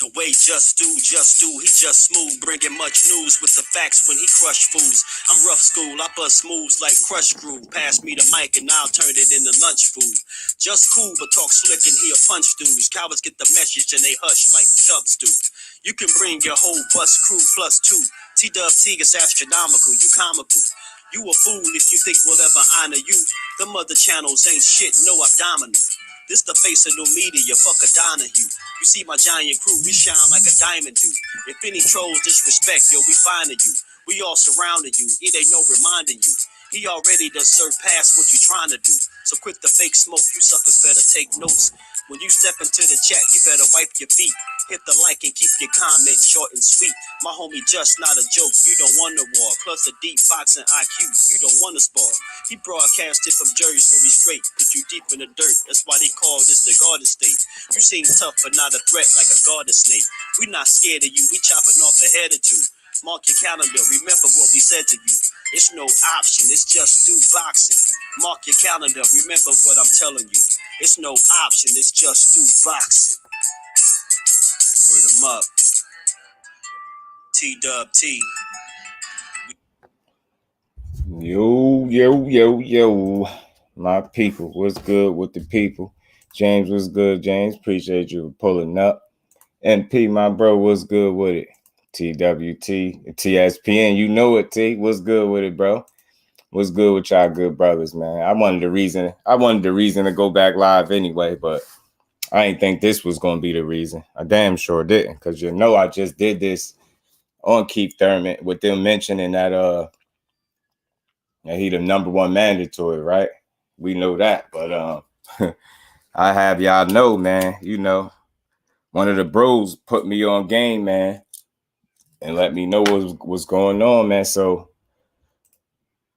The way just do, he just smooth, bringing much news with the facts when he crush fools. I'm rough school, I bust moves like crush groove. Pass me the mic and I'll turn it into lunch food. Just cool, but talk slick and he'll punch dudes. Cowards get the message and they hush like chubs do. You can bring your whole bus crew plus two. TWT is astronomical, you comical. You a fool if you think we'll ever honor you. Them other channels ain't shit, no abdominal. This the face of no media, fuck a Donahue. You see my giant crew, we shine like a diamond do. If any trolls disrespect, yo, we finding you. We all surrounding you, it ain't no reminding you. He already done surpassed what you trying to do. So quit the fake smoke, you suckers better take notes. When you step into the chat, you better wipe your feet. Hit the like and keep your comments short and sweet. My homie just not a joke, you don't want a war. Plus a deep boxing IQ, you don't want to spar. He broadcasted from Jersey, so he's straight. Put you deep in the dirt, that's why they call this the Garden State. You seem tough but not a threat like a garden snake. We not scared of you, we chopping off a head or two. Mark your calendar, remember what we said to you. It's no option, it's just do boxing. Mark your calendar, remember what I'm telling you. It's no option, it's just do boxing. Word 'em up. T-Dub-T. Yo. My people, what's good with the people? James, what's good, James? Appreciate you for pulling up. NP, my bro, what's good with it? TWT, TSPN, you know it, T. What's good with it, bro? What's good with y'all good brothers, man? I wanted the reason to go back live anyway, but I didn't think this was going to be the reason. I damn sure didn't, because I just did this on Keith Thurman with them mentioning that he the number one mandatory, right? We know that, but I have y'all know, man, one of the bros put me on game, man, and let me know what's going on, man. So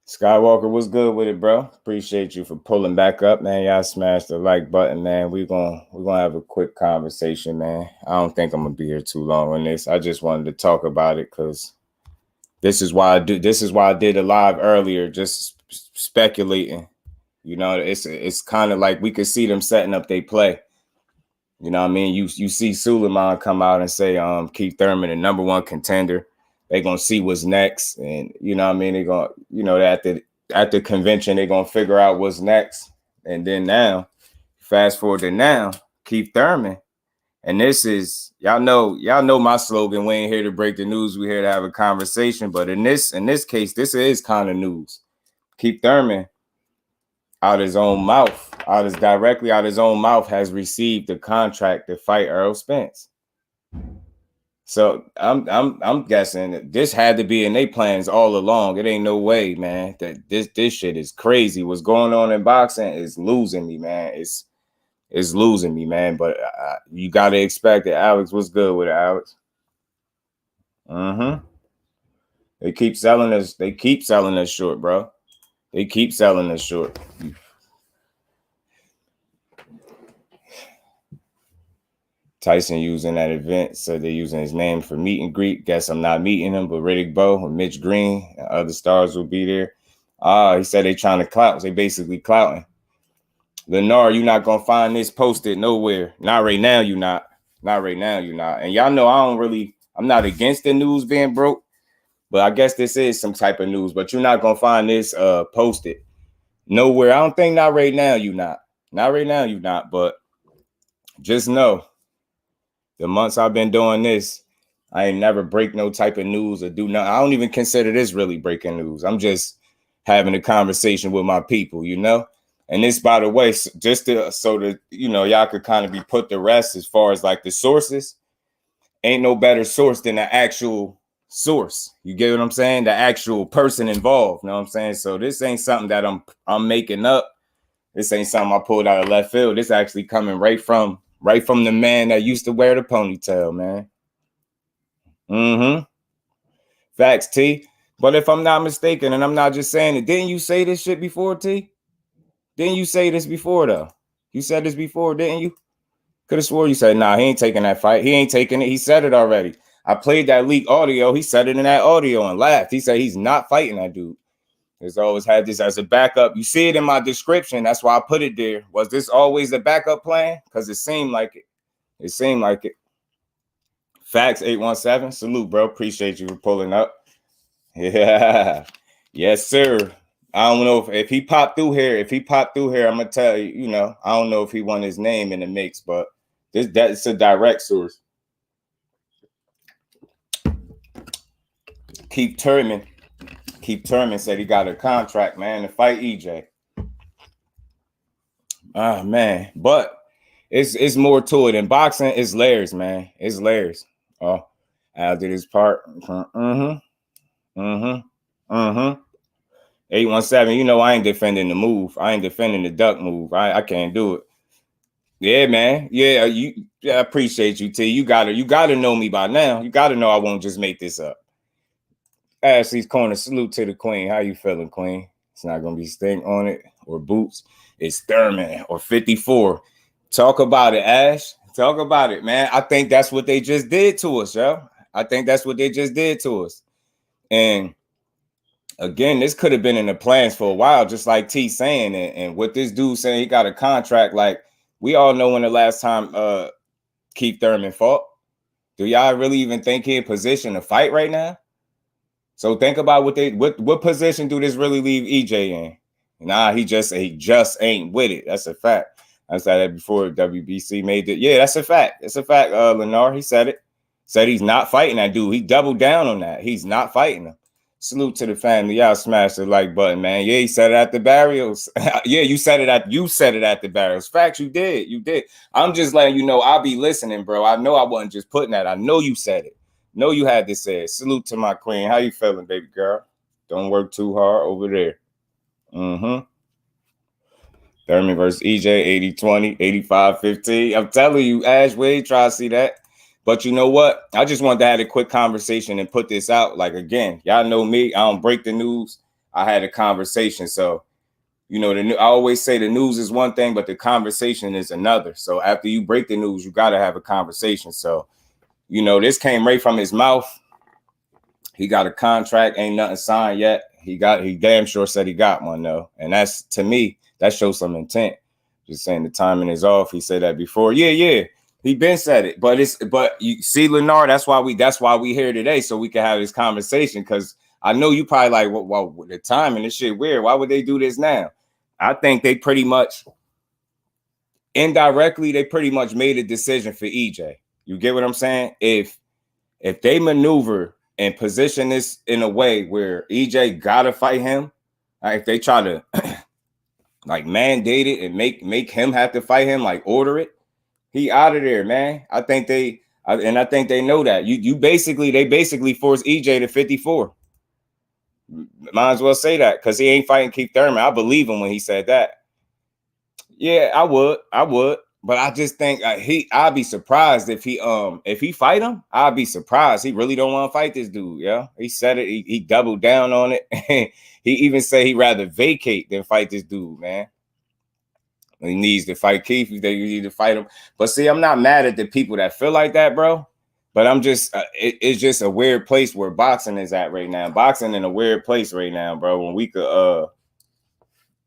Skywalker, what's good with it, bro? Appreciate you for pulling back up, man. Y'all smash the like button, man. We're gonna have a quick conversation, man. I don't think I'm gonna be here too long on this. I just wanted to talk about it because this is why I did a live earlier, just speculating. It's kind of like we could see them setting up their play. You know what I mean? You see Suleiman come out and say, Keith Thurman, the number one contender. They're going to see what's next. And, you know what I mean? They're going to, at the convention, they're going to figure out what's next. And then now, fast forward to now, Keith Thurman. And this is, y'all know my slogan. We ain't here to break the news. We're here to have a conversation. But in this case, this is kind of news. Keith Thurman, directly out his own mouth, has received the contract to fight Errol Spence. So I'm guessing that this had to be in their plans all along. It ain't no way, man, that this shit is crazy. What's going on in boxing is losing me, man. It's losing me, man. But you got to expect it. Alex, what's good with it, Alex? They keep selling us. They keep selling us short, bro. They keep selling us short. Tyson using that event, so they're using his name for meet and greet. Guess I'm not meeting him, but Riddick Bowe and Mitch Green and other stars will be there. He said they trying to clout. They basically clouting. Lennar, you're not gonna find this posted nowhere. Not right now, you're not. Not right now, you're not. And y'all know I'm not against the news being broke, but I guess this is some type of news. But you're not gonna find this posted nowhere. I don't think not right now, you're not. Not right now, you're not. But just know, the months I've been doing this, I ain't never break no type of news or do nothing. I don't even consider this really breaking news. I'm just having a conversation with my people, And this, by the way, just so that, y'all could kind of be put to rest as far as like the sources. Ain't no better source than the actual source. You get what I'm saying? The actual person involved. You know what I'm saying? So this ain't something that I'm making up. This ain't something I pulled out of left field. This actually coming right from the man that used to wear the ponytail, man. Facts, T. But if I'm not mistaken, and I'm not just saying it, didn't you say this shit before, T? Didn't you say this before, though? You said this before, didn't you? Could have swore you said, nah, he ain't taking that fight. He ain't taking it. He said it already. I played that leak audio. He said it in that audio and laughed. He said he's not fighting that dude. He's always had this as a backup. You see it in my description. That's why I put it there. Was this always a backup plan? Because it seemed like it. It seemed like it. Facts 817. Salute, bro. Appreciate you for pulling up. Yeah. Yes, sir. I don't know if he popped through here. If he popped through here, I'm gonna tell you, you know, I don't know if he want his name in the mix, but that's a direct source. Keith Thurman said he got a contract, man, to fight EJ. Ah, man. But it's more to it. In boxing, it's layers, man. It's layers. Oh, Al did his part. 817. You know, I ain't defending the move. I ain't defending the duck move. I can't do it. Yeah, man. Yeah, I appreciate you, T. You gotta know me by now. You gotta know I won't just make this up. Ashley's corner. Salute to the queen. How you feeling, queen? It's not gonna be Stink on it or Boots. It's Thurman or 54. Talk about it, Ash. Talk about it, man. I think that's what they just did to us, yo. I think that's what they just did to us. And again, this could have been in the plans for a while, just like T saying, and what this dude saying, he got a contract. Like, we all know when the last time Keith Thurman fought. Do y'all really even think he in position to fight right now? So think about what position do this really leave EJ in? Nah, he just ain't with it. That's a fact. I said that before WBC made it. Yeah, that's a fact. It's a fact. Lennar, he said it. Said he's not fighting that dude. He doubled down on that. He's not fighting him. Salute to the family. Y'all smash the like button, man. Yeah, he said it at the barriers. Yeah, you said it at the barriers. Facts, you did. You did. I'm just letting you know I'll be listening, bro. I know I wasn't just putting that. I know you said it. Know you had to say it. Salute to my queen. How you feeling, baby girl? Don't work too hard over there. Thurman versus EJ, 80-20, 85-15. I'm telling you, Ash, we ain't trying to see that. But you know what? I just wanted to have a quick conversation and put this out. Like, again, y'all know me. I don't break the news. I had a conversation. So, you know, I always say the news is one thing, but the conversation is another. So after you break the news, you got to have a conversation. So, you know, this came right from his mouth. He got a contract. Ain't nothing signed yet. He damn sure said he got one, though. And that's, to me, that shows some intent. Just saying the timing is off. He said that before. Yeah. He been said it. But you see, Lennar, that's why we here today, so we can have this conversation. Because I know you probably like, well, the timing, this shit weird. Why would they do this now? I think they pretty much indirectly, they pretty much made a decision for EJ. You get what I'm saying? If they maneuver and position this in a way where EJ gotta fight him, like if they try to like mandate it and make him have to fight him, like order it, he out of there, man. I think they know that. They basically force EJ to 54. Might as well say that because he ain't fighting Keith Thurman. I believe him when he said that. Yeah, I would. But I just think I'd be surprised if he fight him. I'd be surprised. He really don't want to fight this dude. Yeah, he said it. He doubled down on it. He even said he'd rather vacate than fight this dude, man. He needs to fight Keith. They need to fight him. But see, I'm not mad at the people that feel like that, bro. But I'm just, it's just a weird place where boxing is at right now. Boxing in a weird place right now, bro. When we could,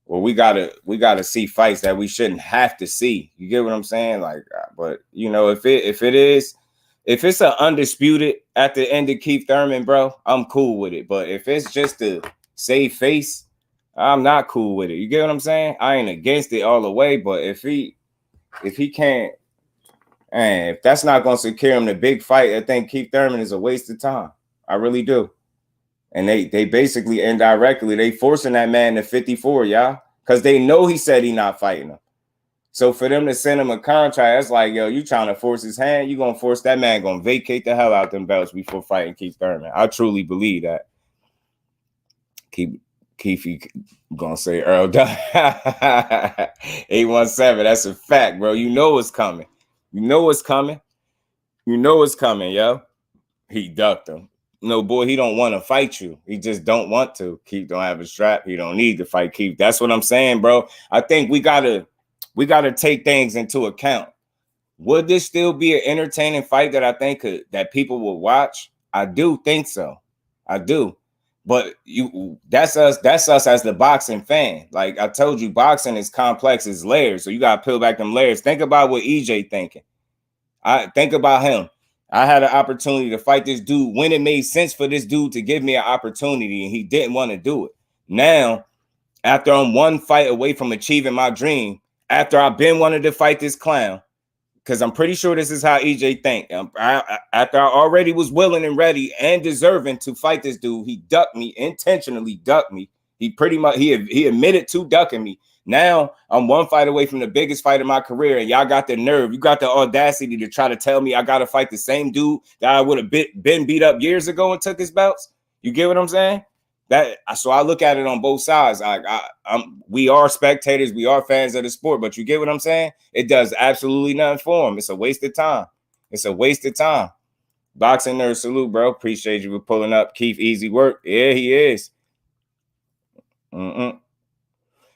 we gotta see fights that we shouldn't have to see. You get what I'm saying? Like, but you know, if it's an undisputed at the end of Keith Thurman, bro, I'm cool with it. But if it's just to save face, I'm not cool with it. You get what I'm saying? I ain't against it all the way, but if he can't, and if that's not gonna secure him the big fight, I think Keith Thurman is a waste of time. I really do. And they basically indirectly they forcing that man to 54, y'all, because they know he said he not fighting him. So for them to send him a contract, that's like, yo, you trying to force his hand? You gonna force that man gonna vacate the hell out them belts before fighting Keith Thurman. I truly believe that. Keefy gonna say Earl 817. That's a fact, bro. You know it's coming. You know it's coming. You know it's coming, yo. He ducked him. No, boy, he don't want to fight you. He just don't want to. Keith don't have a strap. He don't need to fight Keith. That's what I'm saying, bro. I think we gotta take things into account. Would this still be an entertaining fight that I think that people will watch? I do think so. I do. But that's us as the boxing fan. Like I told you, boxing is complex, it's layers. So you gotta peel back them layers. Think about what EJ thinking. I think about him. I had an opportunity to fight this dude when it made sense for this dude to give me an opportunity, and he didn't want to do it. Now, after I'm one fight away from achieving my dream, after I've been wanting to fight this clown, because I'm pretty sure this is how EJ think. After I already was willing and ready and deserving to fight this dude, he ducked me, intentionally ducked me. He pretty much, he admitted to ducking me. Now I'm one fight away from the biggest fight of my career, and y'all got the nerve, you got the audacity to try to tell me I got to fight the same dude that I would have been beat up years ago and took his belts. You get what I'm saying? So I look at it on both sides. We are spectators, we are fans of the sport, but you get what I'm saying? It does absolutely nothing for him. It's a waste of time. It's a waste of time. Boxing nerd, salute, bro. Appreciate you for pulling up. Keith, easy work. Yeah, he is.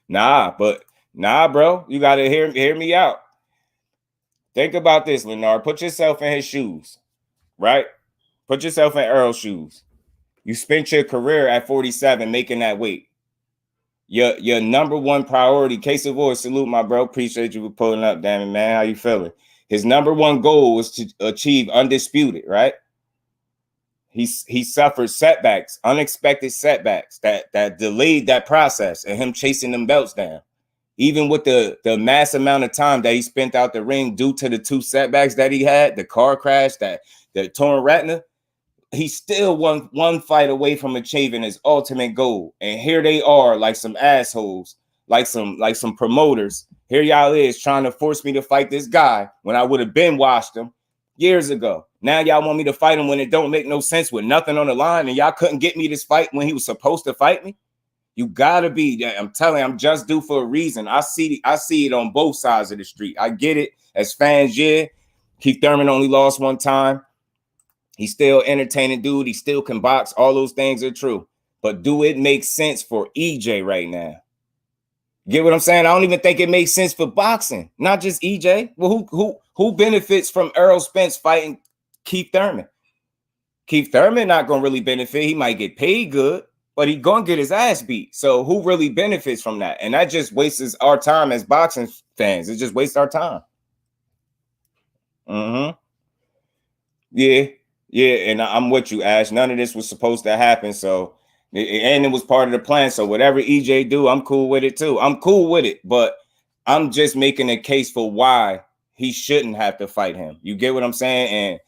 Nah, bro. You gotta hear me out. Think about this, Leonard. Put yourself in his shoes, right? Put yourself in Errol's shoes. You spent your career at 47 making that weight. Your number one priority, case of voice, salute, my bro. Appreciate you for pulling up, damn it, man. How you feeling? His number one goal was to achieve undisputed, right? He suffered setbacks, unexpected setbacks that delayed that process and him chasing them belts down. Even with the mass amount of time that he spent out the ring due to the two setbacks that he had, the car crash, the torn retina, he still one fight away from achieving his ultimate goal. And here they are, like some assholes, like some promoters. Here y'all is trying to force me to fight this guy when I would have been watched him years ago. Now y'all want me to fight him when it don't make no sense with nothing on the line, and y'all couldn't get me this fight when he was supposed to fight me. You gotta be. I'm telling you, I'm just due for a reason. I see it on both sides of the street. I get it. As fans, yeah. Keith Thurman only lost one time. He's still entertaining dude. He still can box. All those things are true. But do it make sense for EJ right now? Get what I'm saying? I don't even think it makes sense for boxing, not just EJ. Well, who benefits from Errol Spence fighting Keith Thurman? Keith Thurman not gonna really benefit. He might get paid good, but he gonna get his ass beat. So who really benefits from that? And that just wastes our time as boxing fans. It just wastes our time. Yeah, and I'm with you, Ash. None of this was supposed to happen, so and it was part of the plan. So whatever EJ do, I'm cool with it too. I'm cool with it, but I'm just making a case for why he shouldn't have to fight him. You get what I'm saying? And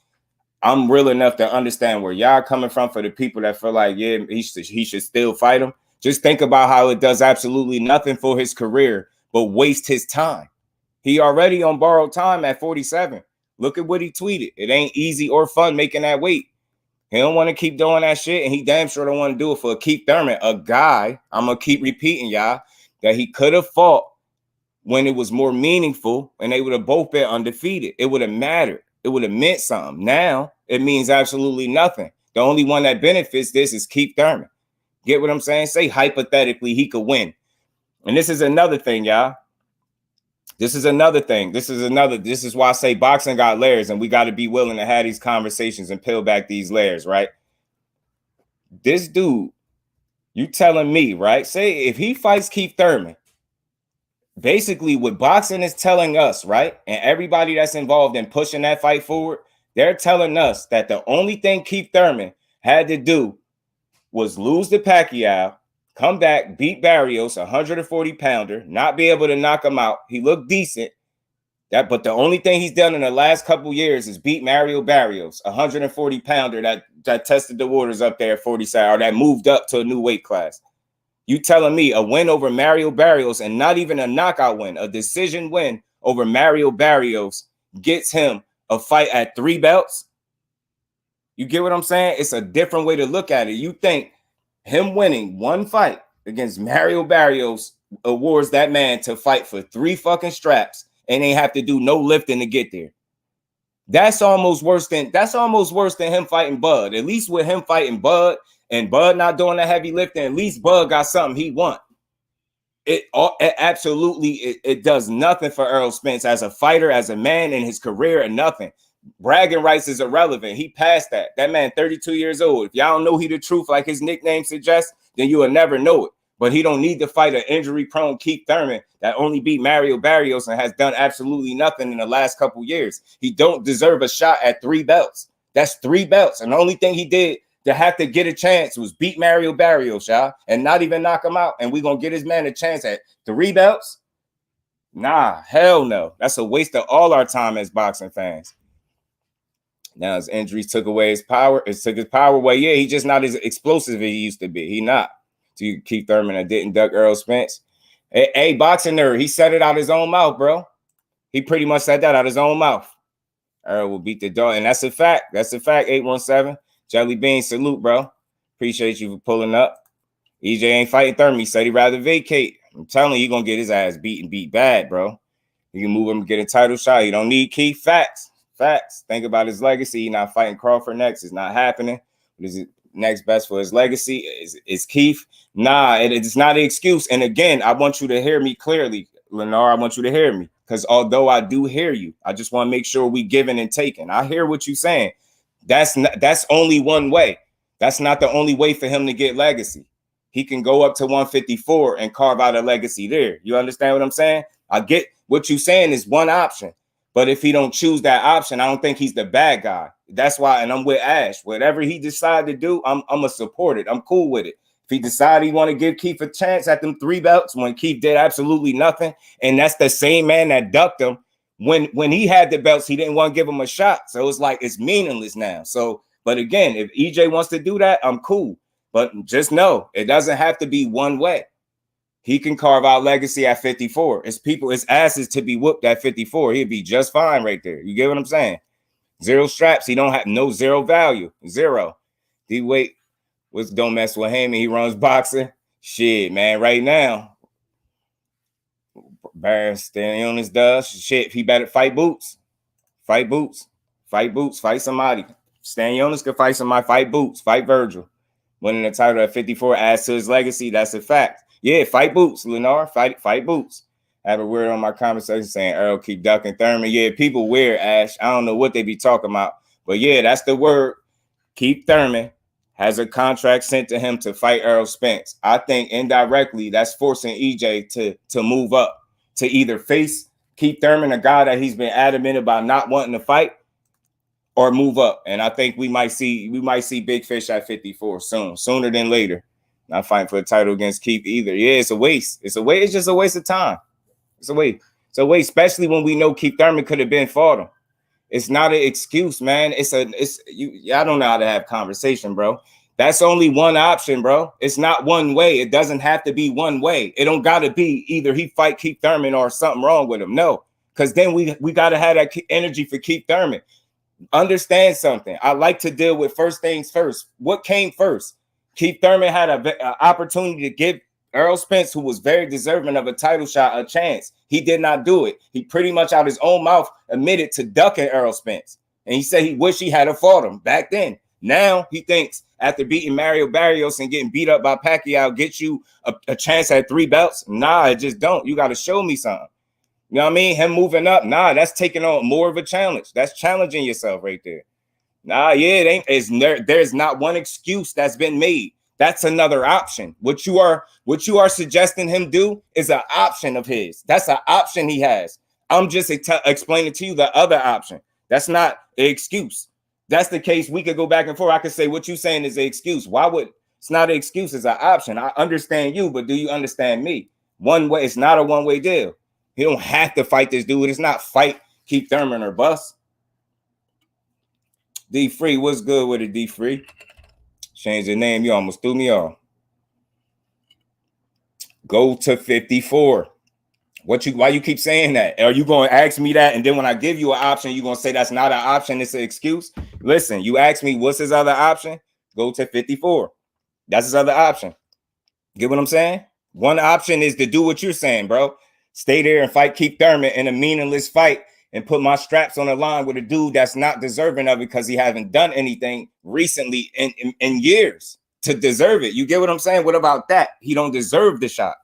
I'm real enough to understand where y'all coming from. For the people that feel like, yeah, he should still fight him. Just think about how it does absolutely nothing for his career, but waste his time. He already on borrowed time at 47. Look at what he tweeted. It ain't easy or fun making that weight. He don't want to keep doing that shit, and he damn sure don't want to do it for Keith Thurman, a guy, I'm going to keep repeating, y'all, that he could have fought when it was more meaningful, and they would have both been undefeated. It would have mattered. It would have meant something. Now, it means absolutely nothing. The only one that benefits this is Keith Thurman. Get what I'm saying? Say hypothetically he could win. And this is another thing, y'all. This is another thing. This is why I say boxing got layers, and we got to be willing to have these conversations and peel back these layers, right? This dude, you telling me, right? Say if he fights Keith Thurman, basically what boxing is telling us, right? And everybody that's involved in pushing that fight forward, they're telling us that the only thing Keith Thurman had to do was lose to Pacquiao, come back, beat Barrios, 140-pounder, not be able to knock him out. He looked decent. But the only thing he's done in the last couple years is beat Mario Barrios, 140-pounder that tested the waters up there at 47, or that moved up to a new weight class. You telling me a win over Mario Barrios, and not even a knockout win, a decision win over Mario Barrios, gets him a fight at 3 belts? You get what I'm saying? It's a different way to look at it. You think him winning one fight against Mario Barrios awards that man to fight for 3 fucking straps and they have to do no lifting to get there. That's almost worse than him fighting Bud. At least with him fighting Bud and Bud not doing the heavy lifting, at least Bud got something he want. It absolutely does nothing for Errol Spence as a fighter, as a man in his career, and nothing. Bragging rights is irrelevant. He passed that. That man 32 years old. If y'all don't know he the truth like his nickname suggests, then you will never know it. But he don't need to fight an injury-prone Keith Thurman that only beat Mario Barrios and has done absolutely nothing in the last couple years. He don't deserve a shot at 3 belts. That's 3 belts. And the only thing he did to have to get a chance was beat Mario Barrios, y'all, and not even knock him out. And we're going to get his man a chance at 3 belts? Nah, hell no. That's a waste of all our time as boxing fans. Now his injuries took away his power. It took his power away. Yeah, he's just not as explosive as he used to be. He not. To Keith Thurman, I didn't duck Errol Spence. Hey, boxing nerd, he said it out his own mouth, bro. He pretty much said that out his own mouth. Errol will beat the dog, and that's a fact. That's a fact. 817 Jelly Bean, salute, bro. Appreciate you for pulling up. EJ ain't fighting Thurman. He said he'd rather vacate. I'm telling you, he's gonna get his ass beat and beat bad, bro. You can move him and get a title shot. You don't need Keith. Facts. Think about his legacy. He's not fighting Crawford next. It's not happening. What is it next best for his legacy? Is Keith? Nah, it's not an excuse. And again, I want you to hear me clearly, Lennar. I want you to hear me. Because although I do hear you, I just want to make sure we giving and taking. I hear what you're saying. That's only one way. That's not the only way for him to get legacy. He can go up to 154 and carve out a legacy there. You understand what I'm saying? I get what you're saying is one option. But if he don't choose that option, I don't think he's the bad guy. That's why, and I'm with Ash. Whatever he decide to do, I'm going to support it. I'm cool with it. If he decide he want to give Keith a chance at them 3 belts when Keith did absolutely nothing, and that's the same man that ducked him when he had the belts, he didn't want to give him a shot. So it's like it's meaningless now. So, but again, if EJ wants to do that, I'm cool. But just know it doesn't have to be one way. He can carve out legacy at 54. It's asses to be whooped at 54. He'd be just fine right there. You get what I'm saying? 0 straps. He don't have no 0 value. 0. D weight. Don't mess with him and he runs boxing. Shit, man. Right now, Baron Stanionis does. Shit, he better fight Boots. Fight Boots. Fight somebody. Stanionis could fight somebody. Fight Boots. Fight Virgil. Winning the title at 54 adds to his legacy. That's a fact. Yeah, fight Boots, Lennar. Fight Boots. I have a word on my conversation saying Errol keep ducking Thurman. Yeah, people weird, Ash. I don't know what they be talking about. But yeah, that's the word. Keith Thurman has a contract sent to him to fight Errol Spence. I think indirectly that's forcing EJ to move up, to either face Keith Thurman, a guy that he's been adamant about not wanting to fight, or move up. And I think we might see Big Fish at 54 sooner than later. Not fighting for a title against Keith either. Yeah, it's a waste. It's just a waste of time. It's a waste, especially when we know Keith Thurman could have been fought him. It's not an excuse, man. I don't know how to have conversation, bro. That's only one option, bro. It's not one way. It doesn't have to be one way. It don't gotta be either he fight Keith Thurman or something wrong with him. No, because then we gotta have that energy for Keith Thurman. Understand something. I like to deal with first things first. What came first? Keith Thurman had an opportunity to give Errol Spence, who was very deserving of a title shot, a chance. He did not do it. He pretty much out his own mouth admitted to ducking Errol Spence. And he said he wished he had fought him back then. Now he thinks after beating Mario Barrios and getting beat up by Pacquiao, get you a chance at 3 belts? Nah, it just don't. You got to show me something. You know what I mean? Him moving up, nah, that's taking on more of a challenge. That's challenging yourself right there. Nah, yeah, there's not one excuse that's been made. That's another option. What you are suggesting him do is an option of his. That's an option he has. I'm just explaining to you the other option. That's not an excuse. That's the case. We could go back and forth. I could say what you're saying is an excuse. It's not an excuse, it's an option. I understand you, but do you understand me? One way, it's not a one-way deal. He don't have to fight this dude. It's not fight Keith Thurman or bust. D Free, what's good with it, D Free? Change the name. You almost threw me off. Go to 54. Why you keep saying that? Are you going to ask me that? And then when I give you an option, you're going to say that's not an option. It's an excuse. Listen, you ask me what's his other option? Go to 54. That's his other option. Get what I'm saying? One option is to do what you're saying, bro. Stay there and fight Keith Thurman in a meaningless fight and put my straps on the line with a dude that's not deserving of it because he haven't done anything recently in years to deserve it. You get what I'm saying? What about that? He don't deserve the shot.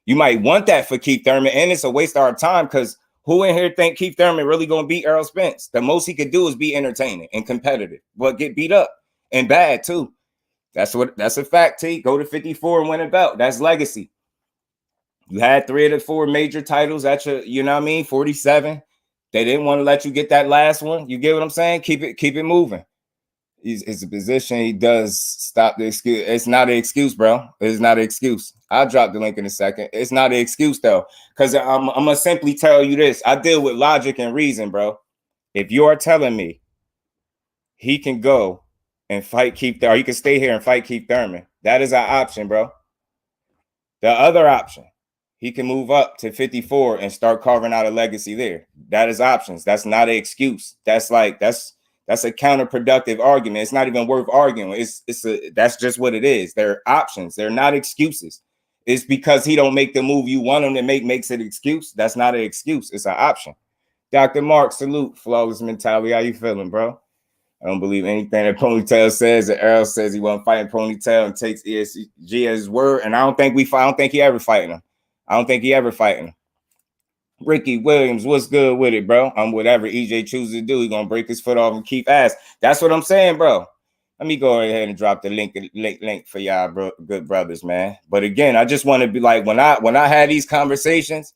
You might want that for Keith Thurman, and it's a waste of our time because who in here think Keith Thurman really going to beat Errol Spence? The most he could do is be entertaining and competitive, but get beat up and bad too. That's a fact, T. Go to 54 and win a belt. That's legacy. You had 3 of the 4 major titles at your, you know what I mean, 47. They didn't want to let you get that last one. You get what I'm saying? Keep it moving. It's a position. He does stop the excuse. It's not an excuse, bro. It's not an excuse. I'll drop the link in a second. It's not an excuse though, because I'm gonna simply tell you this. I deal with logic and reason, bro. If you are telling me he can go and fight Keith, or he can stay here and fight Keith Thurman, that is our option, bro. The other option, he can move up to 54 and start carving out a legacy there. That is options. That's not an excuse. That's a counterproductive argument. It's not even worth arguing. That's just what it is. They're options. They're not excuses. It's because he don't make the move you want him to make makes it an excuse. That's not an excuse. It's an option. Dr. Mark, salute. Flawless mentality. How you feeling, bro? I don't believe anything that Ponytail says. That Errol says he wasn't fighting Ponytail and takes ESG as his word. And I don't think he ever fighting him. Ricky Williams, what's good with it, bro? Whatever EJ chooses to do, he's gonna break his foot off and keep ass. That's what I'm saying, bro. Let me go ahead and drop the link for y'all, bro, good brothers, man. But again, I just want to be like, when I had these conversations,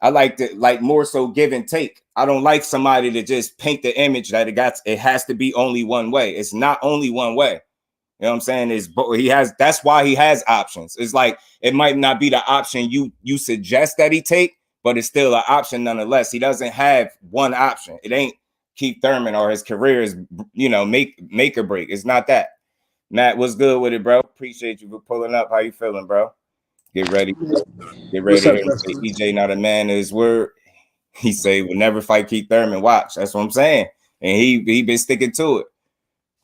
I like to more so give and take. I don't like somebody to just paint the image that it has to be only one way. It's not only one way. You know what I'm saying? That's why he has options. It's like it might not be the option you suggest that he take, but it's still an option nonetheless. He doesn't have one option. It ain't Keith Thurman or his career is, make or break. It's not that. Matt, what's good with it, bro? Appreciate you for pulling up. How you feeling, bro? Get ready. Get ready to hear him say EJ not a man of his word. He say we'll never fight Keith Thurman. Watch. That's what I'm saying. And he been sticking to it.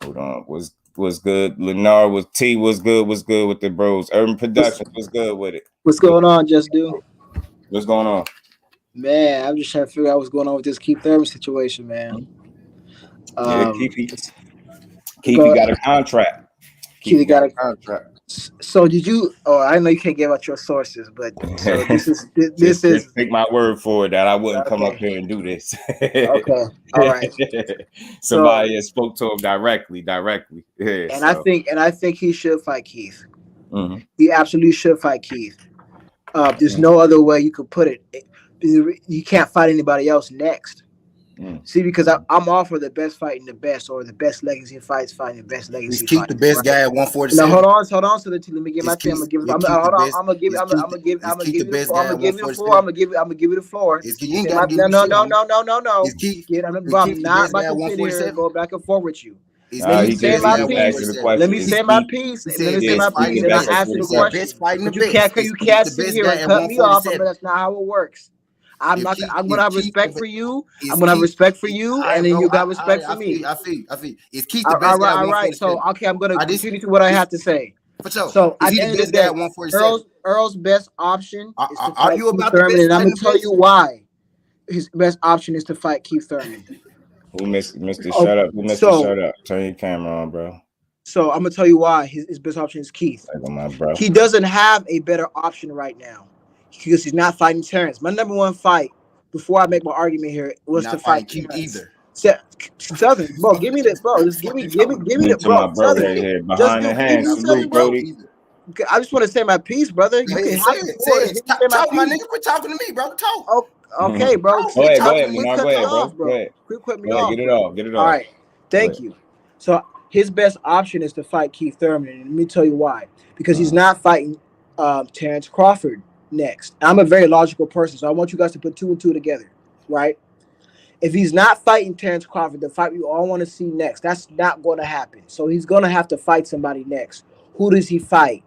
Hold on. Was good. Lennar was T was good with the bros. Urban Productions was good with it. What's going on, Just Do? What's going on? Man, I'm just trying to figure out what's going on with this Keith Thurman situation, man. Keith got a contract. Keith got a contract. So did you? Oh, I know you can't give out your sources, but so this is take my word for it that I wouldn't come up here and do this. Okay, all right. Somebody has spoke to him directly. Yeah, and I think he should fight Keith. Mm-hmm. He absolutely should fight Keith. There's no other way you could put it. You can't fight anybody else next. See, because I'm all for the best fighting the best, or the best legacy fights fighting the best legacy. Keep the best guy at 147. Now hold on. So let me get my thing. I'm gonna give you the floor. I'm gonna give you the floor. No. I'm not about to sit here and go back and forth with you. Let me say my piece. Let me say my piece. And I ask you the question. You can't sit here and cut me off. But that's not how it works. I'm gonna have respect for you. I'm gonna have respect for you, and then you got respect for me. I feel. Is Keith the best guy? All right. So okay, I'm gonna continue to what I have to say. For sure. So is he the best guy at 147? Earl's best option is to fight Keith Thurman, and I'm gonna tell you why. His best option is to fight Keith Thurman. Who Mr. Shut up? Who Mr. Shut up? Turn your camera on, bro. So I'm gonna tell you why his best option is Keith. He doesn't have a better option right now, because he's not fighting Terrence. My number one fight, before I make my argument here, was to fight Keith either. Southern, bro, give me this, bro. Just give me the bro. Southern, behind the hand, salute, Brody. I just want to say my piece, brother. You can say it. Talk, my nigga. Quit talking to me, bro. Talk. Okay, bro. Go ahead, bro. Quit me off. Get it off. All right. Thank you. So his best option is to fight Keith Thurman, and let me tell you why. Because he's not fighting Terrence Crawford next. I'm a very logical person, so I want you guys to put 2 and 2 together, right? If he's not fighting Terrence Crawford, the fight we all want to see next, that's not going to happen. So he's going to have to fight somebody next. Who does he fight?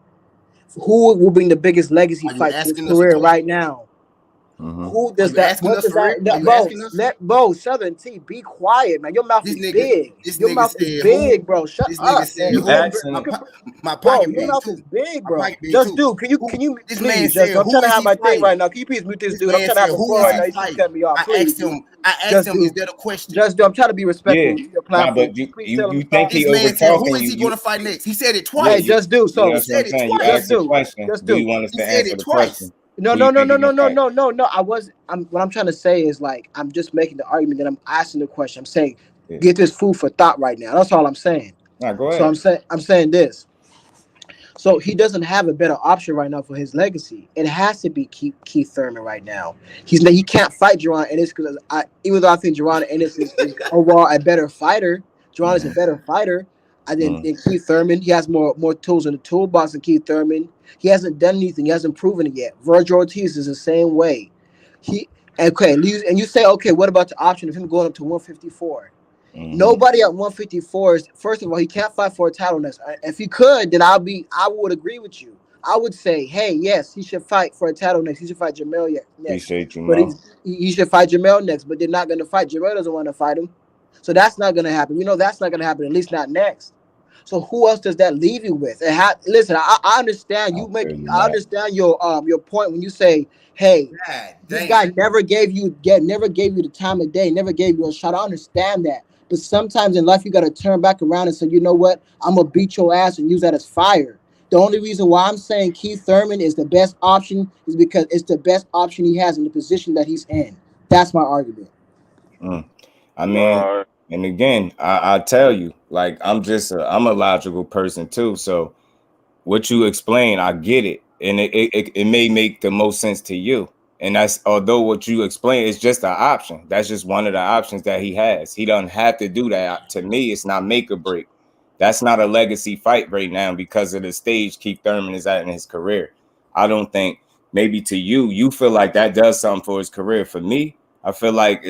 Who will bring the biggest legacy fight to his career right now? Mm-hmm. Who does that? What does that? Bro, Southern T, be quiet, man. Your mouth is big. Your mouth is big, bro. Shut up. My pocket, your mouth is big, bro. Just do. Can you? This man said, I'm trying to have my thing right now. Can you please mute this dude? I'm trying to have a floor right now. He's cutting me off. I asked him, is that a question? Just do. I'm trying to be respectful. But you think he over talking? Who is he going to fight next? He said it twice. Hey, just do. So he said it twice. Just do. Do you want us to answer the question? No. What I'm trying to say is, like, I'm just making the argument that I'm asking the question. I'm saying, get this food for thought right now. That's all I'm saying. All right, go ahead. So I'm saying this. So he doesn't have a better option right now for his legacy. It has to be Keith Thurman right now. He can't fight Jaron Ennis, because even though I think Jaron Ennis is overall a better fighter, Jaron is a better fighter. Than Keith Thurman. He has more tools in the toolbox than Keith Thurman. He hasn't done anything. He hasn't proven it yet. Virgil Ortiz is the same way. And you say, okay, what about the option of him going up to 154? Nobody at 154 is, first of all, he can't fight for a title next. If he could, then I would agree with you. I would say, hey, yes, he should fight for a title next. He should fight Jamel next. Appreciate you, but Mo. he should fight Jamel next, but they're not going to fight. Jamel doesn't want to fight him. So that's not going to happen. We know that's not going to happen, at least not next. So who else does that leave you with? Listen, I understand I understand your point when you say, hey, this guy never gave you the time of day, never gave you a shot. I understand that. But sometimes in life you got to turn back around and say, you know what? I'm going to beat your ass and use that as fire. The only reason why I'm saying Keith Thurman is the best option is because it's the best option he has in the position that he's in. That's my argument. I mean, and again, I tell you, like, I'm a logical person too. So what you explain, I get it. And it may make the most sense to you. And that's, although what you explain is just an option. That's just one of the options that he has. He doesn't have to do that. To me, it's not make or break. That's not a legacy fight right now because of the stage Keith Thurman is at in his career. I don't think, maybe to you feel like that does something for his career. For me, I feel like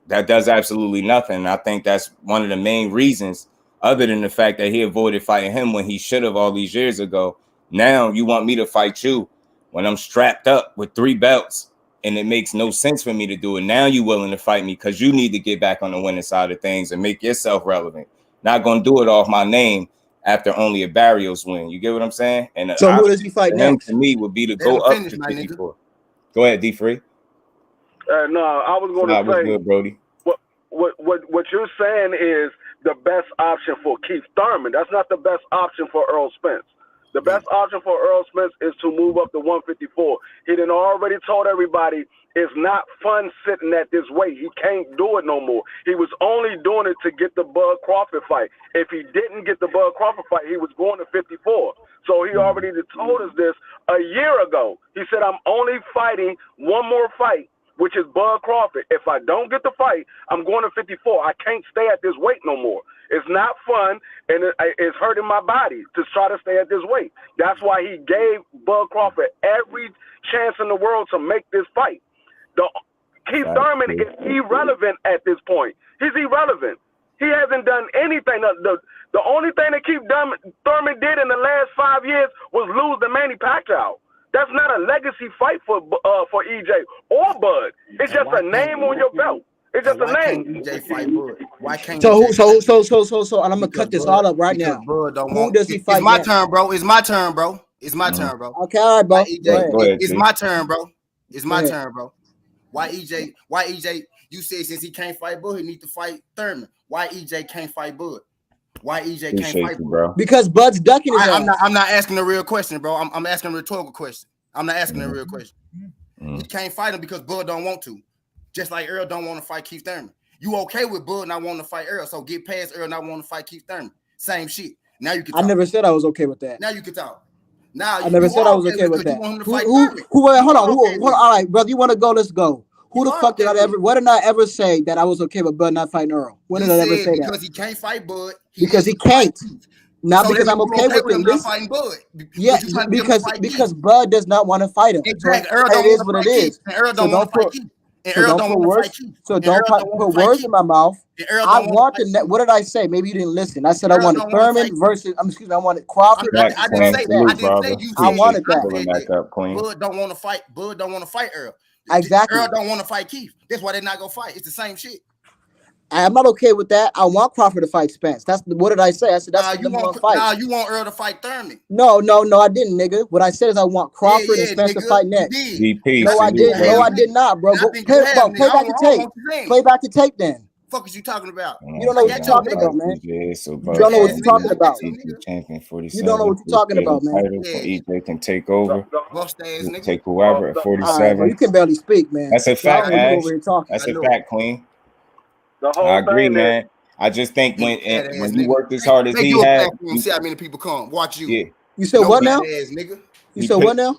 that does absolutely nothing. I think that's one of the main reasons, other than the fact that he avoided fighting him when he should have all these years ago. Now you want me to fight you when I'm strapped up with 3 belts and it makes no sense for me to do it. Now you're willing to fight me because you need to get back on the winning side of things and make yourself relevant. Not going to do it off my name after only a Barrios win. You get what I'm saying? And so who does he fight next? To me would be to go up to 54. Go ahead, D-Free. No, I was going to say, good, Brody. What you're saying is the best option for Keith Thurman. That's not the best option for Errol Spence. The best option for Errol Spence is to move up to 154. He done already told everybody it's not fun sitting at this weight. He can't do it no more. He was only doing it to get the Bud Crawford fight. If he didn't get the Bud Crawford fight, he was going to 54. So he already told us this a year ago. He said, I'm only fighting one more fight, which is Bud Crawford. If I don't get the fight, I'm going to 54. I can't stay at this weight no more. It's not fun, and it's hurting my body to try to stay at this weight. That's why he gave Bud Crawford every chance in the world to make this fight. Keith Thurman is irrelevant at this point. He's irrelevant. He hasn't done anything. The only thing that Keith Thurman did in the last 5 years was lose to Manny Pacquiao. That's not a legacy fight for EJ or Bud. It's just a name on your belt. It's just a name. EJ fight Bud? Why can't so and I'm gonna cut this all up right now. Who does he fight? It's my turn, bro. It's my turn, bro. It's my turn, bro. Okay, all right, bro. It's my turn, bro. It's my turn, bro. Why EJ? You said since he can't fight Bud, he need to fight Thurman. Why EJ can't fight Bud? Why EJ can't fight Bud? Bro? Because Bud's ducking his ass. I'm not asking a real question, bro. I'm asking a rhetorical question. I'm not asking a real question. He can't fight him because Bud don't want to. Just like Errol don't want to fight Keith Thurman. You okay with Bud not wanting to fight Errol, so get past Errol not wanting to fight Keith Thurman. Same shit. Now you can talk. I never said I was okay with that. Now you can talk. Now I never said I was okay with that. Hold on. All right, brother, you want to go? Let's go. Who the fuck did I ever? What did I ever say that I was okay with Bud not fighting Earl? When did I ever say that? Because he can't fight Bud. Because he can't. Not so because I'm okay with him not fighting Bud. Yeah, because Bud does not want to fight him. Exactly. So it is what it is. Earl don't want to fight Keith. So don't put words in my mouth. I wanted. What did I say? Maybe you didn't listen. I said I wanted Thurman versus. I wanted Crawford. I didn't say that. I wanted that. Bud don't want to fight. Bud don't want to fight Earl. Exactly. Earl don't want to fight Keith. That's why they're not gonna fight. It's the same shit. I'm not okay with that. I want Crawford to fight Spence. What did I say? I said that's you want fight. Now you want Earl to fight Thurman. No, I didn't, nigga. What I said is I want Crawford and Spence to fight next. No, I didn't. No, I did not, bro. Play back the tape. Play back the tape then. Fuck is you talking about? You don't know what you're talking about, man. You don't know what you're talking about. You don't know what you're talking about, man. EJ can take over. Nigga. Take whoever at 47. You can barely speak, man. That's a fact, Ash. That's a fact, Queen. I agree, man. I just think when you work as hard as he has, you see how many people come watch you. Yeah. You said what now? You said what now?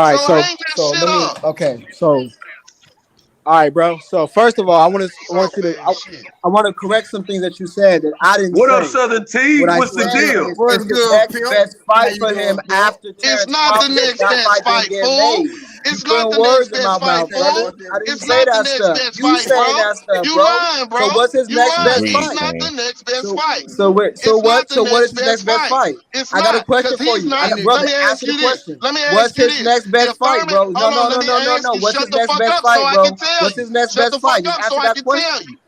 All right, So hang that so shit let me. up. Okay, so all right, bro. So first of all, I want you to. Shit. I want to correct some things that you said that I didn't What say. up, Southern T? What I What's the said deal? is What's it's the good, next pimp? best How fight you for him doing, pimp? after It's Terrence not the Crawford. If next that best fight didn't fight, get fool. made. It's You not putting the next words in my best fight, mouth, brother. fool. I didn't It's say not the that next stuff. best You fight, saying bro. that stuff, You bro. lying, bro. So what's his You next lying. best Agreed, It's fight? not the King. next best So fight. so It's not what? the So what next is his next best best fight. fight? It's I got a not, question because for he's you. not. Brother, Let me ask answer the you this. question. Let me What's ask you his this. next best If fight, Thurman, bro? hold on, let me No. ask you. What's Shut his the next fuck best up so fight, I bro? can tell What's you. his next Shut best the fuck fight? Just up so answer I that can question. tell you.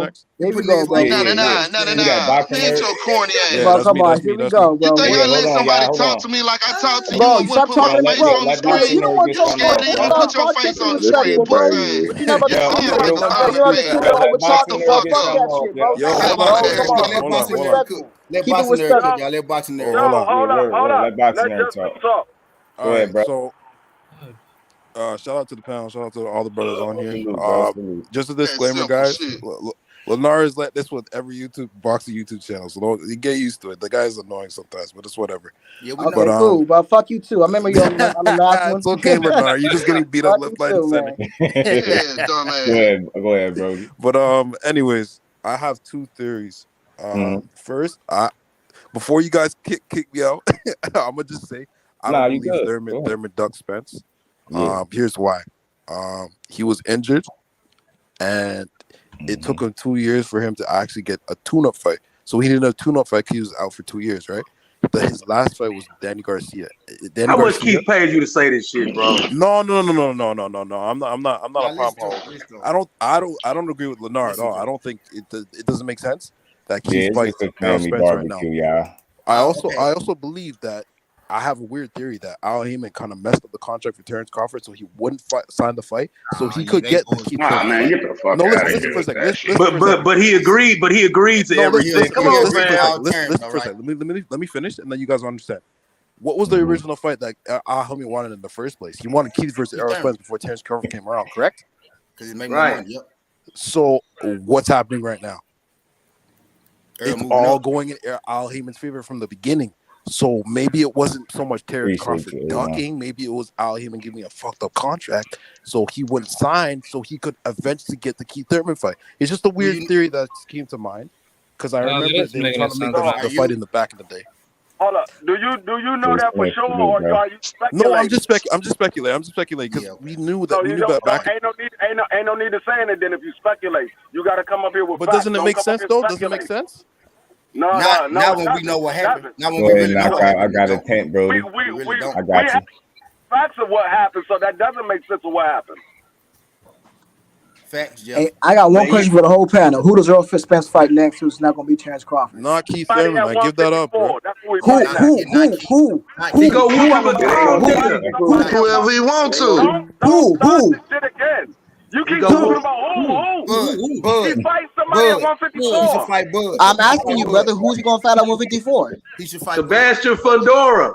next? Here we go, bro. Yeah, yeah. You got boxing Hit nerds. your corny ass. Bro, that's come me, on. that's Here me, we that's go, me. bro. You think Yeah, I hold let on, somebody y'all, hold talk on. to me like I talk to you? Bro, I you wouldn't stop put my talking, Let face bro. on the boxing You screen. don't nerd want get your some bro. off, Scared to Hold even bro. on, put your bro. Take face some on the This respect, screen, shit bro. pussy crazy. ass. But you never You talk Yo, to me still like ain't yo, that, talking bro. to You the know man. people don't let over talk boxing me, The bro. nerd fuck get Fuck up. some that off, shit, yo. bro. Yo, Come Let hold on, on, bro. boxing hey, Come nerd hold go. on. on, Let Keep hold it on, boxing hold nerd on. cook. respectful. Let Keep it boxing nerd cook, respectful. y'all. Let boxing nerd Yo, cook. hold up, hold up. Let boxing Let nerd Just talk. Do talk. All Go ahead, right, bro. so shout out to the panel, shout out to all the brothers on here. Salute, bro. Salute. Just a That disclaimer, simple guys. shit. Lennar is like this with every boxing YouTube channel, so you get used to it. The guy's annoying sometimes, but it's whatever. Yeah, we But Okay, know. cool. But fuck you too. I remember you on the last one. it's okay, Lennar. You're just getting beat up Fuck you left, right, and too, center. man. Yeah, dumbass. Go ahead, Brody. But anyways, I have two theories. Mhm. First, before you guys kick me out, I'm gonna just say I Nah, don't you believe good. Thurman Go ahead. ducked Spence. Yeah. Here's why. He was injured, and it took him 2 years for him to actually get a tune-up fight. So he didn't have a tune-up fight because he was out for 2 years, right? His last fight was Danny Garcia. How much Keith pays you to say this shit, bro? No. I'm not a Now pom listen to pom. him. Listen to him. I don't agree with Lennar at Listen all. to I him. don't think it doesn't make sense that Yeah, Keith it's fights just a Errol family Spence right now. barbecue, y'all. I Okay. also believe that I have a weird theory that Al Heyman kind of messed up the contract for Terrence Crawford, so he wouldn't sign the fight, so he could They get the bullshit. Keith Nah, Thurman man, fight. get the fuck No, out of listen here for a with second. that shit. Listen for a second. But he agreed to No, everything. Come You know on. what I'm listen for a saying? second. Listen for a second. Let me finish, and then you guys will understand. What was the original fight that Al Heyman wanted in the first place? He wanted Keith versus Keith Errol Thurman. Spence before Terrence Crawford came around, correct? Because it made more Right. money. Yep. So what's happening right now? Earl It's moving all up. going in Al Heyman's favor from the beginning. So maybe it wasn't so much Terrence Appreciate Crawford you, man. ducking. Maybe it was Al Heyman giving a fucked up contract so he wouldn't sign, so he could eventually get the Keith Thurman fight. It's just a weird theory that came to mind because I remember That's they were making trying that to make sense, man. the fight in the back in the day. Hold up. Do you know that for sure, or are you speculating? No, I'm just speculating because we knew that. So We you knew that back. ain't no need to saying it. Then if you speculate, you got to come up here with. But facts. doesn't it make sense though? Doesn't it make sense? No, Not when we know what happened. Not when Go we ahead, really know knock what out. I happened. got a tent, Brody. I got you. have facts of what happened, so that doesn't make sense of what happened. Facts, Jeff. Hey, I got one question for the whole panel. Who does Errol Spence fight next? Who's not going to be Terrence Crawford? Not Keith Thurman, man. Give that up, bro. Who? Whoever he wants to. Who? Shit again. You keep talking about who? Bud. He fights somebody at 154. He should fight Bud. I'm asking you, brother. Who's he going to fight at 154? He should fight Sebastian Fundora.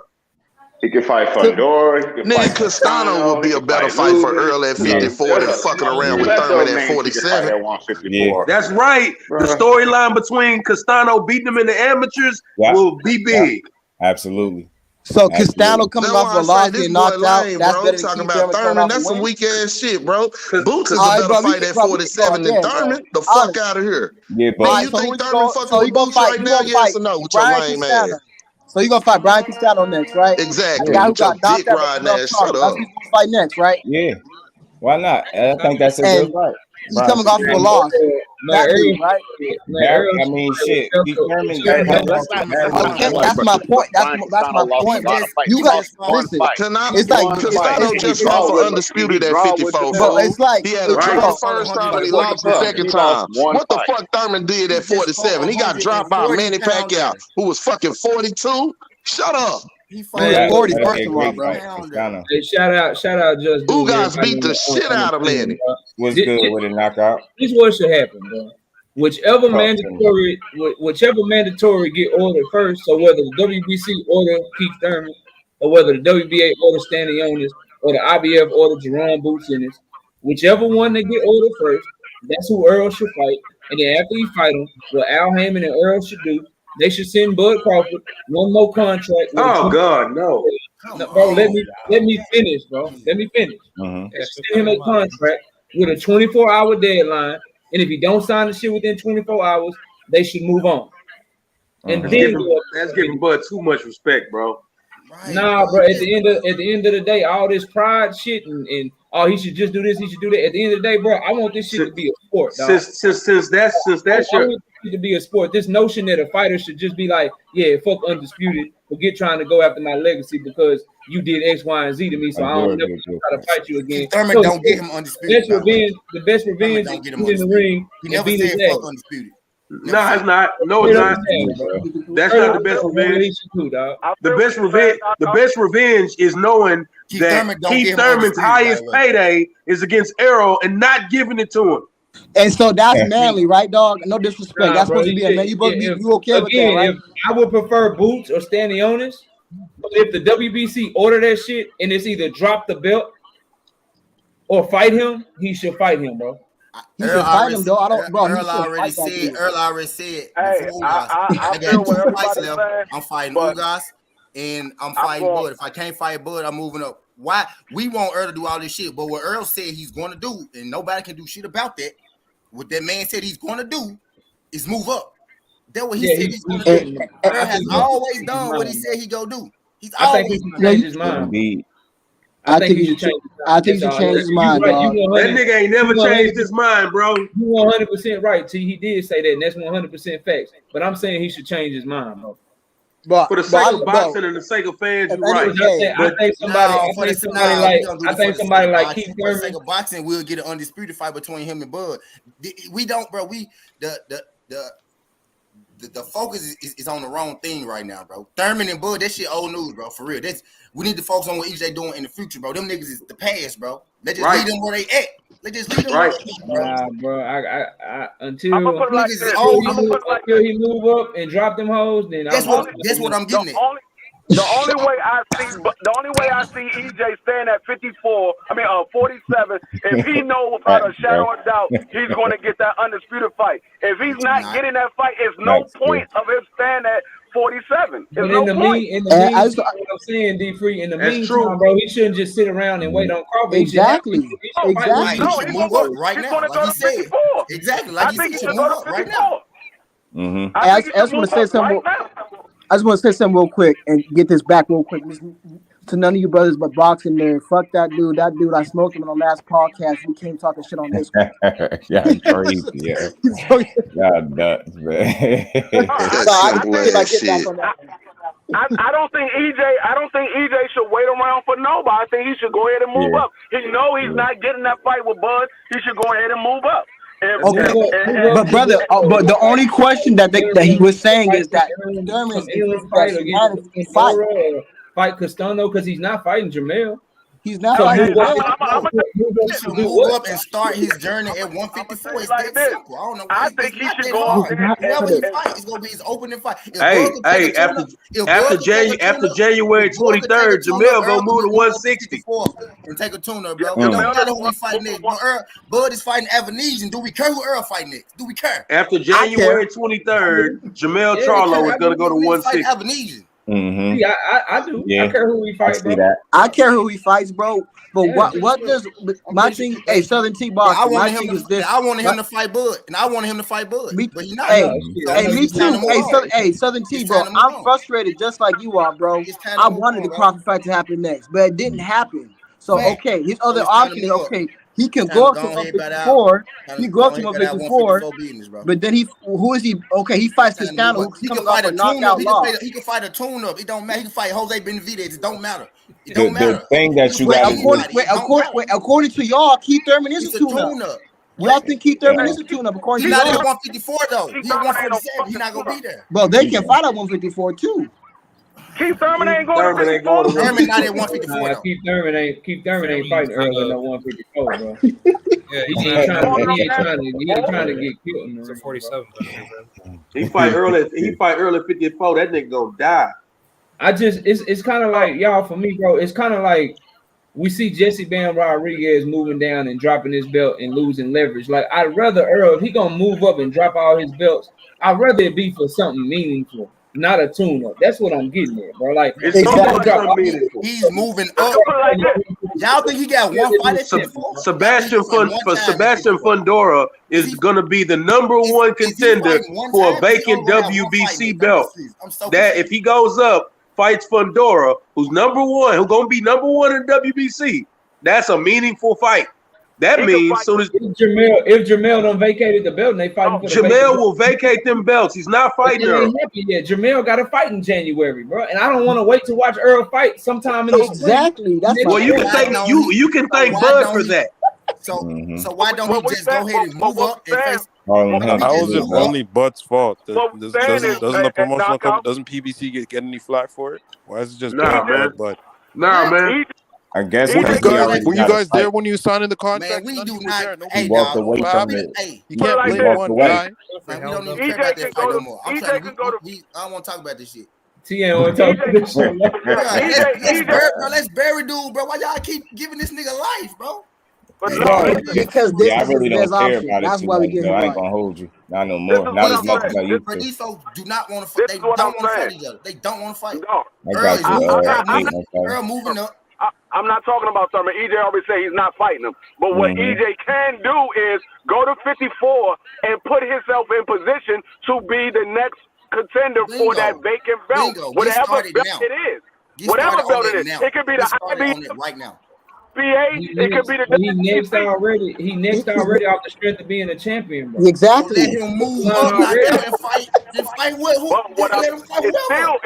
He can fight Fundora. Nigga, Castano would be a better fight for Earl at 54 than fucking around with Thurman at 47. Yeah. That's right. The storyline between Castano beating him in the amateurs will be big. Absolutely. So Castano coming off a loss getting knocked out. That's better than talking Keith about Thurman. That's some weak ass shit, bro. Boots is a better fight at 47 than Thurman. The fuck out of here. Yeah, but you think Thurman fucking with Boots right now? Yes or no? With your lame ass. So you're gonna fight Brian Castano next, right? Exactly. The guy who got knocked out. Shut up. That's who's gonna fight next, right? Yeah. Why not? I think that's a good fight. He's coming off of a loss. Right? I mean, shit. That's my point. That's my point. You guys listen. It's like Castano just fought for undisputed at 54. Bro, it's like he had a draw first time and he lost the second time. What the fuck Thurman did at 47? He got dropped by Manny Pacquiao, who was fucking 42. Shut up. He fought 40 first of all, bro. Hey, shout out, Just Ugas beat the shit out of Manny. What's good with a knockout? This is what should happen, bro. Whichever mandatory get ordered first, so whether the WBC order Keith Thurman, or whether the WBA order Stanley Onis, or the IBF order Jerome Boots Ennis, whichever one they get ordered first, that's who Earl should fight. And then after he fight him, what Al Heyman and Earl should do, they should send Bud Crawford one more contract. Oh God, no. Bro, let me finish, bro. Let me finish. Send him a contract with a 24-hour deadline, and if he don't sign the shit within 24 hours, they should move on. And that's giving Bud too much respect, bro. Nah, bro. At the end of the day, all this pride shit and he should just do this, he should do that. At the end of the day, bro, I want this shit to be a sport, dog. Since that's to be a sport. This notion that a fighter should just be like, yeah, fuck undisputed, forget trying to go after my legacy because you did X, Y, and Z to me, so I don't never try to fight you again. Thurman don't get him undisputed. The best revenge is in the ring. He never said fuck undisputed. No, it's not. No, it's not. That's not the best revenge. The best revenge is knowing that Keith Thurman's highest payday is against Errol and not giving it to him. And so that's manly, right, dog? No disrespect. That's supposed to be a man. You both you okay with that, right? I would prefer Boots or Stanley Onis, but if the WBC order that shit and it's either drop the belt or fight him, he should fight him, bro. He should fight him, though. I don't, bro. Earl already said. Hey, I got 2 fights left. I'm fighting Ugas and I'm fighting Bud. If I can't fight Bud, I'm moving up. Why we want Earl to do all this shit? But what Earl said he's going to do, and nobody can do shit about that. What that man said he's going to do is move up. That's what he said he's going to do. Earl has always done what he said he go do. He's always changed his mind. I think he should change. I think he should change his mind, dog. That nigga ain't never changed his mind, bro. You 100% right. He did say that, and that's 100% facts. But I'm saying he should change his mind, bro. But for the sake of boxing and the sake of fans, you're right. I think somebody like Keith Thurman. For the sake of boxing, we'll get an undisputed fight between him and Bud. We don't, bro. The focus is on the wrong thing right now, bro. Thurman and Bud, that shit old news, bro. For real. We need to focus on what each they doing in the future, bro. Them niggas is the past, bro. Let's just leave them where they at. Let's just leave them where they at, bro. I until he move up and drop them hoes, then that's what I'm getting at. The only way I see EJ staying at 47, if he knows without a shadow of doubt, he's going to get that undisputed fight. If he's not getting that fight, it's no point of him staying at 47. But in the meantime, I'm saying, D-Free, in the meantime, bro, he shouldn't just sit around and wait on Crawford. Exactly. He should move up right now. Like he said. Exactly. Like he said, he should move up right now. I just want to say something. I just want to say something real quick and get this back real quick. To none of you brothers but boxing there. Fuck that dude. That dude, I smoked him on the last podcast. We came talking shit on this one. Yeah, crazy. Yeah. Yeah, nuts, man. I don't think EJ should wait around for nobody. I think he should go ahead and move up. He know he's not getting that fight with Bud. He should go ahead and move up. But brother, but the only question that he was saying is that Thurman fight Castano because he's not fighting Jamel. He's not fighting Jamel. He should move up and start his journey at 154. It's that simple. I don't know. I think he should go. Whoever he fight, it's gonna be his opening fight. Hey, after January 23rd, Jamel gonna move to 160 and take a tune-up, bro. We don't matter who we fight next. Bud is fighting Avanesian. Do we care who Earl fight next? Do we care? After January 23rd, Jamel Charlo is gonna go to 160. Avanesian. Mm-hmm. Yeah, I do. Yeah. I care who he fights, bro. I care who he fights, bro. But what does my thing? Hey, Southern T-Box. I wanted him to fight Bud, and I wanted him to fight Bud. But he's not. Me too. Hey, Southern T, bro. I'm frustrated just like you are, bro. I wanted the Crawford fight to happen next, but it didn't happen. So okay, his other option is okay. He can go up to 154. He go up to 154. But then who is he? Okay, he fights Castano. He can fight a tune-up. He can fight a tune-up. It don't matter. He can fight Jose Benavidez. It don't matter. It don't matter. The thing that you got. According to y'all, Keith Thurman is a tune-up. Y'all think Keith Thurman is a tune-up? According to y'all, he's not at 154 though. He's at 147. He's not gonna be there. Well, they can fight at 154 too. Keith Thurman ain't going to 154. Thurman not at 154. Keith Thurman ain't fighting Earl at no 154, bro. Yeah, he ain't trying to get killed. Man. It's a 47. He fight Earl at 54. That nigga gonna die. It's kind of like y'all for me, bro. It's kind of like we see Jesse Bam Rodriguez moving down and dropping his belt and losing leverage. Like I'd rather Earl, if he gonna move up and drop all his belts, I'd rather it be for something meaningful. Not a tune-up. That's what I'm getting at, bro. Like he's moving up. Y'all think he got one fight at Sebastian Fundora is gonna be the #1 contender for a vacant WBC belt. That if he goes up, fights Fundora, who's #1, who's gonna be #1 in WBC, that's a meaningful fight. That means soon as if Jamel done vacated the belt and they fight for Jamel will vacate them belts. He's not fighting Earl. Yeah, Jamel got to fight in January, bro. And I don't want to wait to watch Earl fight sometime in the exactly. That's well, you can thank you can thank Bud for that. So why don't he just go ahead and move up and face? How is it only Bud's fault? Doesn't the promotional company, doesn't PBC get any flack for it? Why is it just Bud? Nah, man. I guess were you guys there when you signed in the contract? Man, we do not. He walked away from it. You can't blame one guy. Man, we don't even care about that fight no more. I don't want to talk about this shit. TN want to talk about this shit. Let's bury dude, bro. Why y'all keep giving this nigga life, bro? Because this I really don't care option. about it. That's why we get him. I ain't gonna hold you. Not no more. Not as much as I used to. These folks do not want to fight. They don't want to fight each other. They don't want to fight. Earl moving up. I'm not talking about Thurman. EJ always say he's not fighting him. But what EJ can do is go to 54 and put himself in position to be the next contender for that vacant belt. Whatever belt it is. Whatever belt it is. It could be the IB right now. It could be the He next already off the strength of being a champion, bro. Exactly. Let him move up and fight with who? Let him fight whoever.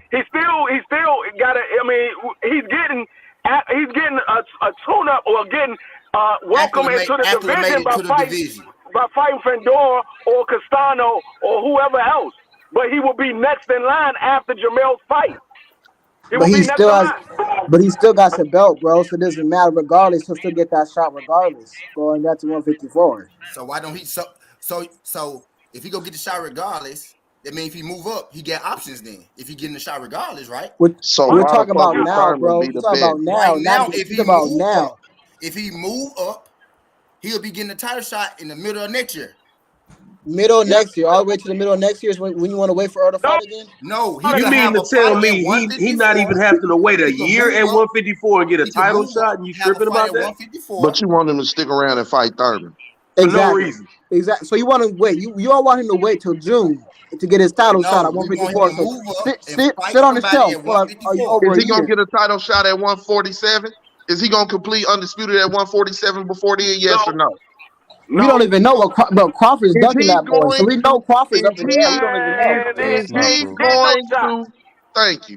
He still got to. I mean, he's getting a tune-up or getting welcome into the division by fighting Fundora or Castano or whoever else. But he will be next in line after Jamel's fight. But he still got some belt, bro. So it doesn't matter regardless. He'll still get that shot regardless. Going back to 154. So why don't he? So if he go get the shot regardless. That means if he move up, he get options then. If he getting the shot regardless, right? We're talking about now, bro. We're talking about now. Right now, if he move up, he'll be getting the title shot in the middle of next year. Middle of next year, all the way to the middle of next year is when you want to wait for Earl to fight again? No. You mean to tell me he not even having to wait a year at 154 and get a title shot, and you tripping about that? But you want him to stick around and fight Thurman. Exactly. For no reason. Exactly. So you want to wait. You all want him to wait till June to get his title shot at 154. So sit on his shelf for over Is he a gonna year. get a title shot at 147? Is he gonna complete undisputed at 147 before then? Yes or no? We don't even know what Crawford's dunking that boy. So we know Crawford's up in the air. We don't even know. Is he going to? Thank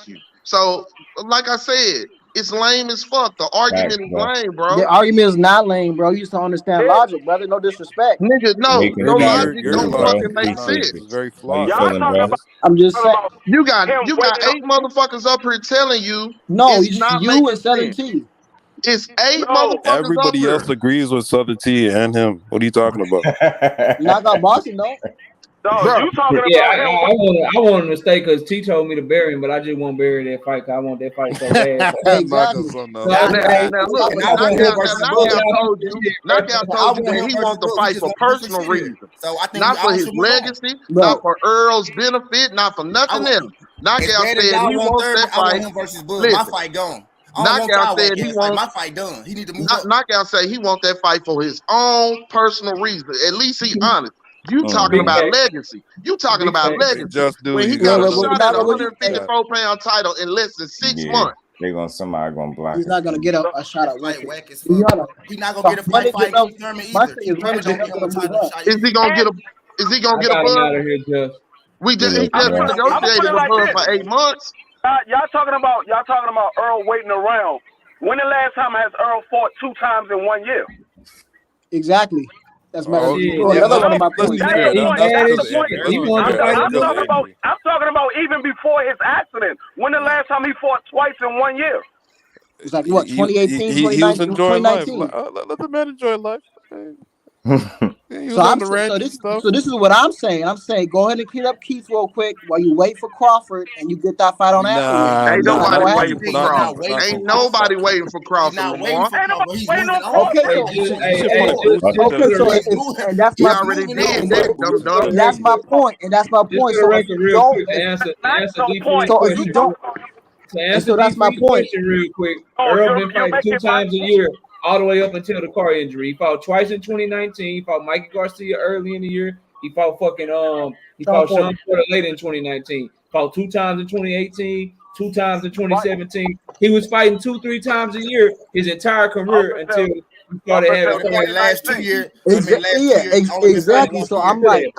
you. So, like I said, it's lame as fuck. The argument is lame, bro. The argument is not lame, bro. You used to understand logic, brother. No disrespect. Nigga, no logic don't fucking make sense. It's very flawed. I'm just saying. You got 8 motherfuckers up here telling you. No, it's not you making and Southern sense. T. It's 8 motherfuckers Everybody up else here. agrees with Southern T and him. What are you talking about? Not got boxing though. No, you talking about I want him to stay because T told me to bury him, but I just won't bury that fight. I want that fight so bad. Exactly. Knockout told you that he wants to fight for personal reasons. So I think not for his legacy, not for Earl's benefit, not for nothing else. Knockout said he wants that fight. Versus Bud. My fight gone. Knockout said he wants my fight done. He need to move up. Knockout said he wants that fight for his own personal reason. At least he honest. You talking about legacy. You talking about legacy. When he got a shot at a 154-pound title in less than 6 months. Somebody gonna block. He's not gonna get a shot at like whack as fuck. He's not gonna get a fight Thurman either. Is he gonna get a? Is he gonna get a buzz? He just negotiated with Bud for 8 months. Y'all talking about Earl waiting around. When the last time has Earl fought 2 times in 1 year? Exactly. That's another one of my points. I'm talking about even before his accident. When the last time he fought twice in 1 year? It's like what, 2018, he was enjoying 2019. life. Let the man enjoy life. So this is what I'm saying. I'm saying go ahead and clean up Keith real quick while you wait for Crawford and you get that fight on afterwards. Ain't nobody waiting for Crawford. Ain't nobody waiting for Crawford. And that's my point. And that's my point. And that's my point. So if you don't, so that's my point. Real quick, Earl been fighting 2 times a year, all the way up until the car injury. He fought twice in 2019. He fought Mikey Garcia early in the year. He fought Sean Porter late in 2019. Fought 2 times in 2018. 2 times in 2017. He was fighting 2-3 times a year his entire career until he started having the last 2 years. Exactly. So I'm like,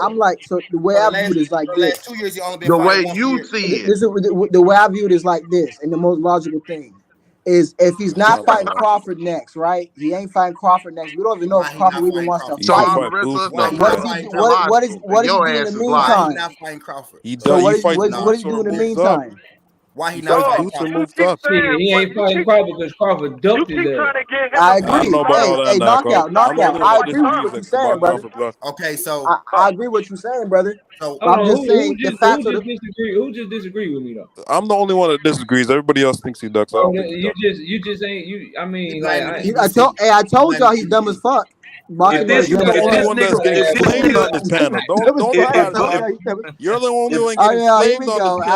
so the way I view it is like this. 2 years, the way you see it. The way I view it is like this, and the most logical thing is if he's not fighting Crawford next, right? He ain't fighting Crawford next. We don't even know if Crawford even wants to fight. What is he doing in the meantime? Not fighting Crawford. So what is he doing in the meantime? Why he not fighting Crawford? He ain't fighting Crawford because Crawford dumped his ass. I agree. Hey, knockout. I agree with what you're saying, brother. Okay, so I agree with what you're saying, brher. So I'm just saying who just disagree with me though? I'm the only one that disagrees. Everybody else thinks he ducks out. You just ain't you. I mean, I told y'all he's dumb as fuck. You're the only one that's getting flamed on this panel. You're the only one getting flamed on this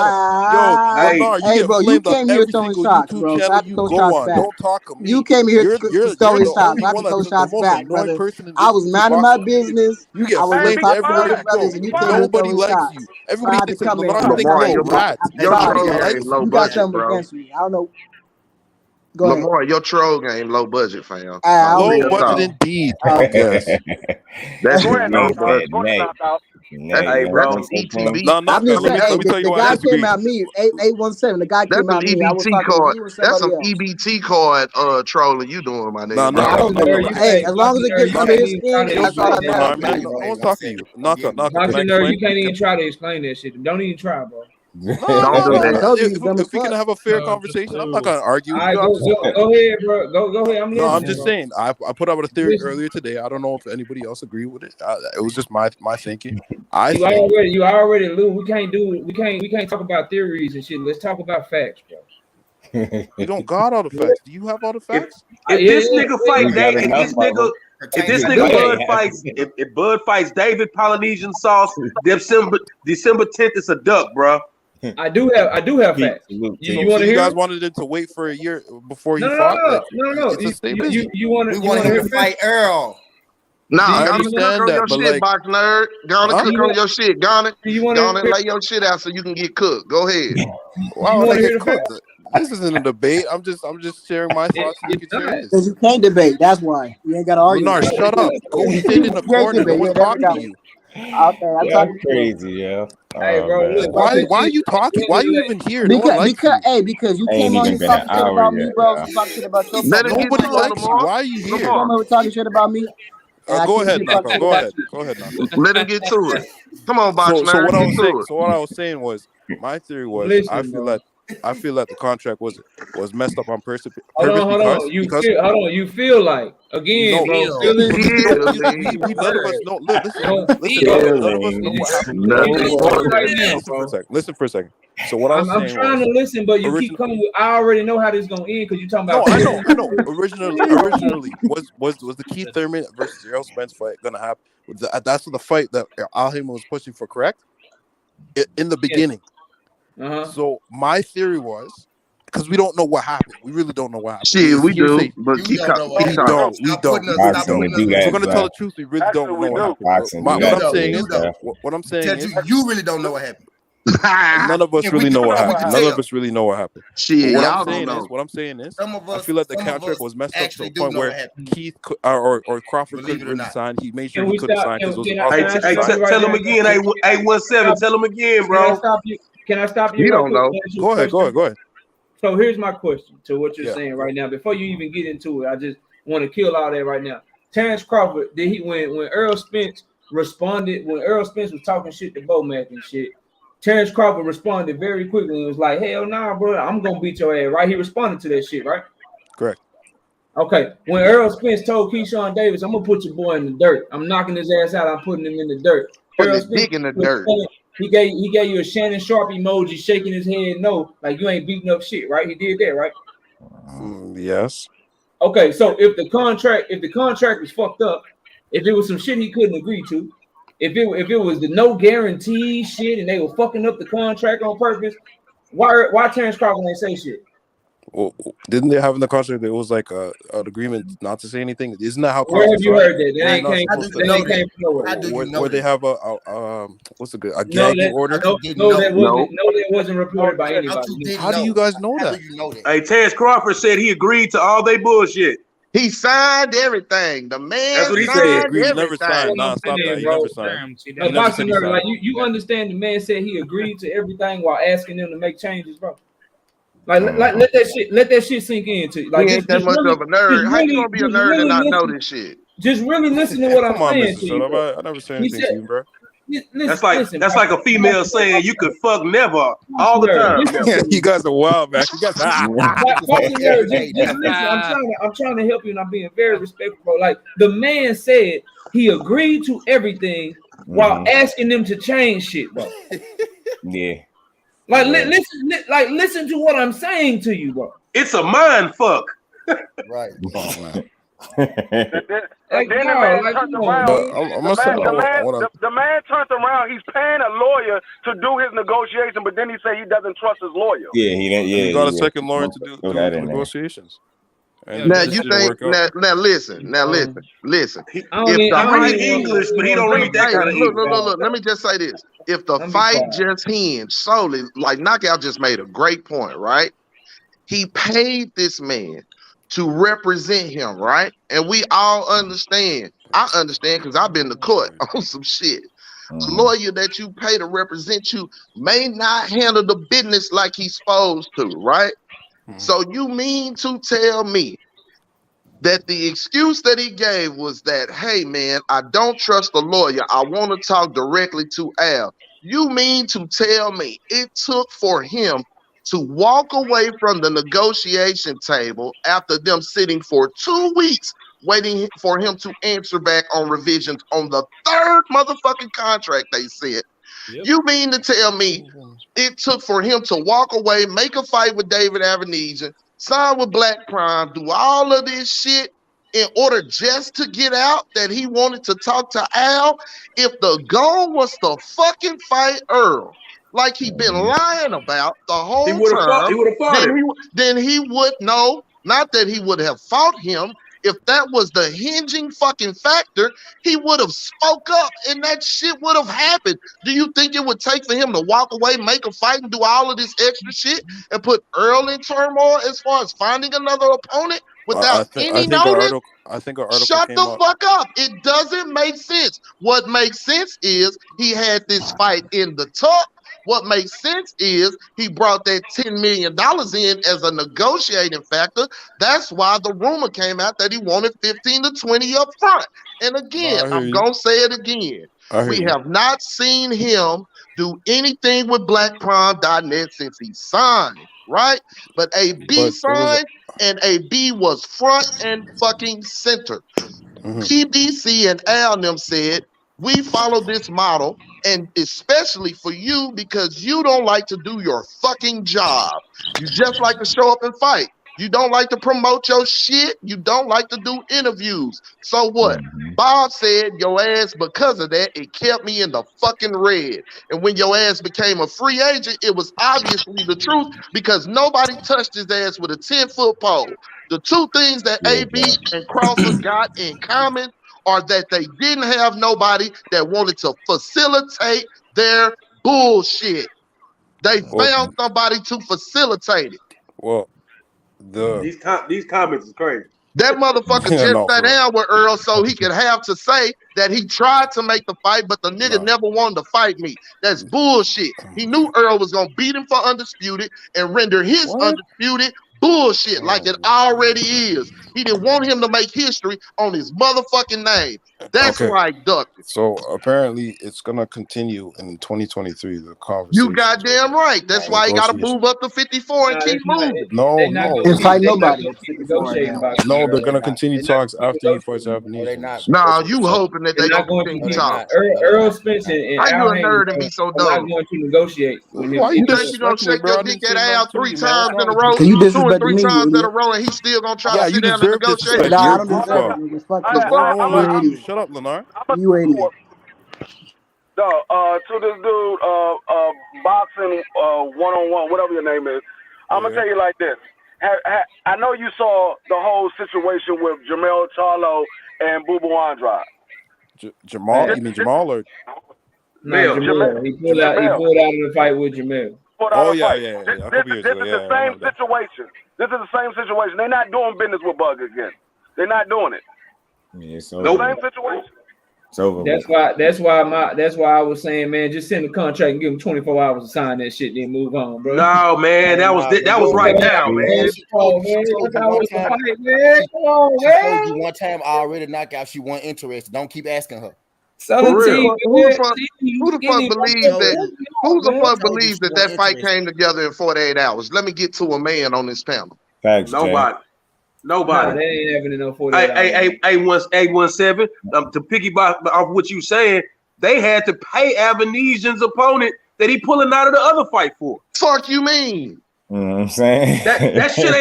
panel. Hey, bro, you came here throwing shots, bro. Not to throw shots back. Don't talk to me. You came here throwing shots, not to throw shots back, brother. I was minding my business. You get I was flamed waiting for every brothers, and you came here Nobody throwing likes shots. you. Everybody thinks you're rat. Your troll game low budget, bro. I don't know. Go ahead. Lamar, your troll game low budget, fam. Low budget indeed. Yes. That's low budget. Hey, bro, ETB. I'm just saying, the guy came at me, 817. The guy came at me. I was talking to you and that's some somebody else. EBT card trolling you doing, my nigga. I don't know. Hey, as long as it gets under his skin, that's all I I want to talk to you. Knock. You can't even try to explain that shit. Don't even try, bro. If we can have a fair conversation, I'm not gonna argue. Go ahead, bro. Go ahead. I'm listening. No, I'm just saying. I put out a theory earlier today. I don't know if anybody else agreed with it. It was just my thinking. You already, Lou. We can't talk about theories and shit. Let's talk about facts, bro. You don't got all the facts. Do you have all the facts? If this nigga fight David, if Bud fights David Polynesian Sauce, December 10th, it's a duck, bro. I do have facts. You want to hear? You guys wanted it to wait for a year before he fought? No. You want to fight Earl. Nah, I gonna cook understand on that, your but shit, like, box nerd. Gonna cook on your shit. Gonna lay your shit out so you can get cooked. Go ahead. why would I get cooked? This isn't a debate. I'm just sharing my thoughts and you can share his. Because you can't debate. That's why you ain't got to argue. Lennar, shut up. Go sit in the corner. No one's talking to you. Okay, I'm talking crazy, yo. Hey, bro, Man. Like, why are you talking? Why are you even here? No one likes you. Because you Ain't came on even here been an talking shit hour about yet, me, bro. yeah. You talking shit about your Let him get Nobody to it, likes you. Lamar. Why are you here? You come over talking shit about me. Go ahead, Knocko. Go ahead. Go ahead, Knocko. Let him get to it. Come on, box So nerd. what I Get was to saying. it. So what I was saying was, my theory was, Listen, I feel bro. that the contract was messed up on purpose Hold on. because You feel like again, no, bro. none of us know. Listen, none of us know what happened. Right now, Listen for bro. a second. Listen for a second. So what I was I'm saying trying was, to listen, but you keep coming with. I already know how this gonna end because you're talking no, about. I know. Originally, was the Keith Thurman versus Errol Spence fight gonna happen? That's the fight that Al Haymon was pushing for, correct? In the beginning. So my theory was, because we don't know what happened. We really don't know what happened. Shit, we do, Hearsay. but We don't. Boxing to do If we're that, gonna bro. tell the truth, we really don't know what happened. Boxing do What that I'm to saying you, is, bro. what I'm saying is, you really don't know what happened. none of us really know what happened. None of us really know what happened. Shit, What y'all don't know. I'm saying is, Some of I us, feel like the some of contract us was messed up to actually a do point know where what happened. Keith or Crawford Believe couldn't it or really not. sign. He made sure Can he we couldn't stop? sign because it was a Hey, possibility. tell him again. 817. Tell him again, Can I bro. stop you? Can I stop you? You Right don't quick? know. Go ahead. So here's my question to what you're Yeah. saying right now. Before you even get into it, I just want to kill all that right now. Terrence Crawford, did he when Errol Spence responded, when Errol Spence was talking shit to Bomac and shit, Terrence Crawford responded very quickly and was like, hell nah, bro, I'm gonna beat your ass, right? He responded to that shit, right? Correct. Okay. When Errol Spence told Keyshawn Davis, I'm gonna put your boy in the dirt. I'm knocking his ass out, I'm putting him in the dirt. Putting Errol his Spence dick in the dirt. He gave you a Shannon Sharp emoji, shaking his head no, like you ain't beating up shit, right? He did that, right? Yes. Okay, so if the contract was fucked up, if it was some shit he couldn't agree to, if it was the no guarantee shit and they were fucking up the contract on purpose, why Terrence Crawford ain't say shit? Well, didn't they have in the contract that it was like an agreement not to say anything? Isn't that how Where have contracts you are? heard that? That ain't came from nowhere. How do you know Where they that? have a gagging order? That wasn't reported by anybody. How do you guys know How that? do you know that? Hey, Terrence Crawford said he agreed to all they bullshit. He signed everything. The man That's what he He said. agreed. He never everything. signed. Nah, stop that. He never signed. He never said he signed. Like you understand the man said he agreed to everything while asking them to make changes, bro. Like let that shit sink into like He ain't that much of a nerd. How you gonna be a nerd and not know this shit? Just really listen to what I'm Come on, saying Mr. to Shut you. Up. I never said anything to you, bro. That's like a female saying you could fuck never all the time. You guys are wild, man. You guys just listen. I'm trying to help you, and I'm being very respectful. Like the man said, he agreed to everything while asking them to change shit, bro. Yeah. Like listen to what I'm saying to you, bro. It's a mind fuck. Right. And then the man turned around. The man turned around. He's paying a lawyer to do his negotiation, but then he say he doesn't trust his lawyer. Yeah, he didn't. Yeah, he got a second lawyer to do that the in negotiations. And now you think now listen. He read English, but he don't read that kind of English. Look. Let me just say this: if the fight just hinged solely, like Knockout just made a great point, right? He paid this man to represent him, right? And we all understand. I understand because I've been to court on some shit. The lawyer that you pay to represent you may not handle the business like he's supposed to, right? So you mean to tell me that the excuse that he gave was that, hey man, I don't trust the lawyer. I want to talk directly to Al. You mean to tell me it took for him to walk away from the negotiation table after them sitting for 2 weeks waiting for him to answer back on revisions on the third motherfucking contract they said? Yep. You mean to tell me it took for him to walk away, make a fight with David Avenesian, sign with Black Prime, do all of this shit in order just to get out that he wanted to talk to Al? If the goal was to fucking fight Earl, like he been lying about the whole time, he would have fought him. Then he would know, not that he would have fought him. If that was the hinging fucking factor, he would have spoke up and that shit would have happened. Do you think it would take for him to walk away, make a fight, and do all of this extra shit and put Earl in turmoil as far as finding another opponent without any notice? I think an article Shut came the out. fuck up. It doesn't make sense. What makes sense is he had this fight in the tuck. What makes sense is he brought that $10 million in as a negotiating factor. That's why the rumor came out that he wanted 15 to 20 up front. And again, I'm going to say it again. We have not seen him do anything with BlackPrime.net since he signed, right? But AB signed, and AB was front and fucking center. PBC and Al and them said, we follow this model, and especially for you because you don't like to do your fucking job. You just like to show up and fight. You don't like to promote your shit. You don't like to do interviews. So what? Bob said your ass, because of that, it kept me in the fucking red. And when your ass became a free agent, it was obviously the truth because nobody touched his ass with a 10-foot pole. The two things that AB and Crawford got in common are that they didn't have nobody that wanted to facilitate their bullshit. They found somebody to facilitate it. Well, these comments is crazy. That motherfucker just sat down with Earl so he could have to say that he tried to make the fight, but the nigga never wanted to fight me. That's bullshit. He knew Earl was going to beat him for undisputed and render his undisputed bullshit like it already is. He didn't want him to make history on his motherfucking name. That's why he ducked it. So apparently it's gonna continue in 2023. The conversation. You goddamn right. That's why he got to move up to 54 and keep moving. No. And fight nobody. No, they're gonna continue talks after he fights Japanese. Nah, you hoping that they don't continue talking. Errol Spence and Al you a nerd and be so dumb? I'm not going to negotiate. Why you think you gonna shake your dick at Al 3 times in a row? Can you 2 or disrespect 3 me, times you in a row, and he's still gonna try to sit down and negotiate? Nah, I don't deserve it. Fuck you. Shut up, Lenar. You ain't it. No, to this dude, boxing, one-on-one, whatever your name is, I'm gonna tell you like this. I know you saw the whole situation with Jamel Charlo and Boo Boo Andrade. Jamal? You mean Jamal or? No, Jamel. He pulled out of the fight with Jamel. Oh, yeah. This is the same situation. This is the same situation. They're not doing business with Bug again. They're not doing it. Yeah, so same situation. It's over. That's why I was saying, man, just send the contract and give him 24 hours to sign that shit, then move on, bro. No, man, that was right now, man. One time I already knocked out. She wasn't interested. Don't keep asking her. Who the fuck believes that fight came together in 48 hours? Let me get to a man on this panel. Thanks, Nobody. Nah, they ain't having no 48 hours. A17, to piggyback off what you saying, they had to pay Avenesian's opponent that he pulling out of the other fight for. Fuck you mean? You know what I'm saying? That shit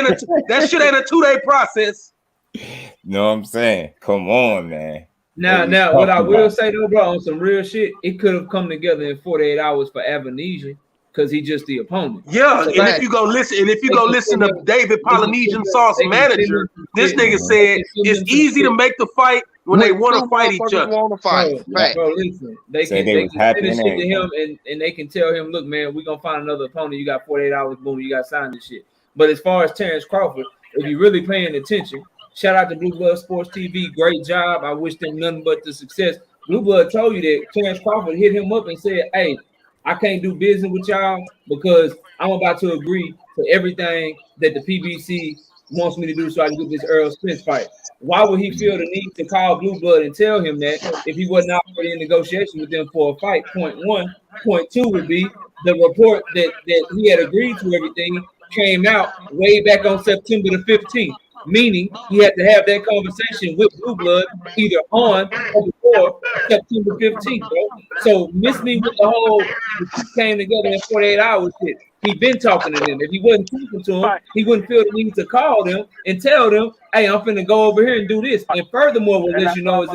ain't a 2-day process. You know what I'm saying? Come on, man. Now, what I will say though, bro, on some real shit, it could have come together in 48 hours for Avenesian because he's just the opponent. Yeah, so if you go listen to David Polynesian Sauce manager, this nigga said it's easy to make the fight when they want to fight each other. Bro, listen, they can send this shit to him and they can tell him, look, man, we're gonna find another opponent. You got 48 hours, boom, you got to sign this shit. But as far as Terrence Crawford, if you're really paying attention, shout out to Blue Blood Sports TV. Great job. I wish them nothing but the success. Blue Blood told you that Terrence Crawford hit him up and said, hey, I can't do business with y'all because I'm about to agree to everything that the PBC wants me to do so I can get this Errol Spence fight. Why would he feel the need to call Blue Blood and tell him that if he wasn't already in negotiation with them for a fight? Point one. Point two would be the report that he had agreed to everything came out way back on September the 15th. Meaning he had to have that conversation with Blue Blood either on or before September 15th, bro. So miss me with the whole came together in 48 hours shit. He been talking to them. If he wasn't talking to them, he wouldn't feel the need to call them and tell them, hey, I'm finna go over here and do this. And furthermore, what let you know is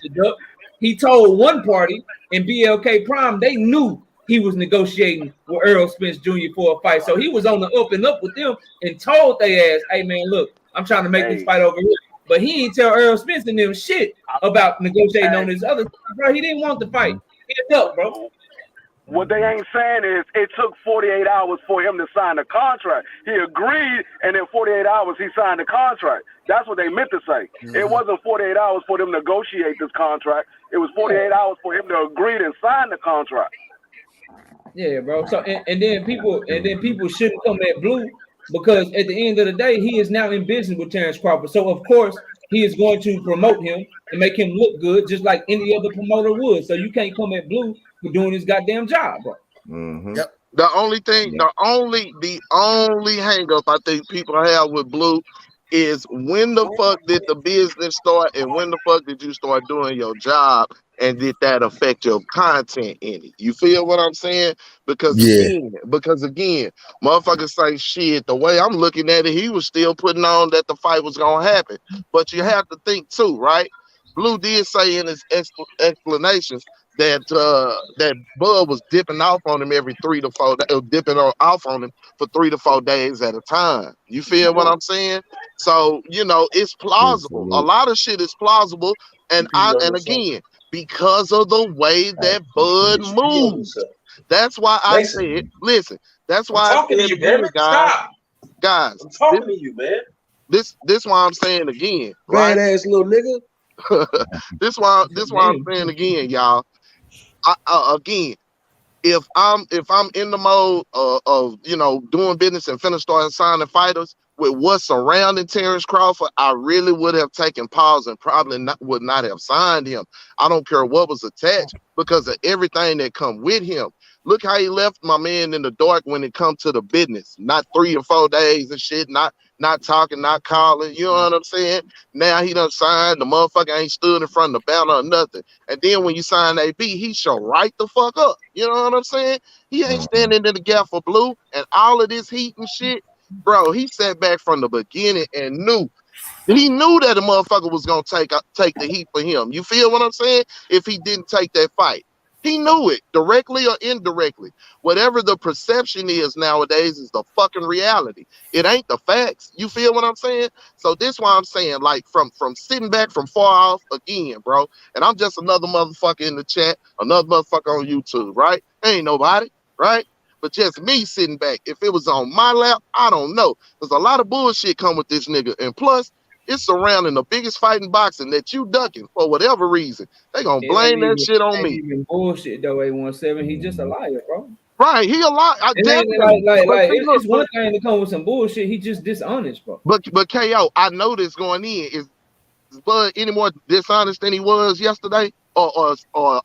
a duck. He told one party in BLK Prime, they knew he was negotiating with Errol Spence Jr. for a fight. So he was on the up and up with them and told they ass, hey man, look, I'm trying to make this fight over here. But he ain't tell Errol Spence and them shit about negotiating on his other stuff, bro. He didn't want the fight. He helped, bro. What they ain't saying is it took 48 hours for him to sign the contract. He agreed, and in 48 hours he signed the contract. That's what they meant to say. It wasn't 48 hours for them to negotiate this contract. It was 48 hours for him to agree and sign the contract. Yeah, bro. So and then people shouldn't come at Blue because at the end of the day, he is now in business with Terrence Crawford. So of course he is going to promote him and make him look good, just like any other promoter would. So you can't come at Blue for doing his goddamn job, bro. Yep. The only thing, the only hang up I think people have with Blue is when the fuck did the business start and when the fuck did you start doing your job and did that affect your content in it? You feel what I'm saying? Because again, motherfuckers say shit. The way I'm looking at it, he was still putting on that the fight was gonna happen. But you have to think too, right? Blue did say in his explanations that that Bud was dipping off on him every 3 to 4 days, off on him for 3 to 4 days at a time. You feel what I'm saying? So you know it's plausible. A lot of shit is plausible, and again because of the way that Bud moves. That's why I said, listen. That's why I said again, guys. I'm talking to you, man. This why I'm saying again, right? Badass little nigga. This why I'm saying again, y'all. Again, if I'm in the mode of you know doing business and finna start signing fighters with what's surrounding Terrence Crawford, I really would have taken pause and probably would not have signed him. I don't care what was attached because of everything that come with him. Look how he left my man in the dark when it comes to the business. Not 3 or 4 days and shit. Not talking, not calling. You know what I'm saying? Now he done signed. The motherfucker ain't stood in front of the banner or nothing. And then when you sign AB, he show right the fuck up. You know what I'm saying? He ain't standing in the gap for Blue and all of this heat and shit. Bro, he sat back from the beginning and knew that the motherfucker was gonna take the heat for him. You feel what I'm saying? If he didn't take that fight. He knew it, directly or indirectly. Whatever the perception is nowadays is the fucking reality. It ain't the facts. You feel what I'm saying? So this why I'm saying, like, from sitting back from far off again, bro. And I'm just another motherfucker in the chat, another motherfucker on YouTube, right? Ain't nobody, right? But just me sitting back. If it was on my lap, I don't know. There's a lot of bullshit come with this nigga. And plus, it's surrounding the biggest fight in boxing that you ducking for whatever reason. They gonna blame that shit on me. Even bullshit though, 817. He just a liar, bro. Right, he a liar. It's one thing to come with some bullshit. He just dishonest, bro. But KO, I know this going in. Is Bud any more dishonest than he was yesterday or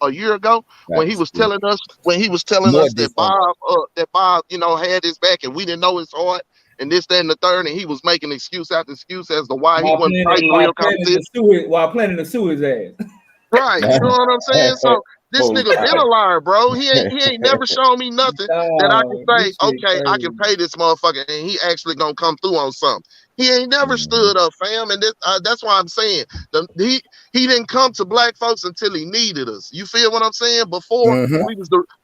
a year ago when he was telling us that Bob you know had his back and we didn't know his heart. And this, that, and the third, and he was making excuse after excuse as to why he wasn't fighting real competition. While planning to sue his ass. Right, you know what I'm saying? So this nigga been a liar, bro. He ain't never shown me nothing that I can say, okay, I can pay this motherfucker, and he actually gonna come through on something. He ain't never stood up, fam, and that's why I'm saying he didn't come to black folks until he needed us. You feel what I'm saying? Before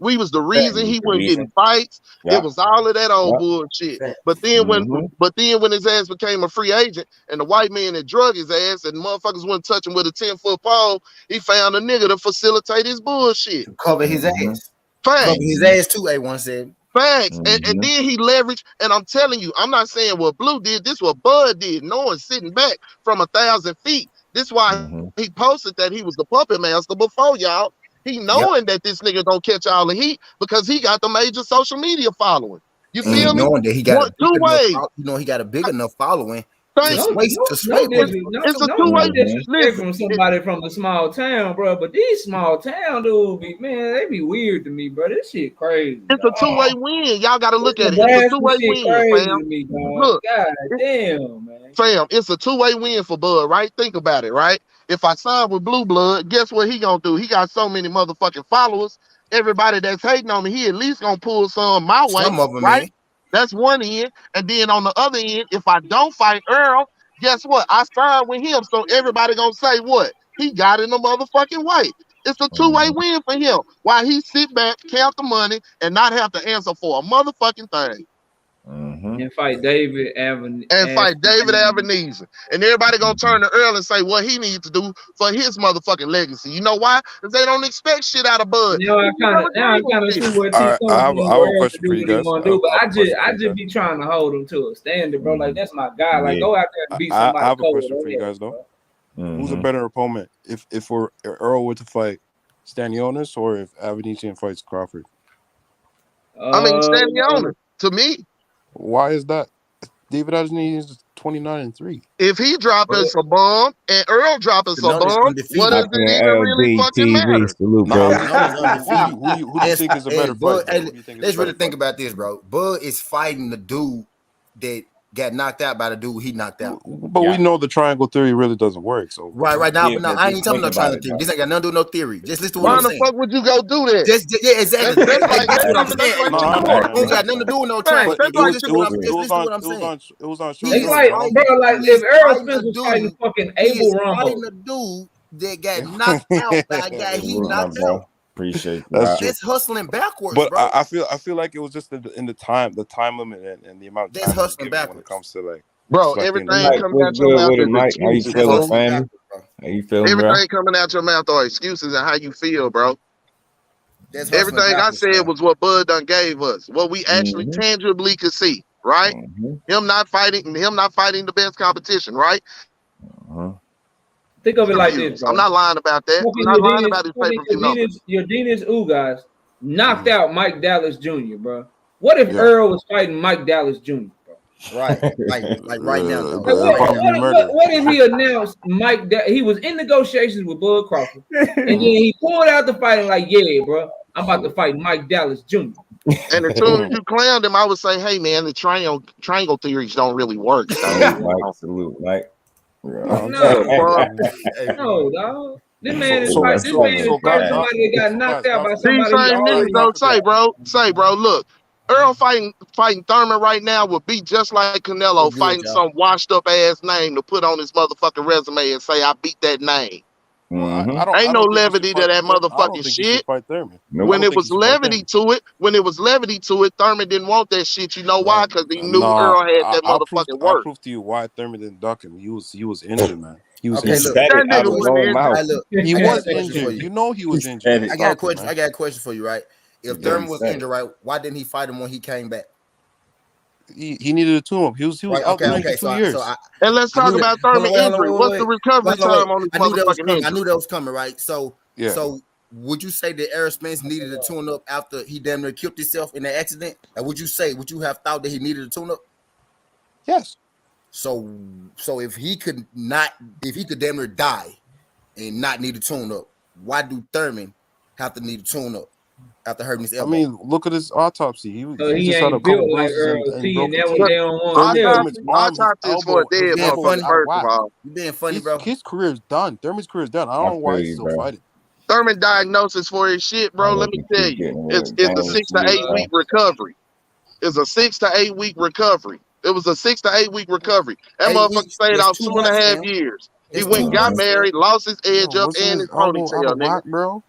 we was the reason he wasn't getting fights. Yeah. It was all of that old bullshit. But then when his ass became a free agent and the white man that drug his ass and motherfuckers wouldn't touch him with a 10-foot pole, he found a nigga to facilitate his bullshit. Cover his ass. Facts. Cover his ass too, A1 said. Facts. And then he leveraged, and I'm telling you, I'm not saying what Blue did, this what Bud did, knowing sitting back from 1,000 feet. This why he posted that he was the puppet master before y'all. He knowing that this nigga gonna catch all the heat because he got the major social media following. You feel me? Knowing that he got two ways. You know he got a big enough following. It's a two-way disrespect from somebody from the small town, bro. But these small town dudes, man, they be weird to me, bro. This shit crazy. It's a two-way win. Y'all got to look at it. It's a two-way win, fam. Look, God damn, man. Fam, it's a two-way win for Bud, right? Think about it, right? If I sign with Blue Blood, guess what he gonna do? He got so many motherfucking followers. Everybody that's hating on me, he at least gonna pull some my way, right? Man. That's one end. And then on the other end, if I don't fight Earl, guess what? I signed with him. So everybody gonna say what? He got in the motherfucking way. It's a two-way win for him. While he sit back, count the money, and not have to answer for a motherfucking thing. and fight David Avenue and fight David Ebenezer. And everybody gonna turn to Earl and say what he needs to do for his motherfucking legacy. You know why? Because they don't expect shit out of Bud. Now I kind of see what All right, I have a Earl question do for you what he guys. want to do, but I just be trying to hold him to a standard, bro. Like that's my guy. Like go out there and beat somebody. I have a question for you guys though. Who's a better opponent if Earl were to fight Stanionis or if Avenetian fights Crawford? I mean, Stanionis to me. Why is that? David Avenetian is 29-3. If he drop us a bomb and Earl drop us a bomb, what does it even really fucking matter? Salute, bro. Who do you think is a better fight? Let's really think about this, bro. Bud is fighting the dude that got knocked out by the dude he knocked out. But we know the triangle theory really doesn't work. So right now, but no, I ain't talking no triangle theory. This ain't got nothing to do with no theory. Just listen to what I'm saying. Why the fuck would you go do that? Yeah, exactly. That's what I'm saying. It got nothing to do with no triangle. Listen to what I'm saying. It was on It's like, bro, like if Errol Spence was fighting fucking Abel Rumble, fighting a dude that got knocked out by a guy he knocked out. Appreciate that. That's hustling backwards, but bro. I feel like it was just in the time limit and the amount of time hustling backwards when it comes to like. Bro, everything coming out your mouth is excuses. How you feeling, family? How you feeling, everything coming out your mouth are excuses and how you feel, bro. Everything I said was what Bud done gave us, what we actually tangibly could see, right? Him not fighting the best competition, right? Think of it like this, bro. I'm not lying about that. I'm not lying about his pay-per-view numbers. Your Dinas guys knocked out Mike Dallas Jr., bro. What if Earl was fighting Mike Dallas Jr.? Right, like right now. What if he announced he was in negotiations with Bud Crawford, and then he pulled out the fight and like, yeah, bro, I'm about to fight Mike Dallas Jr. And as soon as you clowned him, I would say, hey man, the triangle theories don't really work. Salute, Mike. No, dog. This man is fighting somebody that got knocked out by somebody. These same niggas don't say, bro, look. Earl fighting Thurman right now would be just like Canelo fighting some washed up ass name to put on his motherfucking resume and say I beat that name. Ain't no levity to that motherfucking shit. When it was levity to it, Thurman didn't want that shit. You know why? Because he knew Earl had that motherfucking work. I'll prove to you why Thurman didn't duck him. He was injured, man. He was injured. He was injured. You know he was injured. I got a question for you, right? If Thurman was injured, right, why didn't he fight him when he came back? He needed a tune-up. He was out there for 2 years. And let's talk about Thurman injury. What's the recovery time on his motherfucking injury? I knew that was coming, right? So would you say that Errol Spence needed a tune-up after he damn near killed himself in the accident? And would you have thought that he needed a tune-up? Yes. So if he could damn near die and not need a tune-up, why do Thurman have to need a tune-up after hurting his elbow? I mean, look at his autopsy. He just had a couple bruises and autopsy for a dead motherfucker. First of all, you being funny, bro. His career is done. Thurman's career is done. I don't know why he's still fighting. Thurman diagnosis for his shit, bro. Let me tell you, it's a 6 to 8 week recovery. It's a 6 to 8 week recovery. It was a 6 to 8 week recovery. That motherfucker stayed out 2.5 years. He went, got married, lost his edge up and his ponytail, nigga. Bro.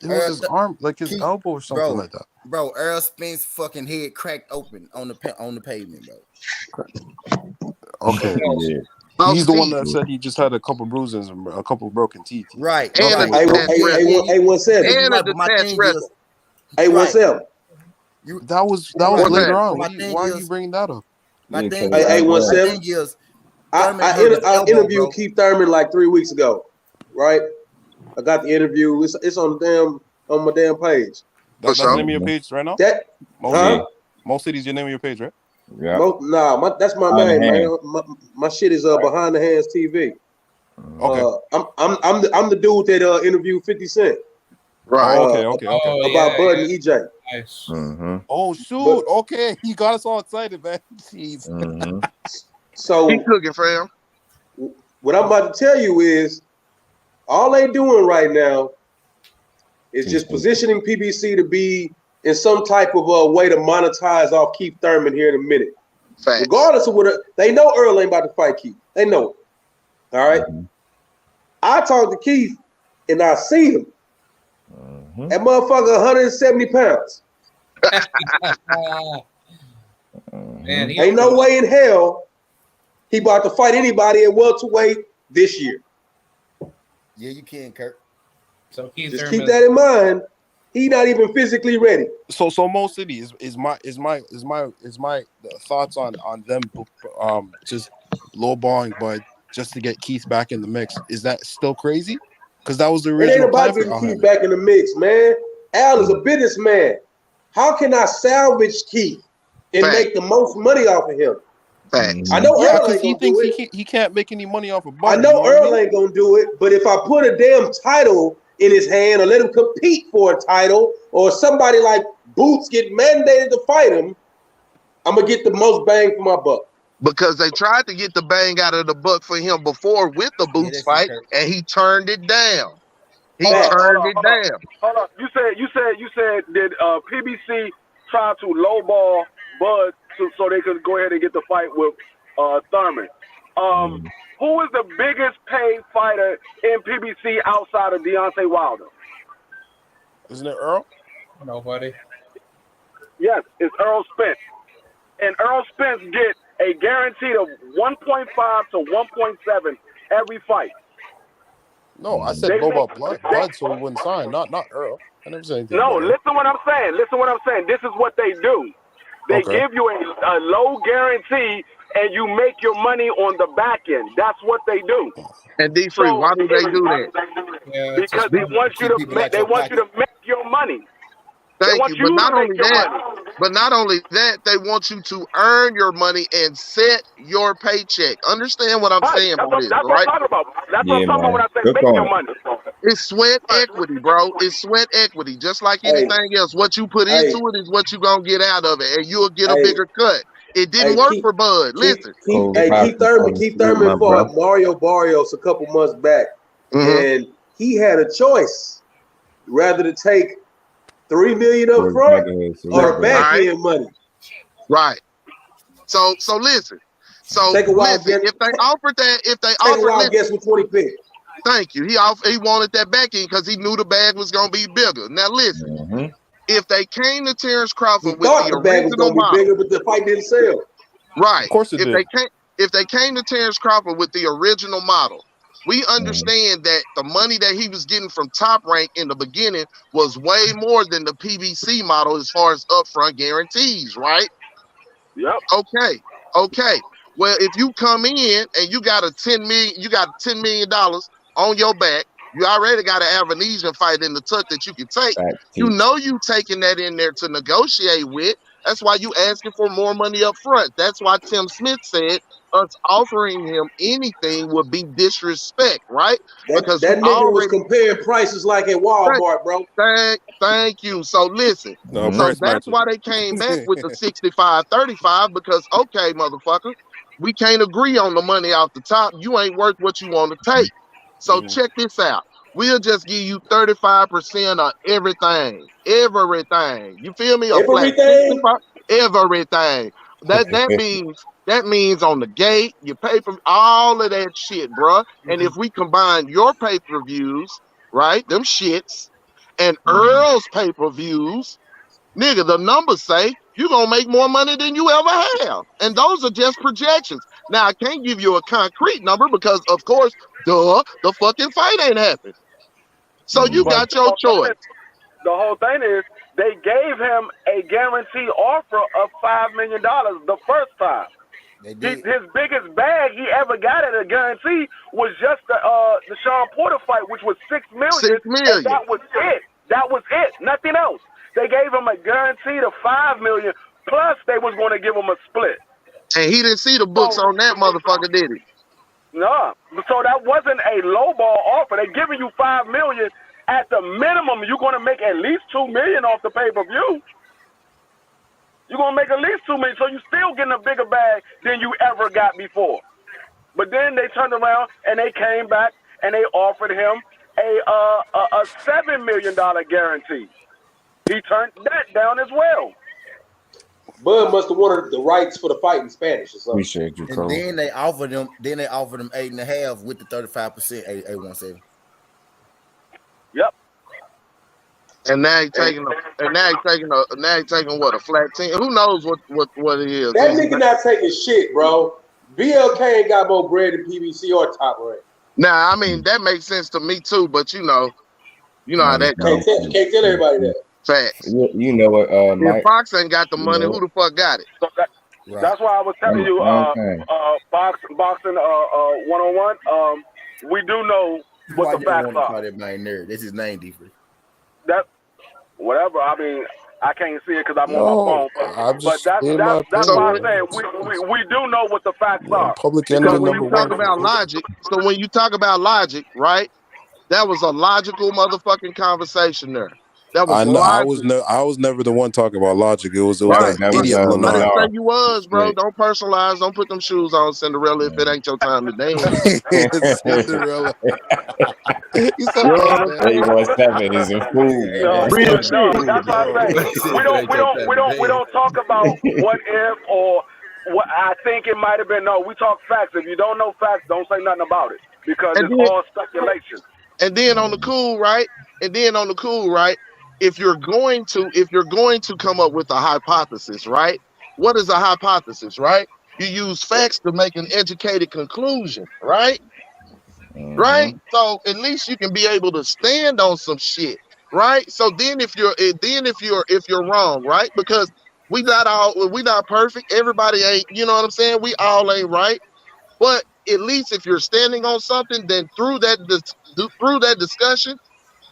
It was his arm, like his elbow or something like that. Bro, Errol Spence fucking head cracked open on the pavement, bro. Okay. He's the one that said he just had a couple bruises and a couple broken teeth. Right. And hey, what's up? Hey, what's up? That was later on. Why are you bringing that up? Hey, what's up? I interviewed Keith Thurman like 3 weeks ago, right? I got the interview. It's on my damn page. That's the name of your page right now? Most cities, your name of your page, right? Yeah. That's my name, man. My shit is behind the hands TV. Okay. I'm the dude that interviewed 50 Cent. Right. Okay. About Bud and EJ. Nice. Oh shoot! Okay, you got us all excited, man. Jeez. So keep cooking, fam. What I'm about to tell you is, all they doing right now is just positioning PBC to be in some type of a way to monetize off Keith Thurman here in a minute. Facts. Regardless of what they know, Earl ain't about to fight Keith. They know it. All right. I talked to Keith and I see him. That motherfucker 170 pounds. Man, Ain't no way in hell he about to fight anybody at welterweight this year. Yeah, you can, Kurt. So just keep that in mind. He not even physically ready. So Mo City is my thoughts on them just lowballing Bud just to get Keith back in the mix. Is that still crazy? Because that was the original. It ain't plan about for getting Keith back in the mix, man. Al is a businessman. How can I salvage Keith and make the most money off of him? I know Earl ain't he gonna thinks do it. he can't make any money off of Bud. I know Earl ain't gonna do it, but if I put a damn title in his hand or let him compete for a title, or somebody like Boots get mandated to fight him, I'm gonna get the most bang for my buck. Because they tried to get the bang out of the buck for him before with the Boots fight, and he turned it down. Turned it down. Hold on. You said did PBC try to lowball Bud so they could go ahead and get the fight with Thurman? Who is the biggest paid fighter in PBC outside of Deontay Wilder? Isn't it Earl? Nobody. Yes, it's Errol Spence. And Errol Spence gets a guaranteed of 1.5 to 1.7 every fight. No, I said go about Bud so he wouldn't sign, not Earl. I never said anything. No, listen what I'm saying. This is what they do. They give you a low guarantee and you make your money on the back end. That's what they do. And D-Free, why do they do that? Yeah, because they want you to make your money. Thank you. But not only that, they want you to earn your money and set your paycheck. Understand what I'm saying about this, that's right? What I'm talking about. That's what I'm talking about when I say make your money. It's sweat equity, bro. It's sweat equity. Just like anything else. What you put into it is what you're going to get out of it. And you'll get a bigger cut. It didn't work for Bud. Listen. Keith Thurman fought Mario Barrios a couple months back. And he had a choice rather to take $3 million up front or back end money. Right. So listen. So listen, if they offered that, guess which one he picked. Thank you. He wanted that back end because he knew the bag was gonna be bigger. Now listen, if they came to Terrence Crawford with the bag was original gonna model, be bigger, but the fight didn't sell. Right. Of course it did. If they came to Terrence Crawford with the original model, we understand that the money that he was getting from Top Rank in the beginning was way more than the PBC model as far as upfront guarantees, right? Yep. Okay. Well, if you come in and you got $10 million on your back, you already got an Avenesian fight in the tuck that you can take. You know you taking that in there to negotiate with. That's why you asking for more money up front. That's why Tim Smith said us offering him anything would be disrespect, right? Because that nigga was comparing prices like at Walmart, bro. Thank you. So listen, so that's why they came back with the 65-35 because okay, motherfucker, we can't agree on the money off the top. You ain't worth what you want to take. So check this out. We'll just give you 35% of everything. Everything. You feel me? Everything. Everything. That means on the gate, you pay for all of that shit, bro. And if we combine your pay-per-views, right, them shits, and Earl's pay-per-views, nigga, the numbers say you're gonna make more money than you ever have. And those are just projections. Now, I can't give you a concrete number because, of course, the fucking fight ain't happened. So you got your choice. The whole thing is they gave him a guaranteed offer of $5 million the first time. His biggest bag he ever got at a guarantee was just the Sean Porter fight, which was $6 million. $6 million. And that was it. That was it. Nothing else. They gave him a guarantee of $5 million, plus they was going to give him a split. And he didn't see the books on that motherfucker, did he? No. So that wasn't a lowball offer. They're giving you $5 million. At the minimum, you're going to make at least $2 million off the pay-per-view. You're going to make at least $2 million. So you're still getting a bigger bag than you ever got before. But then they turned around and they came back and they offered him a $7 million guarantee. He turned that down as well. Bud must have wanted the rights for the fight in Spanish or something. Appreciate you, Cole. And then they offered them 8.5 with the 35% A170. Yep. And now he's taking what, a flat 10? Who knows what it is? That nigga not taking shit, bro. BLK ain't got more bread than PBC or Top Rank. Now, I mean, that makes sense to me too, but you know how that goes. Can't tell everybody that. Facts. You know what, Mike? If Fox ain't got the money, who the fuck got it? So that's why I was telling you, boxing 101. We do know what the facts are. This is name different. That whatever. I mean, I can't see it because I'm on my phone. But that's why I said we do know what the facts are. Public Because enemy when number you talk one. about logic, right? That was a logical motherfucking conversation there. That was I was never the one talking about logic. It was right. that idiot I Lenore. didn't say you was, bro. Don't personalize. Don't put them shoes on, Cinderella, if it ain't your time to dance. Cinderella. You said 317 is a fool. Real shit. That's what I say. We don't talk about what if or what I think it might have been. No, we talk facts. If you don't know facts, don't say nothing about it because it's all speculation. And then on the cool, right? If you're going to come up with a hypothesis, right? What is a hypothesis, right? You use facts to make an educated conclusion, right? Mm-hmm. Right? So at least you can be able to stand on some shit, right? So then if you're wrong, right? Because we not perfect. Everybody ain't, you know what I'm saying? We all ain't right. But at least if you're standing on something, then through that discussion,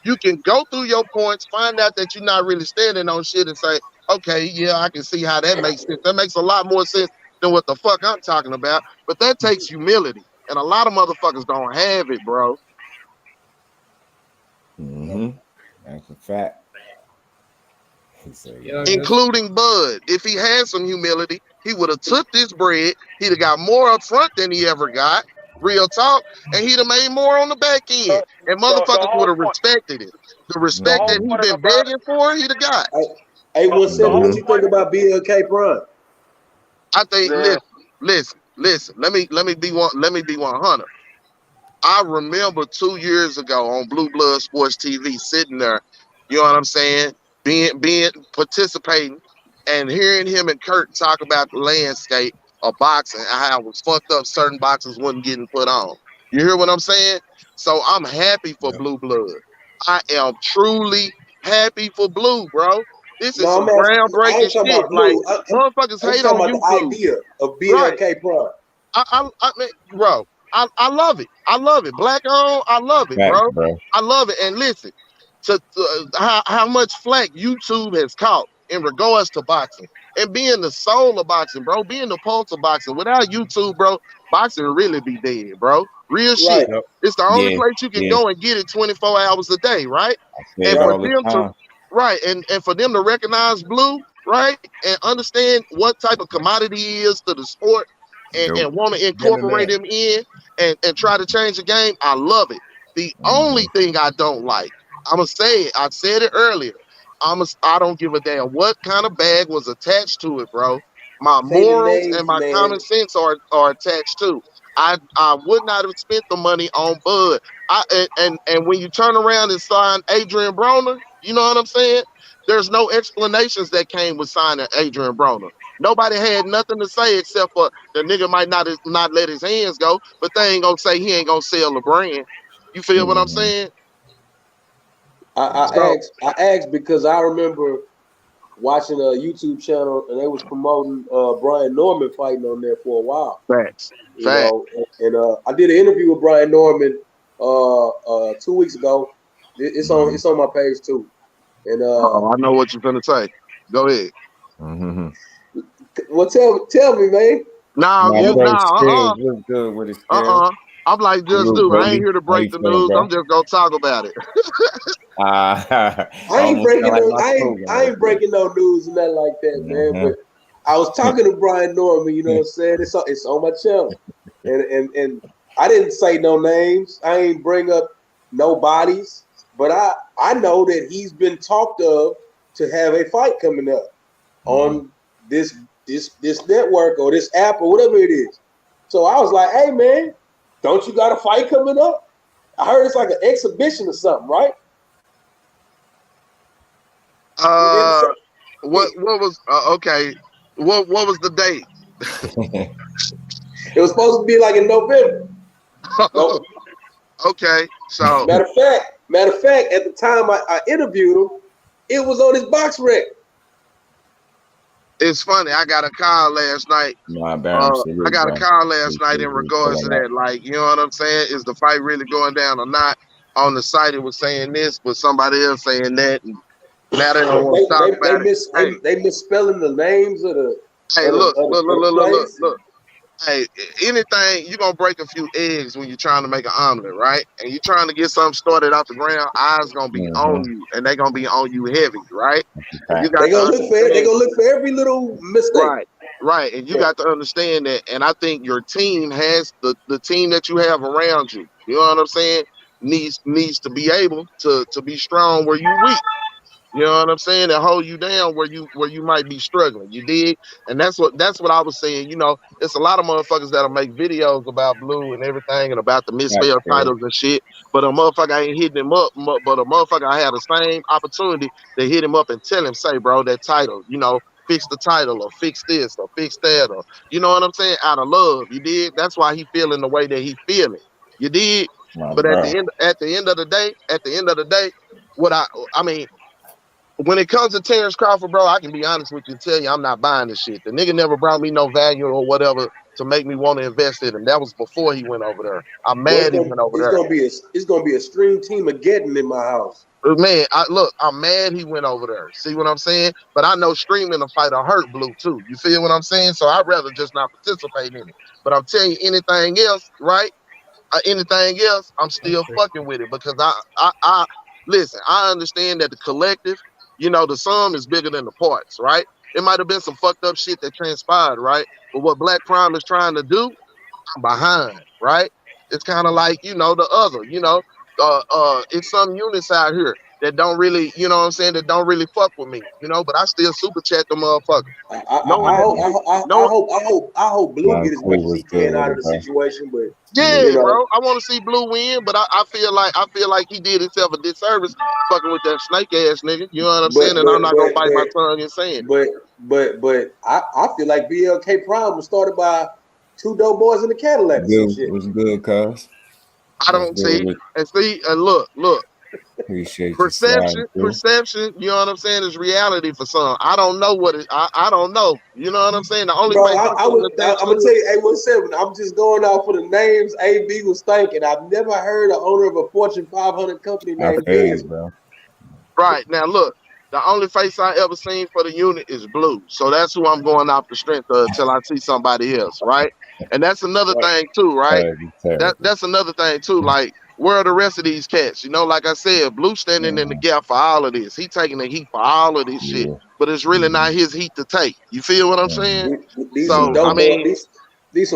you can go through your points, find out that you're not really standing on shit and say, okay, yeah, I can see how that makes sense. That makes a lot more sense than what the fuck I'm talking about. But that takes humility. And a lot of motherfuckers don't have it, bro. Mm-hmm. That's a fact. Including Bud. If he had some humility, he would have took this bread. He'd have got more up front than he ever got. Real talk. And he'd have made more on the back end. And motherfuckers would have respected it. The respect that he's been begging for, he'd have got. Hey, what you think about BLK Prime? I think listen. Let me be 100. I remember 2 years ago on Blue Blood Sports TV sitting there, you know what I'm saying, participating and hearing him and Kurt talk about the landscape of boxing and how it was fucked up certain boxers wasn't getting put on. You hear what I'm saying? So I'm happy for Blue Blood. I am truly happy for Blue, bro. This is some groundbreaking shit. Like, motherfuckers hate on YouTube. The idea of BLK Prime. I mean, bro, I love it. I love it. Black on, I love it, bro. I love it. And listen to how much flack YouTube has caught in regards to boxing and being the soul of boxing, bro, being the pulse of boxing. Without YouTube, bro, boxing would really be dead, bro. Real shit. It's the only place you can go and get it 24 hours a day, right? And for them to and for them to recognize Blue, right, and understand what type of commodity he is to the sport and want to incorporate him in and try to change the game, I love it. The only thing I don't like, I'm going to say it, I said it earlier, I don't give a damn what kind of bag was attached to it, bro. My morals and my common sense are attached too. I would not have spent the money on Bud. And when you turn around and sign Adrian Broner, you know what I'm saying? There's no explanations that came with signing Adrian Broner. Nobody had nothing to say except for the nigga might not let his hands go, but they ain't gonna say he ain't gonna sell the brand. You feel what I'm saying? I asked because I remember watching a YouTube channel and they was promoting Brian Norman fighting on there for a while. Facts. You know, and I did an interview with Brian Norman 2 weeks ago. It's on my page too. And I know what you're gonna say. Go ahead. Mm-hmm. Well, tell me, man. I'm like Just Do. I ain't here to break the news. I'm just gonna talk about it. I ain't breaking no news and nothing like that, man. But I was talking to Brian Norman. You know what I'm saying? It's on my channel, and I didn't say no names. I ain't bring up no bodies, but I know that he's been talked of to have a fight coming up on this network or this app or whatever it is. So I was like, hey man, don't you got a fight coming up? I heard it's like an exhibition or something, right? What was okay? What was the date? It was supposed to be like in November. Nope. Okay, so matter of fact, at the time I interviewed him, it was on his box rec. It's funny. I got a call last night. I got a call last night in regards to that. Like, you know what I'm saying? Is the fight really going down or not? On the site, it was saying this, but somebody else saying that. And now they don't want to talk about it. They misspelling the names of the. Hey, look. Hey, anything, you're going to break a few eggs when you're trying to make an omelet, right? And you're trying to get something started off the ground, eyes going to be on you, and they're going to be on you heavy, right? They're going to look for every little mistake. Right. And you got to understand that. And I think your team has, the team that you have around you, you know what I'm saying, needs to be able to be strong where you weak. You know what I'm saying? To hold you down where you might be struggling. You dig? And that's what I was saying. You know, it's a lot of motherfuckers that'll make videos about Blue and everything and about the misspelled titles and shit. But a motherfucker ain't hitting him up. But a motherfucker I had the same opportunity to hit him up and tell him, say, bro, that title, you know, fix the title or fix this or fix that, or you know what I'm saying? Out of love. You dig? That's why he feeling the way that he feeling. You dig? But at the end of the day, what I mean. When it comes to Terrence Crawford, bro, I can be honest with you and tell you I'm not buying this shit. The nigga never brought me no value or whatever to make me want to invest in him. That was before he went over there. I'm mad he went over there. It's gonna be a stream team of getting in my house. Man, I'm mad he went over there. See what I'm saying? But I know streaming the fight will hurt Blue too. You feel what I'm saying? So I'd rather just not participate in it. But I'm telling you, anything else, right? Anything else, I'm still fucking with it because I listen. I understand that the collective. You know, the sum is bigger than the parts, right? It might have been some fucked up shit that transpired, right? But what Black Prime is trying to do, I'm behind, right? It's kind of like, you know, the other, you know, it's some units out here that don't really, you know what I'm saying, that don't really fuck with me, you know, but I still super chat the motherfucker. I hope Blue get as much as he can out of the situation, but yeah, you know. Bro, I want to see Blue win, but I feel like he did himself a disservice fucking with that snake ass nigga. You know what I'm saying? And I'm not gonna bite my tongue and saying. But I feel like BLK Prime was started by two dope boys in the Cadillac. It was good, cuz. I don't see and see and look. Appreciate perception, you know what I'm saying, is reality for some. I don't know what it I don't know. You know what I'm saying? The only thing I'm gonna tell you, A17, I'm just going out for the names AB was thinking. I've never heard an owner of a Fortune 500 company named this, bro. Right. Now look, the only face I ever seen for the unit is Blue. So that's who I'm going off the strength of until I see somebody else, right? And that's another thing too, right? That's another thing too. Like, where are the rest of these cats? You know, like I said, Blue standing in the gap for all of this. He taking the heat for all of this shit, but it's really not his heat to take. You feel what I'm saying? These some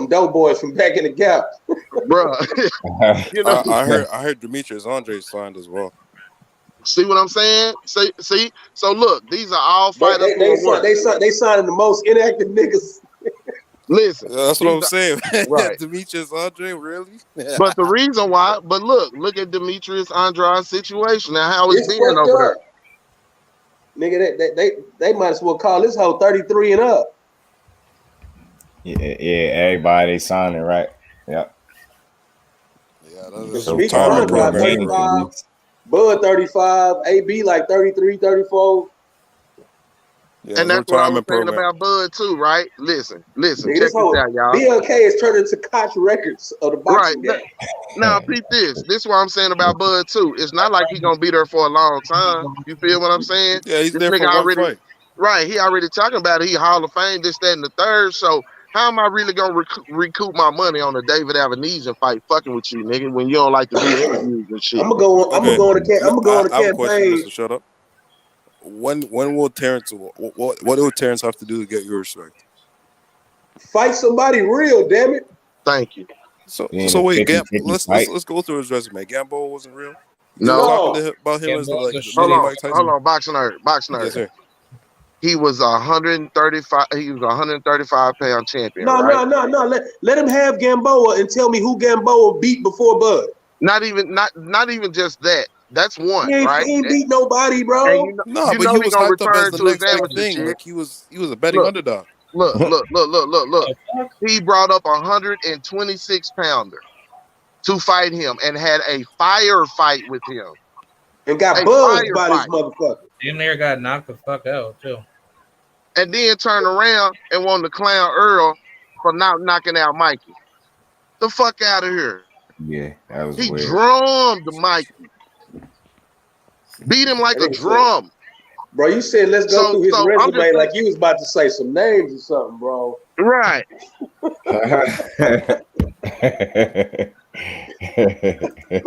dope boys from back in the gap, bro. You know, I heard Demetrius Andre signed as well. See what I'm saying? See. So look, these are all fighters. They signing the most inactive niggas. Listen, that's what I'm saying. Right. Demetrius Andre, really? But the reason why, look at Demetrius Andrade's situation and how it's been over there. Nigga, they might as well call this whole 33 and up. Yeah, everybody signing, right? Yep. Yeah, that's so 35, Bud 35, AB like 33, 34. Yeah, and that's what I was saying about Bud too, right? Listen, check this out, y'all. BLK is turned into Koch Records of the boxing game. Now, peep this. This is what I'm saying about Bud too. It's not like he's gonna be there for a long time. You feel what I'm saying? Yeah, he's there for one fight. Right, he already talking about it. He Hall of Fame, this, that, and the third. So how am I really gonna recoup my money on the David Avenesian fight fucking with you, nigga, when you don't like to do interviews and shit? I'm gonna go on the campaign. I have a question, Mr. Shut Up. When will Terrence? What will Terrence have to do to get your respect? Fight somebody real, damn it! Thank you. So wait, let's go through his resume. Gambo wasn't real. No. About him as like hold on, boxing nerd. Yes, sir. He was 135. He was 135-pound champion. No. Let him have Gamboa and tell me who Gamboa beat before Bud. Not even just that. That's one, He right? ain't beat nobody, And bro. you No, you but know he he was gonna hyped up as return the to his next big amateur thing. shit. Like he was a betting Look, underdog. look. He brought up 126 pounder to fight him and had a fight with him. And got buzzed by this motherfucker. Damn near got knocked the fuck out too. And then turned around and wanted to clown Earl for not knocking out Mikey. The fuck out of here. Yeah, that was He weird. drummed Mikey. Beat him like a drum. Bro, you said let's go through his resume like you was about to say some names or something, bro. Right. Who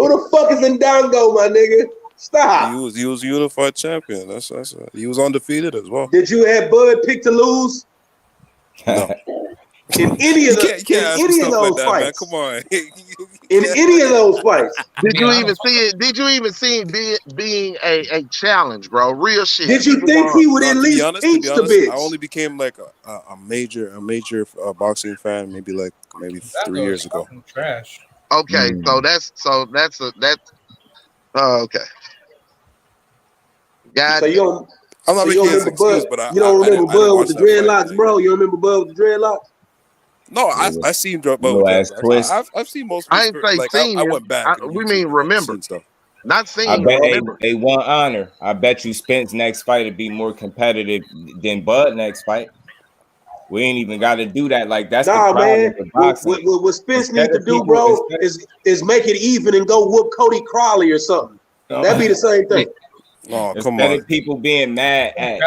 the fuck is Ndango, my nigga? Stop. He was unified champion. That's he was undefeated as well. Did you have Bud pick to lose? No. In any of those fights, man. Come on. In any of those fights, did you even see it? Did you even see it being a challenge, bro? Real shit. Did you think he would at least pinch the bitch? I only became like a major boxing fan maybe 3 years ago. Trash. Okay, so that's okay. So you don't. I'm not making an excuse, but you don't remember Bud with the dreadlocks, bro? You don't remember Bud with the dreadlocks? No, I seen Bud. I've seen most. I ain't say seen. I went back. We mean remember stuff. Not seen. I bet they won honor. I bet you Spence next fight would be more competitive than Bud next fight. We ain't even got to do that. Like that's the problem man. with boxing. What Spence needs to do, bro, is make it even and go whoop Cody Crowley or something. That'd be the same thing. Oh, Instead of people being mad at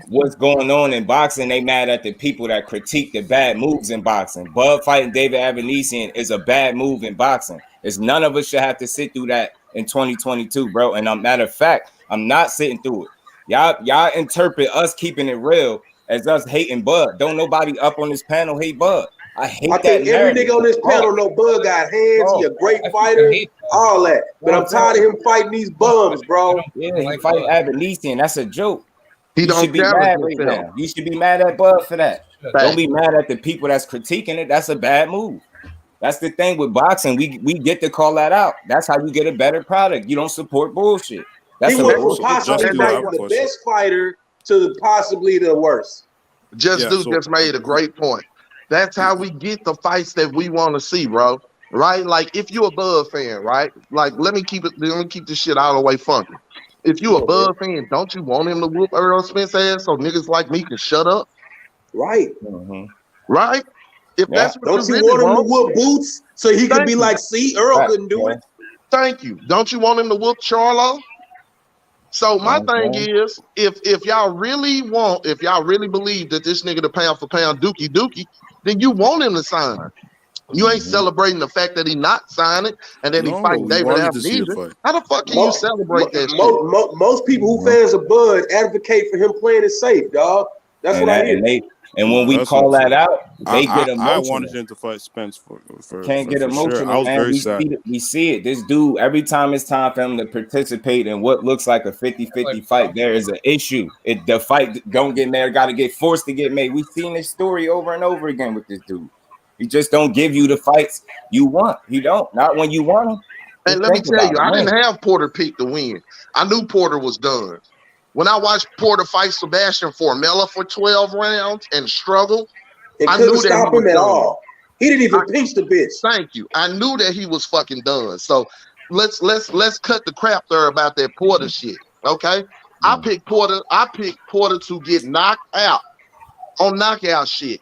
what's going on in boxing, they mad at the people that critique the bad moves in boxing. Bud fighting David Avanesian is a bad move in boxing. It's none of us should have to sit through that in 2022, bro. And matter of fact, I'm not sitting through it. Y'all interpret us keeping it real as us hating Bud. Don't nobody up on this panel hate Bud. I think every nigga on this panel know Bud got hands. He a great fighter, all that. But I'm tired of him fighting these bums, bro. Yeah, he fighting Avanesian. That's a joke. You should be mad right now. You should be mad at Bud for that. Don't be mad at the people that's critiquing it. That's a bad move. That's the thing with boxing. We get to call that out. That's how you get a better product. You don't support bullshit. That's he went from possibly the best fighter to possibly the worst. Just made a great point. That's how we get the fights that we want to see, bro. Right? Like if you're a Bud fan, right? Like let me keep this shit all the way funky. If you a Bud fan, don't you want him to whoop Errol Spence ass so niggas like me can shut up? Right. Right? If that's what don't you really want him to whoop Boots so he could be like, see, Earl couldn't do it. Thank you. Don't you want him to whoop Charlo? So my thing is, if y'all really believe that this nigga the pound for pound dookie, then you want him to sign. You ain't celebrating the fact that he not signing and that he fighting David Avanesian. How the fuck can you celebrate that shit? Most people who fans of Bud advocate for him playing it safe, dog. That's what I hear. And when we call that out, they get emotional. I wanted him to fight Spence for Can't get emotional. Sure. I was very sad. We see it. This dude, every time it's time for him to participate in what looks like a 50-50 fight, there is an issue. The fight don't get made, got to get forced to get made. We've seen this story over and over again with this dude. He just don't give you the fights you want. He don't. Not when you want him. And let me tell you, I didn't have Porter pick to win. I knew Porter was done. When I watched Porter fight Sebastian Formella for 12 rounds and struggle, I couldn't stop him at all. He didn't even pinch the bitch. Thank you. I knew that he was fucking done. So let's cut the crap there about that Porter shit. Okay? I picked Porter to get knocked out on knockout shit.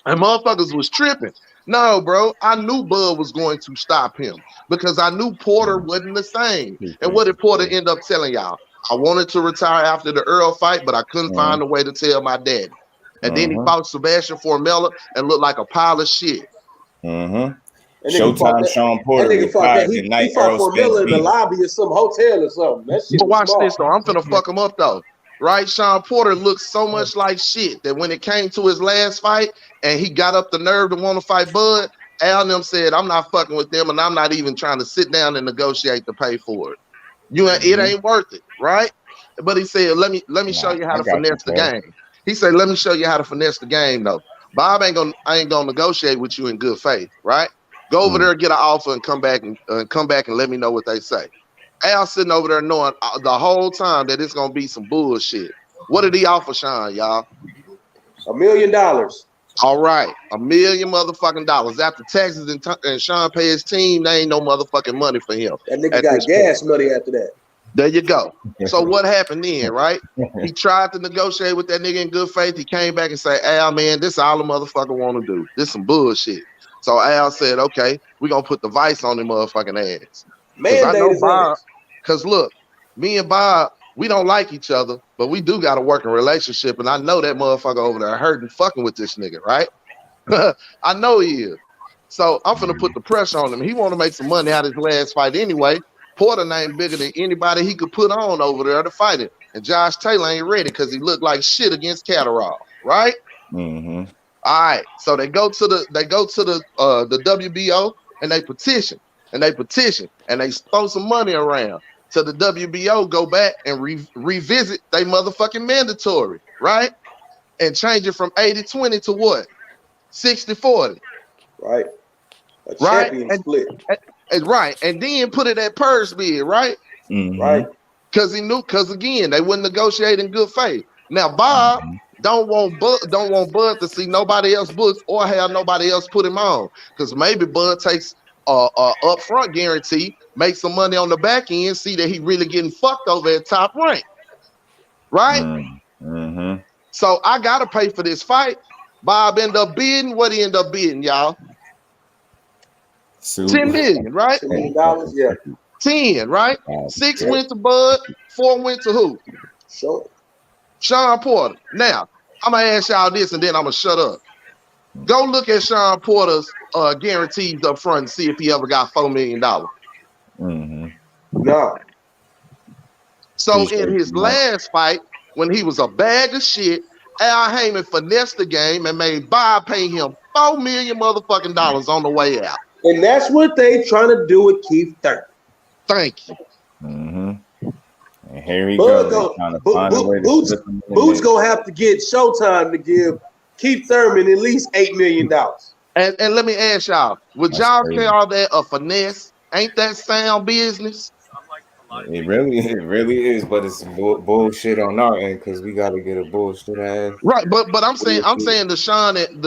And motherfuckers was tripping. No, bro. I knew Bud was going to stop him because I knew Porter wasn't the same. And what did Porter end up telling y'all? I wanted to retire after the Earl fight, but I couldn't find a way to tell my daddy. And then he fought Sebastian Formella and looked like a pile of shit. Showtime Sean Porter. He fought Formella in the lobby of some hotel or something. But watch this though. I'm finna fuck him up though. Right? Sean Porter looked so much like shit that when it came to his last fight and he got up the nerve to want to fight Bud, Al and them said, I'm not fucking with them and I'm not even trying to sit down and negotiate to pay for it. It ain't worth it, right? But he said, let me show you how to finesse the game. He said, let me show you how to finesse the game, though. Bob ain't gonna negotiate with you in good faith, right? Go over there, get an offer, and come back and let me know what they say. Al sitting over there knowing the whole time that it's gonna be some bullshit. What did he offer Sean, y'all? $1 million. All right, $1 million motherfucking dollars. After taxes and Sean pay his team, there ain't no motherfucking money for him. That nigga got gas money after that. There you go. So what happened then, right? He tried to negotiate with that nigga in good faith. He came back and said, Al, man, this all the motherfucker want to do. This some bullshit. So Al said, okay, we're going to put the vice on the motherfucking ass. Because I know Bob, because look, me and Bob, we don't like each other, but we do got a working relationship. And I know that motherfucker over there hurting fucking with this nigga, right? I know he is. So I'm finna put the pressure on him. He want to make some money out of his last fight anyway. Porter name bigger than anybody he could put on over there to fight it. And Josh Taylor ain't ready because he looked like shit against Catterall, right? Mm-hmm. All right. So they go to the WBO and they petition and they throw some money around. So the WBO go back and revisit they motherfucking mandatory, right? And change it from 80-20 to what? 60-40. Right. A champion split. Right, and then put it at purse bid, right? Mm-hmm. Right. Because again, they wouldn't negotiate in good faith. Now, Bob don't want Bud to see nobody else books or have nobody else put him on. Because maybe Bud takes a upfront guarantee, make some money on the back end, see that he really getting fucked over at Top Rank. Right? Mm-hmm. So I gotta pay for this fight. Bob end up bidding. What he end up bidding, y'all? $10 million, right? $10 million, yeah. 10, right? 6 went to Bud, 4 went to who? Sean Porter. Now, I'm gonna ask y'all this and then I'm gonna shut up. Go look at Sean Porter's guarantees up front and see if he ever got $4 million. Mm-hmm. No. So in his last fight, when he was a bag of shit, Al Heyman finessed the game and made Bob pay him $4 million motherfucking dollars on the way out. And that's what they trying to do with Keith Thurman. Thank you. Mm-hmm. And here he goes. Boots gonna have to get Showtime to give Keith Thurman at least $8 million. And let me ask y'all, would y'all call that a finesse? Ain't that sound business? It really is, but it's bullshit on our end because we got to get a bullshit ass. Right, but I'm saying the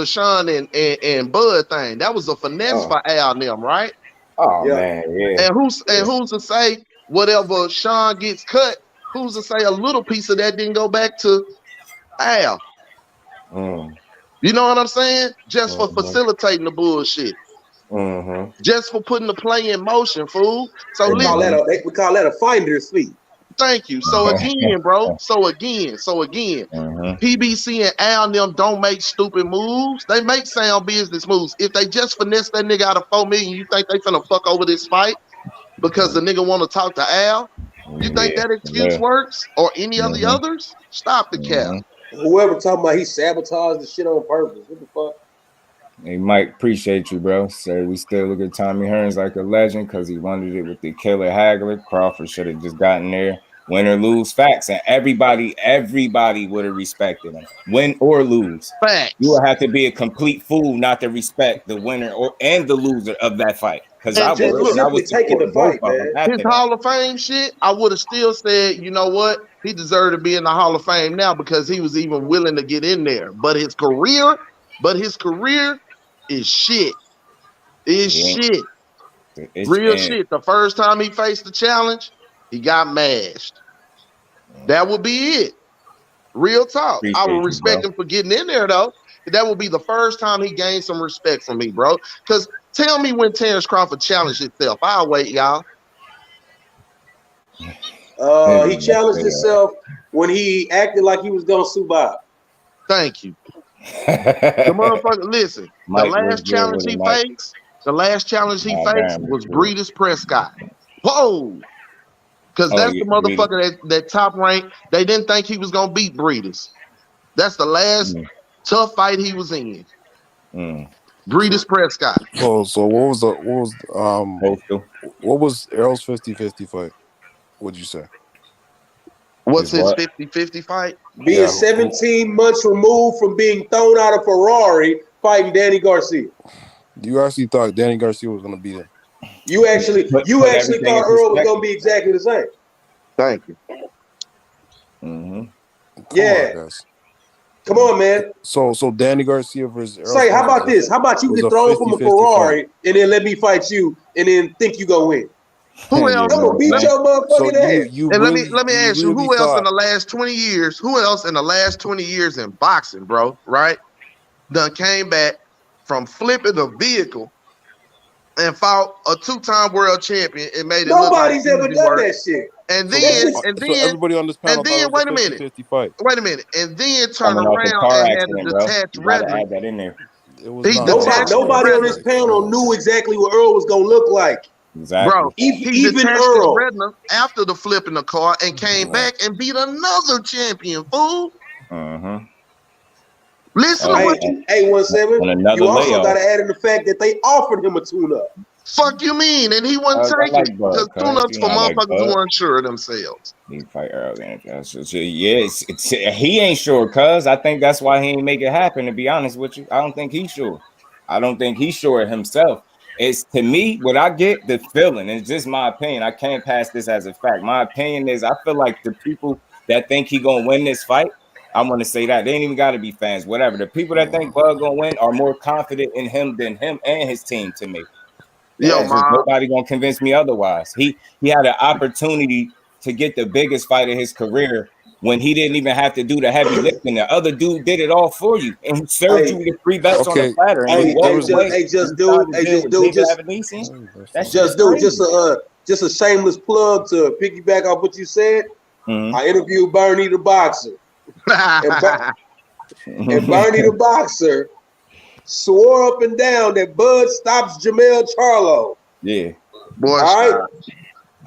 Sean and Bud thing, that was a finesse for Al and them, right? Oh man, yeah. And who's to say whatever Sean gets cut? Who's to say a little piece of that didn't go back to Al? You know what I'm saying? Just for facilitating the bullshit. Just for putting the play in motion, fool. So we call that a finder's fee. Thank you. So again, bro. So again. PBC and Al and them don't make stupid moves. They make sound business moves. If they just finesse that nigga out of $4 million, you think they finna fuck over this fight because the nigga want to talk to Al? You think that excuse works or any of the others? Stop the cap. Whoever talking about he sabotaged the shit on purpose. What the fuck? Hey, Mike, appreciate you, bro. So we still look at Tommy Hearns like a legend because he wanted it with the killer Hagler. Crawford should have just gotten there. Win or lose, facts. And everybody would have respected him. Win or lose. Facts. You would have to be a complete fool not to respect the winner and the loser of that fight. Because I was taking the fight, man. His Hall of Fame shit, I would have still said, you know what? He deserved to be in the Hall of Fame now because he was even willing to get in there. But his career is shit. Shit. Real shit. The first time he faced the challenge, he got mashed. That would be it. Real talk. I would respect him for getting in there, though. That would be the first time he gained some respect from me, bro. Because tell me when Terrence Crawford challenged himself. I'll wait, y'all. He challenged himself when he acted like he was going to sue Bob. Thank you. The motherfucker, listen, the last challenge he faced was Breeders Prescott. Whoa! Because that's the motherfucker that Top Rank, they didn't think he was gonna beat Breeders. That's the last tough fight he was in. Breeders Prescott. Oh, so what was Errol's 50-50 fight? What'd you say? What's his 50-50 fight? Being 17 months removed from being thrown out of Ferrari, fighting Danny Garcia. You actually thought Danny Garcia was going to beat him? You actually thought Earl was gonna be exactly the same. Thank you. Yeah. Come on, man. So Danny Garcia versus Errol Say, how Spence about this? How about you was get a thrown from a 50-50 Ferrari fight. and then let me fight you and then think you gonna win? Who else? I'm gonna beat your motherfucking ass. And let me ask you, who else in the last 20 years? Who else in the last 20 years in boxing, bro? Right? Done came back from flipping a vehicle and fought a 2-time world champion and made it Nobody's look like ever done work. that shit. And So everybody on this panel thought it was a 50-50 fight. Wait a minute. And then turn Coming off a around car and had accident, a bro. detached You gotta retina. add that in there. It was He not detached Nobody on this retina. panel knew exactly what Earl was gonna look like. Exactly. Bro, he Even detached his Earl. retina after the flip in the car and came back and beat another champion, fool. Listen to what you... Hey, 17, on another you also layoff. got to add in the fact that they offered him a tune-up. Fuck you mean? And he wasn't I taking like it. Bud, Because cuz. tune-ups You for know, I like motherfuckers Bud. who are unsure of themselves. He fight Earl. He ain't sure, cuz. I think that's why he ain't make it happen, to be honest with you. I don't think he's sure. I don't think he's sure of himself. It's, to me, what I get, the feeling, it's just my opinion. I can't pass this as a fact. My opinion is I feel like the people that think he gonna win this fight, I want to say that they ain't even got to be fans, whatever. The people that think Bud gonna win are more confident in him than him and his team. To me, Yo, just nobody gonna convince me otherwise. He had an opportunity to get the biggest fight of his career when he didn't even have to do the heavy lifting. The other dude did it all for you, and he served you with 3 belts on the platter. And Just a shameless plug to piggyback off what you said. I interviewed Bernie the boxer, and Bernie the boxer swore up and down that Bud stops Jamel Charlo. Yeah, boy. All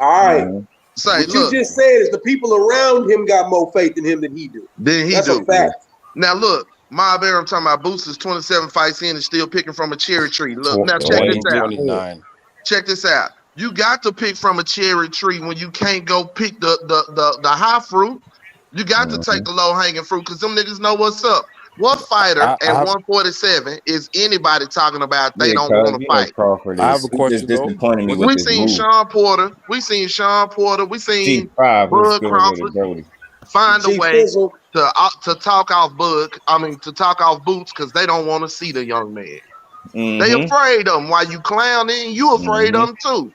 right. Say, what you just said is the people around him got more faith in him than he do. That's a fact. Now look, Ma Bear, I'm talking about Boosters 27 fights in and still picking from a cherry tree. Look, now check this out. 29. Check this out. You got to pick from a cherry tree when you can't go pick the high fruit. You got to take the low hanging fruit because them niggas know what's up. What fighter at 147 is anybody talking about they don't want to fight? I have a question though. We seen Sean Porter. We seen Bud Crawford find a way to talk off Bud. I mean, to talk off Boots because they don't want to see the young man. They afraid of him. While you clowning, you afraid of him too.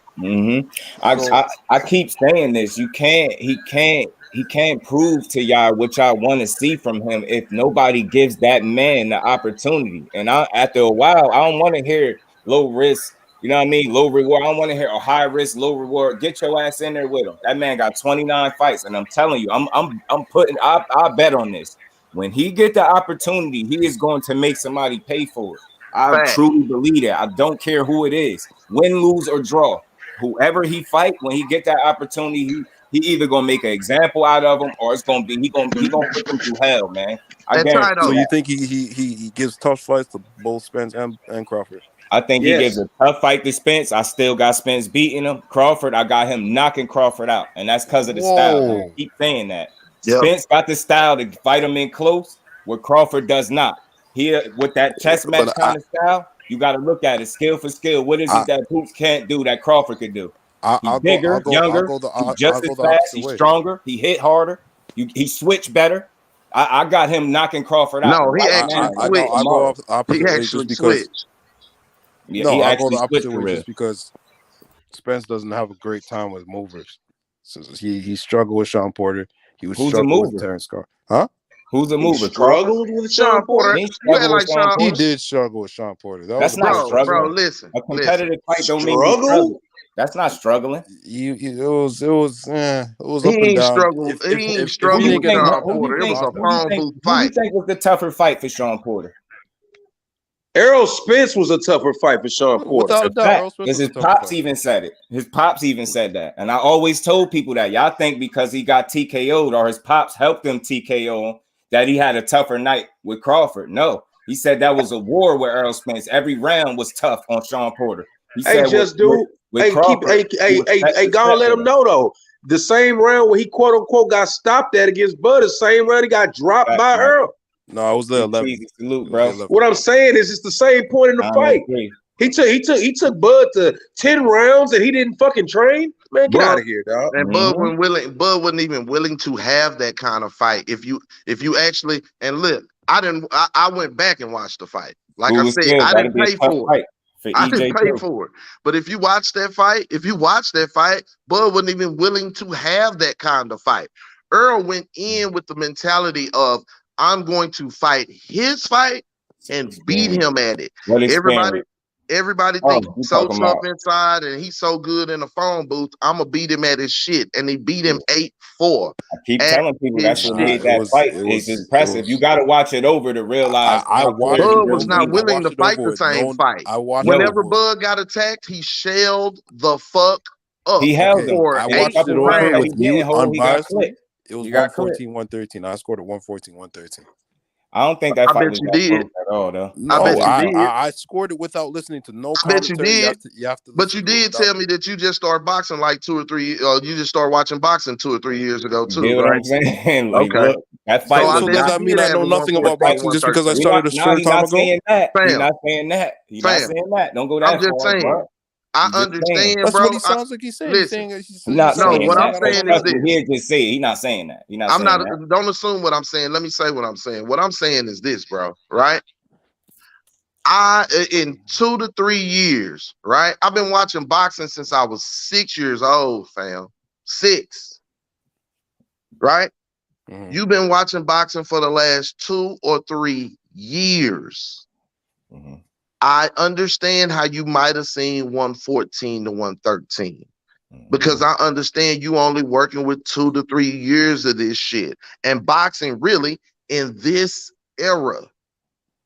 I keep saying this. He can't prove to y'all what y'all want to see from him if nobody gives that man the opportunity. And after a while, I don't want to hear low risk, you know what I mean? Low reward. I don't want to hear a high risk, low reward. Get your ass in there with him. That man got 29 fights, and I'm telling you, I bet on this. When he get the opportunity, he is going to make somebody pay for it. I truly believe that. I don't care who it is, win, lose, or draw. Whoever he fight, when he get that opportunity, he either gonna make an example out of him, or it's gonna be he gonna put him through hell, man. So you think he gives tough fights to both Spence and Crawford? I think he gives a tough fight to Spence. I still got Spence beating him. Crawford, I got him knocking Crawford out, and that's because of the style. I keep saying that. Spence got the style to fight him in close, where Crawford does not. With that chess match kind of style, you got to look at it skill for skill. What is it that Boots can't do that Crawford could do? He's bigger, younger, he's just as fast, he's stronger, he hit harder, he switched better. I got him knocking Crawford out. No, he actually switched. I go opposite way just because. Yeah, no, I go the opposite way just because Spence doesn't have a great time with movers. So he struggled with Sean Porter. He was struggling with Terrence Carr. Huh? Who's a mover? Struggled with Sean Porter. He did struggle with Sean Porter. That's not struggling. Bro, listen. A competitive fight don't mean you struggle. That's not struggling. It was up and down. He ain't struggling with Sean Porter. It was a palm boot fight. Who do you think was the tougher fight for Sean Porter? Errol Spence was a tougher fight for Sean Porter. Without a doubt, because his pops even said it. His pops even said that. And I always told people that. Y'all think because he got TKO'd or his pops helped him TKO that he had a tougher night with Crawford. No. He said that was a war with Errol Spence. Every round was tough on Sean Porter. He said, go and let him know though. The same round where he quote unquote got stopped at against Bud, the same round he got dropped by Earl. No, I was the 11th. Salute, bro. What I'm saying is it's the same point in the fight. He took Bud to 10 rounds and he didn't fucking train. Man, get out of here, dog. And Bud wasn't willing. Bud wasn't even willing to have that kind of fight. If you actually look, I went back and watched the fight. Like I said, I didn't pay for it. I didn't pay for it. But if you watch that fight, Bud wasn't even willing to have that kind of fight. Earl went in with the mentality of, I'm going to fight his fight and beat him at it. Everybody thinks he's so tough inside and he's so good in the phone booth. I'm gonna beat him at his shit, and he beat him 8-4. I keep telling people that's what made that fight. It's impressive. You got to watch it over to realize. Bud was not willing to fight the same fight. Whenever Bud got attacked, he shelled the fuck up. He held him. I watched it over with you unbiasedly. It was 114-113. I scored at 114-113. I don't think that fight was that close at all, though. No, I scored it without listening to no commentary. I bet you did. But you did tell me that you just started boxing like 2 or 3. You just started watching boxing 2 or 3 years ago too, you know right? what I'm saying? Like, Okay. Look, that fight. So does that mean I know nothing about boxing just because I started a short time ago? He's not saying that. He's not saying that. Don't go that far. I'm just saying. Bro. I understand, That's bro. what he sounds like he's saying. Listen, what I'm saying is this. He'll just say it. He's not saying that. Don't assume what I'm saying. Let me say what I'm saying. What I'm saying is this, bro. Right? In 2 to 3 years, right? I've been watching boxing since I was 6 years old, fam. 6. Right? Mm-hmm. You've been watching boxing for the last 2 or 3 years. Mm-hmm. I understand how you might have seen 114 to 113 because I understand you only working with 2 to 3 years of this shit. And boxing really in this era,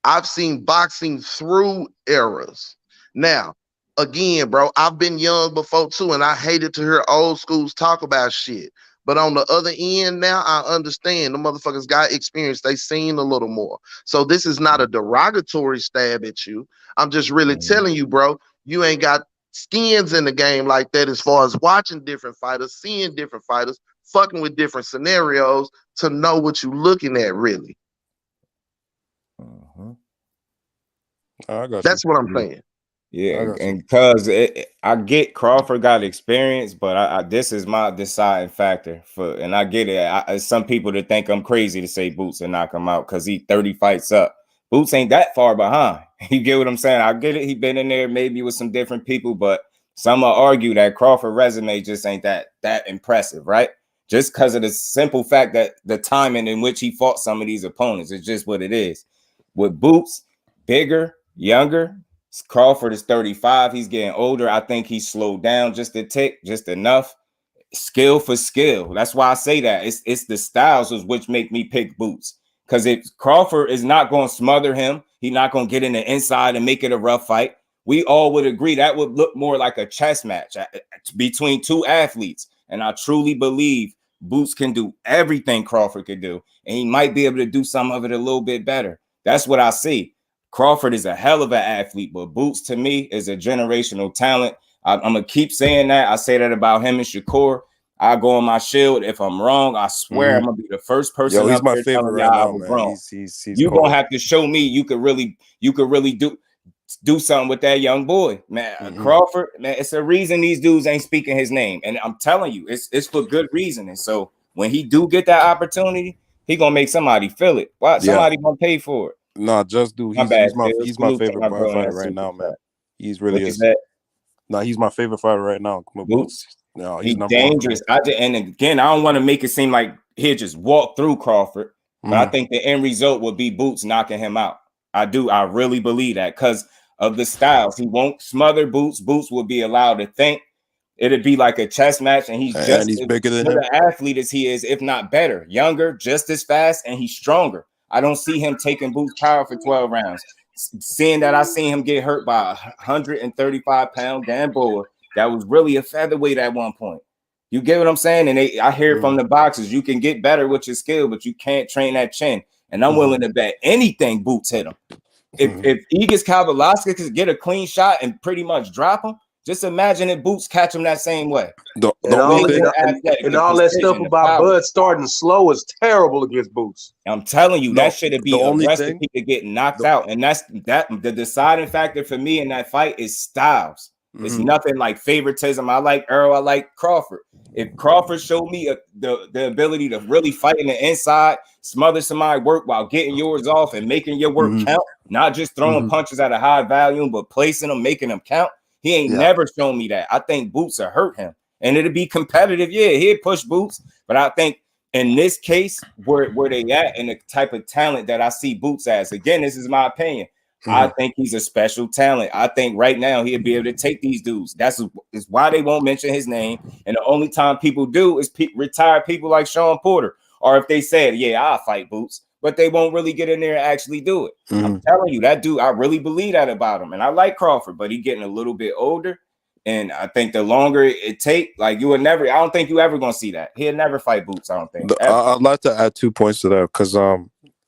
I've seen boxing through eras. Now, again, bro, I've been young before too, and I hated to hear old schools talk about shit. But on the other end now, I understand the motherfuckers got experience. They seen a little more. So this is not a derogatory stab at you. I'm just really telling you, bro, you ain't got skins in the game like that as far as watching different fighters, seeing different fighters, fucking with different scenarios to know what you're looking at, really. That's what I'm saying. Yeah, and because I get Crawford got experience, but this is my deciding factor and I get it. Some people that think I'm crazy to say Boots and knock him out because he 30 fights up. Boots ain't that far behind. You get what I'm saying? I get it. He been in there maybe with some different people, but some will argue that Crawford resume just ain't that impressive, right? Just because of the simple fact that the timing in which he fought some of these opponents is just what it is. With Boots, bigger, younger. Crawford is 35. He's getting older. I think he's slowed down just a tick, just enough. Skill for skill. That's why I say that. It's the styles which make me pick Boots. Because if Crawford is not going to smother him, he's not going to get in the inside and make it a rough fight. We all would agree that would look more like a chess match between two athletes. And I truly believe Boots can do everything Crawford could do. And he might be able to do some of it a little bit better. That's what I see. Crawford is a hell of an athlete, but Boots to me is a generational talent. I'm going to keep saying that. I say that about him and Shakur. I go on my shield. If I'm wrong, I swear I'm going to be the first person. Yo, he's my favorite right now, man. He's you're going to have to show me you could really do something with that young boy, man. Crawford, man, it's a reason these dudes ain't speaking his name. And I'm telling you, it's for good reason. And so when he do get that opportunity, he going to make somebody feel it. Why? Somebody going to pay for it. No, he's my favorite fighter right now, man. He's really is. No, he's my favorite fighter right now. Boots. No, he's dangerous. And again, I don't want to make it seem like he'll just walk through Crawford, but I think the end result would be Boots knocking him out. I really believe that because of the styles. He won't smother Boots. Boots will be allowed to think. It'd be like a chess match, and he's bigger than him. An athlete as he is, if not better, younger, just as fast, and he's stronger. I don't see him taking Boots' power for 12 rounds. Seeing that I seen him get hurt by a 135-pound Dan boy that was really a featherweight at one point. You get what I'm saying? And I hear it from the boxers. You can get better with your skill, but you can't train that chin. And I'm willing to bet anything Boots hit him. If Egis Kavalowski could get a clean shot and pretty much drop him, Just imagine if Boots catch him that same way. And all that stuff about Bud starting slow is terrible against Boots. I'm telling you, that should be a recipe to get knocked out. And that's the deciding factor for me in that fight is styles. It's nothing like favoritism. I like Errol, I like Crawford. If Crawford showed me the ability to really fight in the inside, smother somebody work while getting yours off and making your work count, not just throwing punches at a high volume, but placing them, making them count. He ain't never shown me that. I think Boots will hurt him. And it'll be competitive. Yeah, he'll push Boots. But I think in this case, where they at and the type of talent that I see Boots as, again, this is my opinion. I think he's a special talent. I think right now he'll be able to take these dudes. That's why they won't mention his name. And the only time people do is retired people like Sean Porter. Or if they said, yeah, I'll fight Boots. But they won't really get in there and actually do it. I'm telling you, that dude, I really believe that about him. And I like Crawford, but he's getting a little bit older. And I think the longer it take, like I don't think you ever gonna see that. He'll never fight Boots, I don't think. I'd like to add 2 points to that because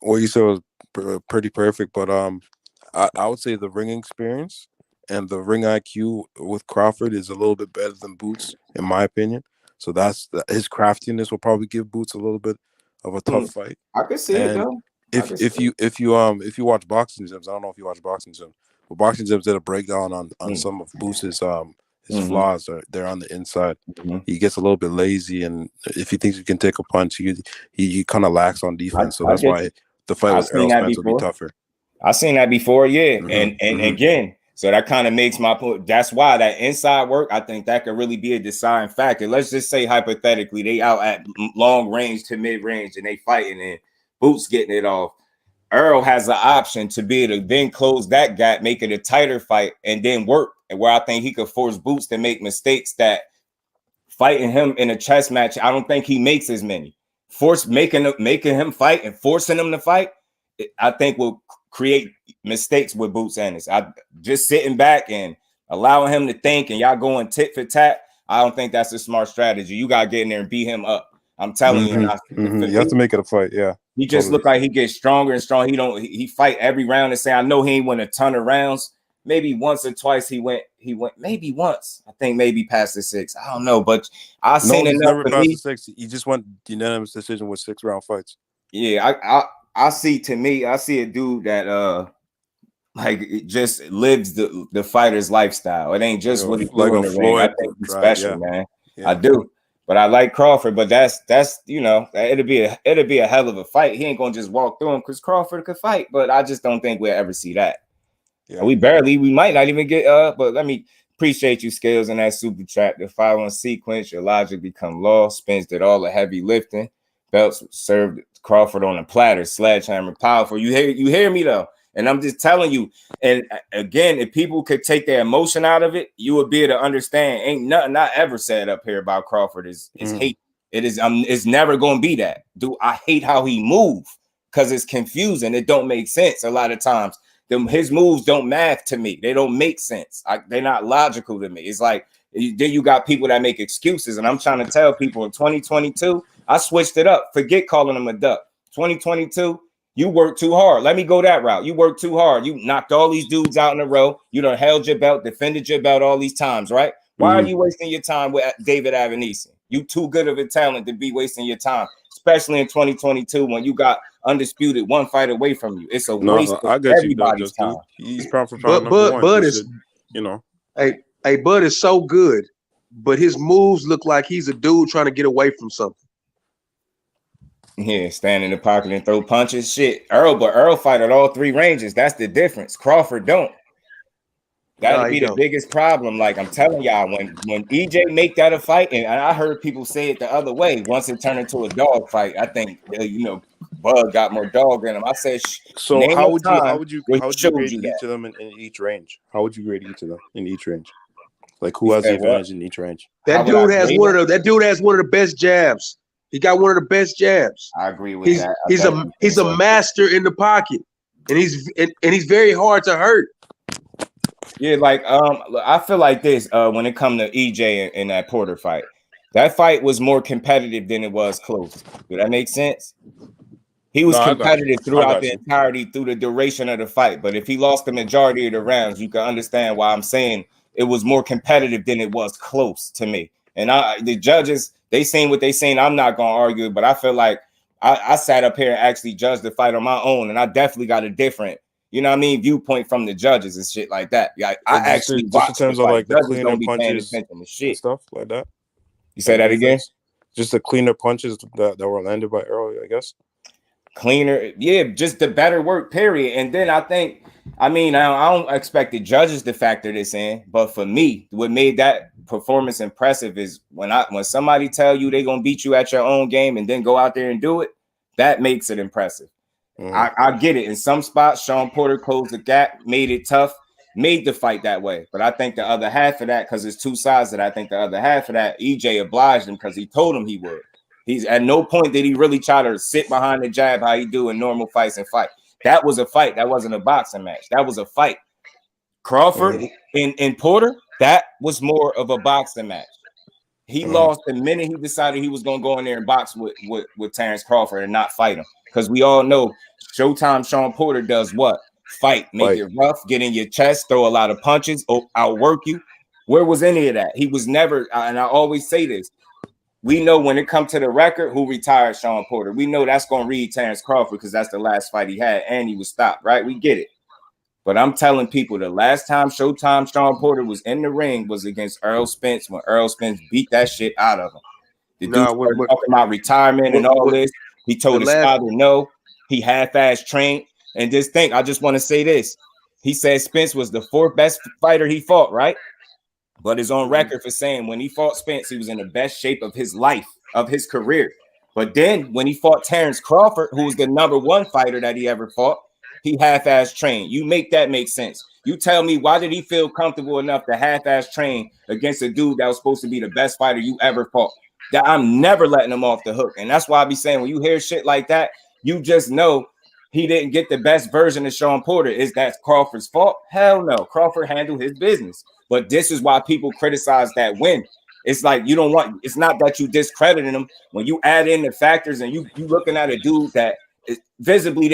what you said was pretty perfect. But I would say the ring experience and the ring IQ with Crawford is a little bit better than Boots, in my opinion. So his craftiness will probably give Boots a little bit of a tough fight. I could see it though. If you watch Boxing Gyms, I don't know if you watch Boxing Gyms, but Boxing Gyms did a breakdown on some of Boots' his flaws. They're on the inside. He gets a little bit lazy, and if he thinks he can take a punch, he kind of lacks on defense. So that's why the fight with Errol Spence will be tougher. I've seen that before, yeah. And again, so that kind of makes my point. That's why that inside work, I think that could really be a deciding factor. Let's just say hypothetically, they out at long range to mid range and they fighting and Boots getting it off. Errol has the option to be able to then close that gap, make it a tighter fight, and then work. And where I think he could force Boots to make mistakes that fighting him in a chess match, I don't think he makes as many. Making him fight and forcing him to fight, I think will create mistakes with Boots Ennis. I just sitting back and allowing him to think and y'all going tit for tat. I don't think that's a smart strategy. You gotta get in there and beat him up. I'm telling you. You have to make it a fight. Yeah. He just look like he gets stronger and stronger. He fight every round and say, I know he ain't win a ton of rounds. Maybe once or twice he went maybe once. I think maybe past the 6. I don't know, but I've seen it never past the 6. He just went unanimous decision with 6-round fights. Yeah, I see a dude that like it just lives the fighter's lifestyle. It ain't just what he's doing in the ring. I think he's special, man. Yeah. I do. But I like Crawford, but that's it'll be a hell of a fight. He ain't gonna just walk through him because Crawford could fight, but I just don't think we'll ever see that. Yeah. We might not even get but let me appreciate you, Scales, in that super chat. The following sequence, your logic become law. Spence did all the heavy lifting. Belts served Crawford on a platter, sledgehammer, powerful. You hear me though? And I'm just telling you. And again, if people could take their emotion out of it, you would be able to understand. Ain't nothing I ever said up here about Crawford is hate. It is. It's never gonna be that. Dude, I hate how he move because it's confusing. It don't make sense a lot of times. His moves don't math to me. They don't make sense. They're not logical to me. It's like then you got people that make excuses, and I'm trying to tell people in 2022, I switched it up. Forget calling him a duck. 2022, you worked too hard. Let me go that route. You worked too hard. You knocked all these dudes out in a row. You done held your belt, defended your belt all these times, right? Why are you wasting your time with David Avanese? You too good of a talent to be wasting your time, especially in 2022 when you got undisputed one fight away from you. It's a waste of everybody's time. He's pound for pound number one. Bud is, Hey, Bud is so good, but his moves look like he's a dude trying to get away from something. Yeah, stand in the pocket and throw punches. Shit, Errol fight at all 3 ranges. That's the difference. Crawford don't. That'd be the biggest problem. Like I'm telling y'all, when EJ make that a fight, and I heard people say it the other way. Once it turned into a dog fight, I think Bud got more dog in him. I said, so how would you grade each of them in each range? How would you grade each of them in each range? Like who has the advantage in each range? That dude has one of the best jabs. He got one of the best jabs. I agree with that. He's a master in the pocket, and he's very hard to hurt. Yeah, like I feel like this when it comes to EJ and that Porter fight. That fight was more competitive than it was close. Does that make sense? He was competitive throughout the entirety, through the duration of the fight. But if he lost the majority of the rounds, you can understand why I'm saying it was more competitive than it was close to me. And the judges, they saying what they saying. I'm not gonna argue, but I feel like I sat up here and actually judged the fight on my own, and I definitely got a different, you know what I mean, viewpoint from the judges and shit like that. Yeah, I actually just in terms of like the judges cleaner don't be paying punches attention to shit. and stuff like that. You say that again? Just the cleaner punches that were landed by Errol, I guess. Cleaner, yeah, just the better work, period. And then I think, I don't expect the judges to factor this in, but for me, what made that performance impressive is when somebody tell you they're gonna beat you at your own game and then go out there and do it, that makes it impressive. I get it. In some spots, Sean Porter closed the gap, made it tough, made the fight that way. But I think the other half of that, because there's two sides that I think the other half of that, EJ obliged him because he told him he would. He's at no point did he really try to sit behind the jab how he do in normal fights and fight. That was a fight. That wasn't a boxing match. That was a fight. Crawford and Porter, that was more of a boxing match. He lost the minute he decided he was going to go in there and box with Terrence Crawford and not fight him. Because we all know Showtime Sean Porter does what? Fight, make it rough, get in your chest, throw a lot of punches, outwork you. Where was any of that? He was never, and I always say this, we know when it comes to the record who retired Sean Porter. We know that's going to read Terrence Crawford because that's the last fight he had and he was stopped, right? We get it. But I'm telling people the last time Showtime Sean Porter was in the ring was against Errol Spence when Errol Spence beat that shit out of him. The dude started talking about retirement and all this. He told his father no. He half-ass trained. And just think, I just want to say this. He said Spence was the fourth best fighter he fought, right? But is on record for saying when he fought Spence, he was in the best shape of his life, of his career. But then when he fought Terrence Crawford, who was the #1 fighter that he ever fought, he half-ass trained. You make that make sense. You tell me, why did he feel comfortable enough to half-ass train against a dude that was supposed to be the best fighter you ever fought? That I'm never letting him off the hook. And that's why I be saying when you hear shit like that, you just know he didn't get the best version of Sean Porter. Is that Crawford's fault? Hell no. Crawford handled his business. But this is why people criticize that win. It's like you don't want, it's not that you discrediting him. When you add in the factors and you looking at a dude that is visibly,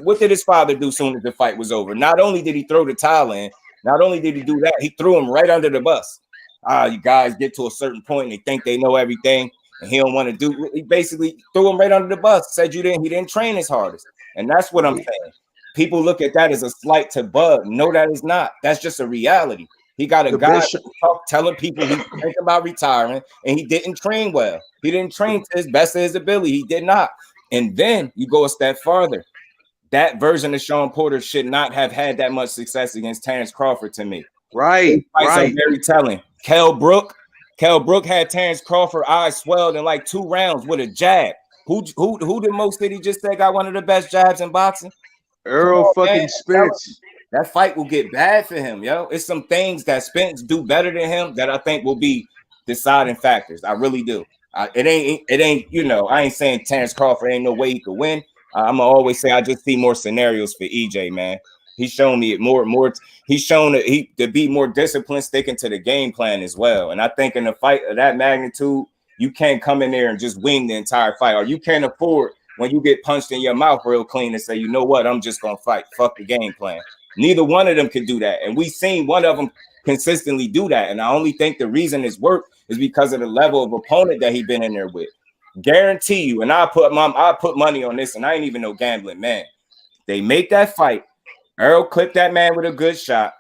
what did his father do soon as the fight was over? Not only did he throw the towel in, not only did he do that, he threw him right under the bus. You guys get to a certain point and they think they know everything and he don't want to do. He basically threw him right under the bus, said he didn't train his hardest. And that's what I'm saying. People look at that as a slight to Bud. No, that is not. That's just a reality. He got a guy telling people he's thinking about retiring, and he didn't train well. He didn't train to his best of his ability. He did not. And then you go a step farther. That version of Sean Porter should not have had that much success against Terrence Crawford to me. Right. Are very telling. Kell Brook had Terrence Crawford eyes swelled in like 2 rounds with a jab. Who the most did he just say got one of the best jabs in boxing? Errol fucking Spence. That fight will get bad for him, yo. It's some things that Spence do better than him that I think will be deciding factors. I really do. It ain't, you know, I ain't saying Terrence Crawford ain't no way he could win. I'm gonna always say I just see more scenarios for EJ, man. He's shown me it more. He's shown that to be more disciplined, sticking to the game plan as well. And I think in a fight of that magnitude, you can't come in there and just wing the entire fight, or you can't afford when you get punched in your mouth real clean and say, you know what, I'm just gonna fight. Fuck the game plan. Neither one of them can do that. And we've seen one of them consistently do that. And I only think the reason it's worked is because of the level of opponent that he's been in there with. Guarantee you, and I put money on this, and I ain't even no gambling man. They make that fight. Errol clipped that man with a good shot.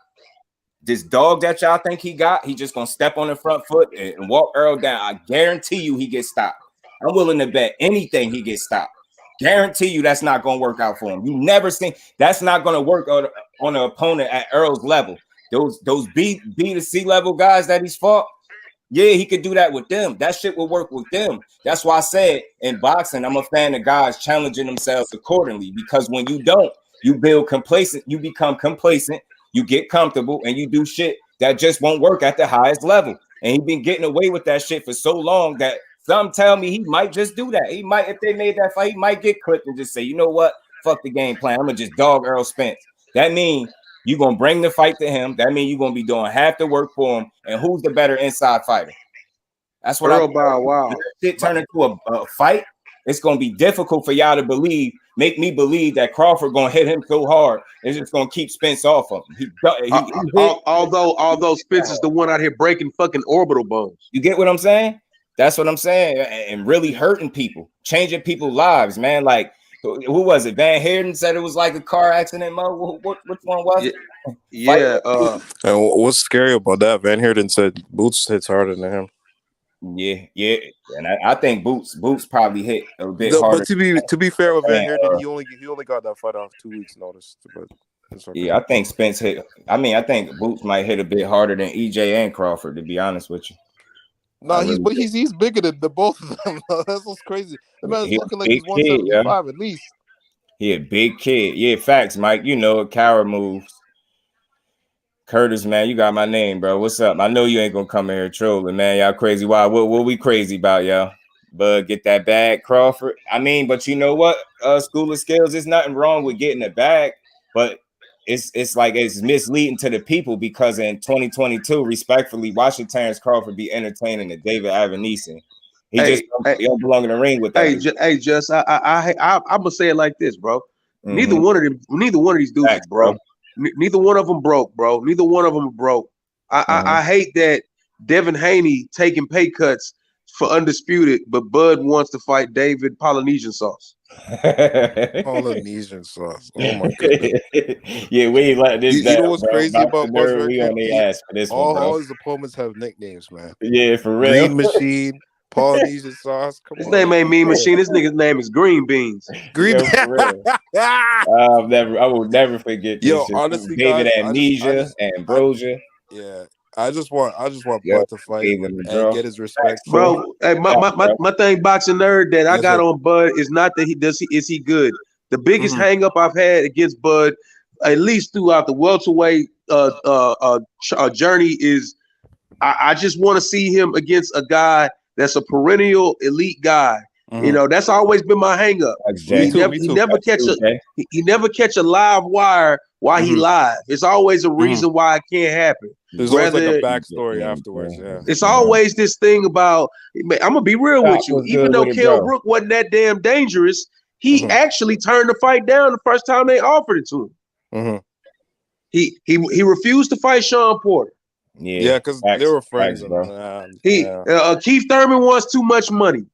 This dog that y'all think he got, he just gonna step on the front foot and walk Errol down. I guarantee you he gets stopped. I'm willing to bet anything he gets stopped. Guarantee you that's not going to work out for him. You never seen that's not going to work on an opponent at Errol's level. Those B to C level guys that he's fought, yeah, he could do that with them. That shit will work with them. That's why I said in boxing, I'm a fan of guys challenging themselves accordingly, because when you don't, you build complacent, you become complacent, you get comfortable, and you do shit that just won't work at the highest level. And he's been getting away with that shit for so long that some tell me he might just do that. He might, if they made that fight, he might get clipped and just say, you know what? Fuck the game plan. I'm going to just dog Errol Spence. That means you're going to bring the fight to him. That means you're going to be doing half the work for him. And who's the better inside fighter? That's what Shit turn into a fight. it's going to be difficult for y'all to make me believe that Crawford going to hit him so hard. It's just going to keep Spence off of him. Although Spence is the one out here breaking fucking orbital bones. You get what I'm saying? That's what I'm saying. And really hurting people, changing people's lives, man. Like, who was it? Van Heerden said it was like a car accident, Mo. Which one was it? Yeah. And what's scary about that? Van Heerden said Boots hits harder than him. Yeah. And I think Boots probably hit a bit harder. But to be fair with Van Heerden, he only got that fight off 2 weeks notice. But okay. Yeah, I think Spence hit. I think Boots might hit a bit harder than EJ and Crawford, to be honest with you. No, he's bigger than the both of them. That's what's crazy. The man's looking like he's 175 at least. He a big kid. Yeah, facts, Mike. You know it. Coward moves. Curtis, man, you got my name, bro. What's up? I know you ain't gonna come in here trolling, man. Y'all crazy. Why? What we crazy about, y'all? Bud, get that bag, Crawford. I mean, but you know what? School of Scales, there's nothing wrong with getting a bag, but it's like it's misleading to the people because in 2022, respectfully, watching Terrence Crawford be entertaining to David Avaneson. He don't belong in the ring with that. Hey, Just I'm gonna say it like this, bro. Neither one of these dudes is broke. Neither one of them broke, bro. Neither one of them are broke. I hate that Devin Haney taking pay cuts for Undisputed, but Bud wants to fight David Polynesian Sauce. Polynesian Sauce. Oh my goodness. Yeah, we like this. You know what's crazy about Buzz we on the ass for this one, bro. All his opponents have nicknames, man. Yeah, for real. Green Machine, Polynesian Sauce. Come His on. name ain't Mean Machine. This nigga's name is Green Beans. Green Beans. I will never forget this. Honestly, David guys, Amnesia, Ambrosia. Yeah. I just want Bud to fight and get his respect, bro. Hey, my thing, boxing nerd, that I got on Bud is not that is he good. The biggest hang up I've had against Bud, at least throughout the welterweight journey, is I just want to see him against a guy that's a perennial elite guy. You know, that's always been my hang up. He never catch a live wire while he live. It's always a reason why it can't happen. There's always like a backstory afterwards. Yeah, it's always this thing about. I'm gonna be real with you. Even though Kell Brook wasn't that damn dangerous, he actually turned the fight down the first time they offered it to him. He refused to fight Sean Porter. Yeah, because they were friends. Keith Thurman wants too much money.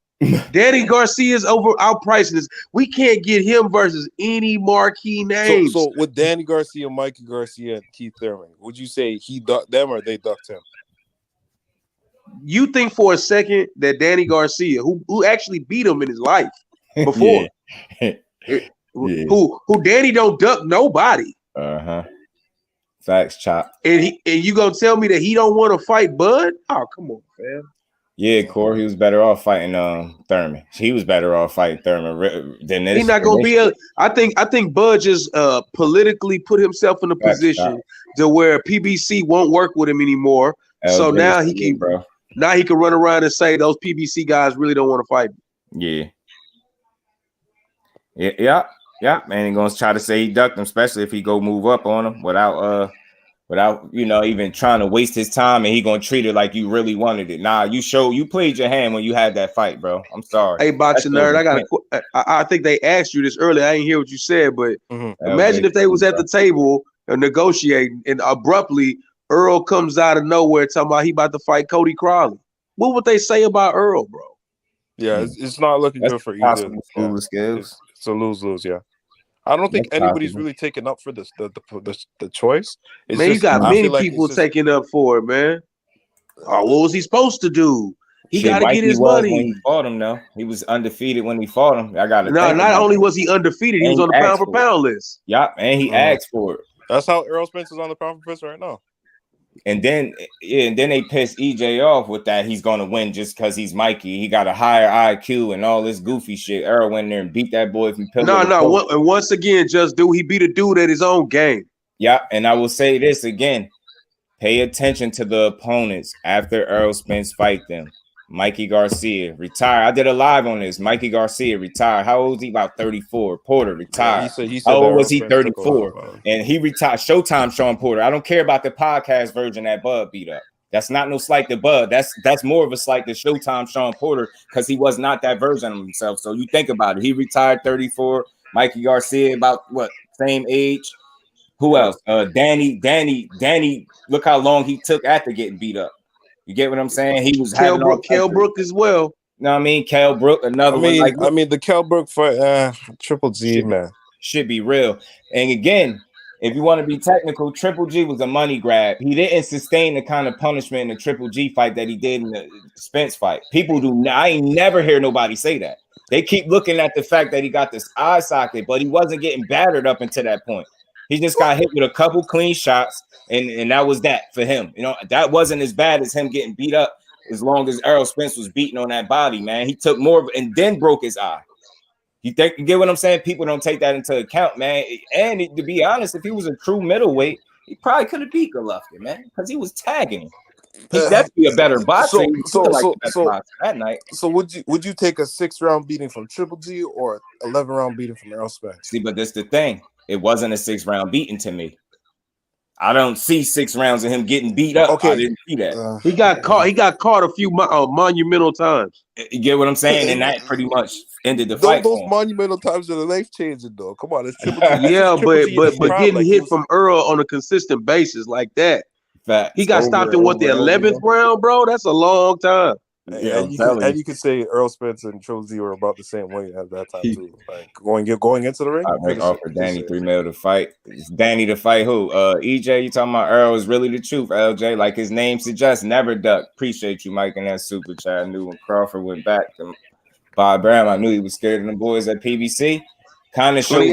Danny Garcia's outpricing this. We can't get him versus any marquee names. So with Danny Garcia, Mikey Garcia, and Keith Thurman, would you say he ducked them or they ducked him? You think for a second that Danny Garcia, who actually beat him in his life before, who Danny don't duck nobody. Facts, Chop. And you gonna tell me that he don't want to fight Bud? Oh, come on, man. Yeah, Corey, he was better off fighting Thurman. He was better off fighting Thurman than this. He's not gonna be I think Bud just politically put himself in a position to where PBC won't work with him anymore. So now he can run around and say those PBC guys really don't want to fight him. Yeah. Man, he's gonna try to say he ducked him, especially if he go move up on him without even trying to waste his time, and he gonna treat it like you really wanted it. Nah, you played your hand when you had that fight, bro. I'm sorry. Hey, boxing nerd, I think they asked you this earlier. I didn't hear what you said, but imagine if they was at the table negotiating, and abruptly Earl comes out of nowhere talking about he about to fight Cody Crowley. What would they say about Earl, bro? Yeah, it's not looking good for either. It's a lose-lose. Yeah. I don't think anybody's really taken up for this the choice. Man, you got many people taking up for it, man. Oh, what was he supposed to do? He got to get his money. When he fought him, though, he was undefeated when he fought him. Not only was he undefeated, he was on the pound for pound list. Yeah, and he asked for it. That's how Errol Spence is on the pound for pound right now. And then they pissed EJ off with that he's gonna win just because he's Mikey. He got a higher IQ and all this goofy shit. Errol went there and beat that boy from pillar. No. And once again, he beat a dude at his own game. Yeah, and I will say this again: pay attention to the opponents after Errol Spence fight them. Mikey Garcia retired. I did a live on this. Mikey Garcia retired. How old was he? About 34. Porter retired. Yeah, he said how old was he? 34. And he retired. Showtime Sean Porter. I don't care about the podcast version that Bud beat up. That's not no slight to Bud. That's more of a slight to Showtime Sean Porter because he was not that version of himself. So you think about it. He retired 34. Mikey Garcia about what same age? Who else? Danny. Look how long he took after getting beat up. You get what I'm saying? He was having all Kell Brook as well. You know what I mean? Kell Brook, another one. Like, I mean, the Kell Brook fight, Triple G, man, should be real. And again, if you want to be technical, Triple G was a money grab. He didn't sustain the kind of punishment in the Triple G fight that he did in the Spence fight. People do. I ain't never hear nobody say that. They keep looking at the fact that he got this eye socket, but he wasn't getting battered up until that point. He just got hit with a couple clean shots, and that was that for him. You know, that wasn't as bad as him getting beat up. As long as Errol Spence was beating on that body, man, he took more and then broke his eye. You get what I'm saying? People don't take that into account, man. And to be honest, if he was a true middleweight, he probably could have beat Golovkin, man, because he was tagging him. He's definitely a better boxer. That night. So would you take a 6-round beating from Triple G or 11-round beating from Errol Spence? See, but that's the thing. It wasn't a 6-round beating to me. I don't see 6 rounds of him getting beat up. Okay. I didn't see that. He got caught. He got caught a few monumental times. You get what I'm saying? And that pretty much ended the fight. Those monumental times are the life changing, though. Come on, it's Triple G. Yeah, but getting hit from Earl on a consistent basis like that. Facts. He got stopped in the 11th round, bro. That's a long time. Yeah, and you could say Errol Spence and Triple G were about the same weight at that time too. Like going into the ring. I offered Danny $3 million to fight. It's Danny to fight who? EJ, you talking about Errol is really the truth, LJ. Like his name suggests, never duck. Appreciate you, Mike, and that super chat. I knew when Crawford went back to Bob Brown, I knew he was scared of the boys at PBC. Kind of showed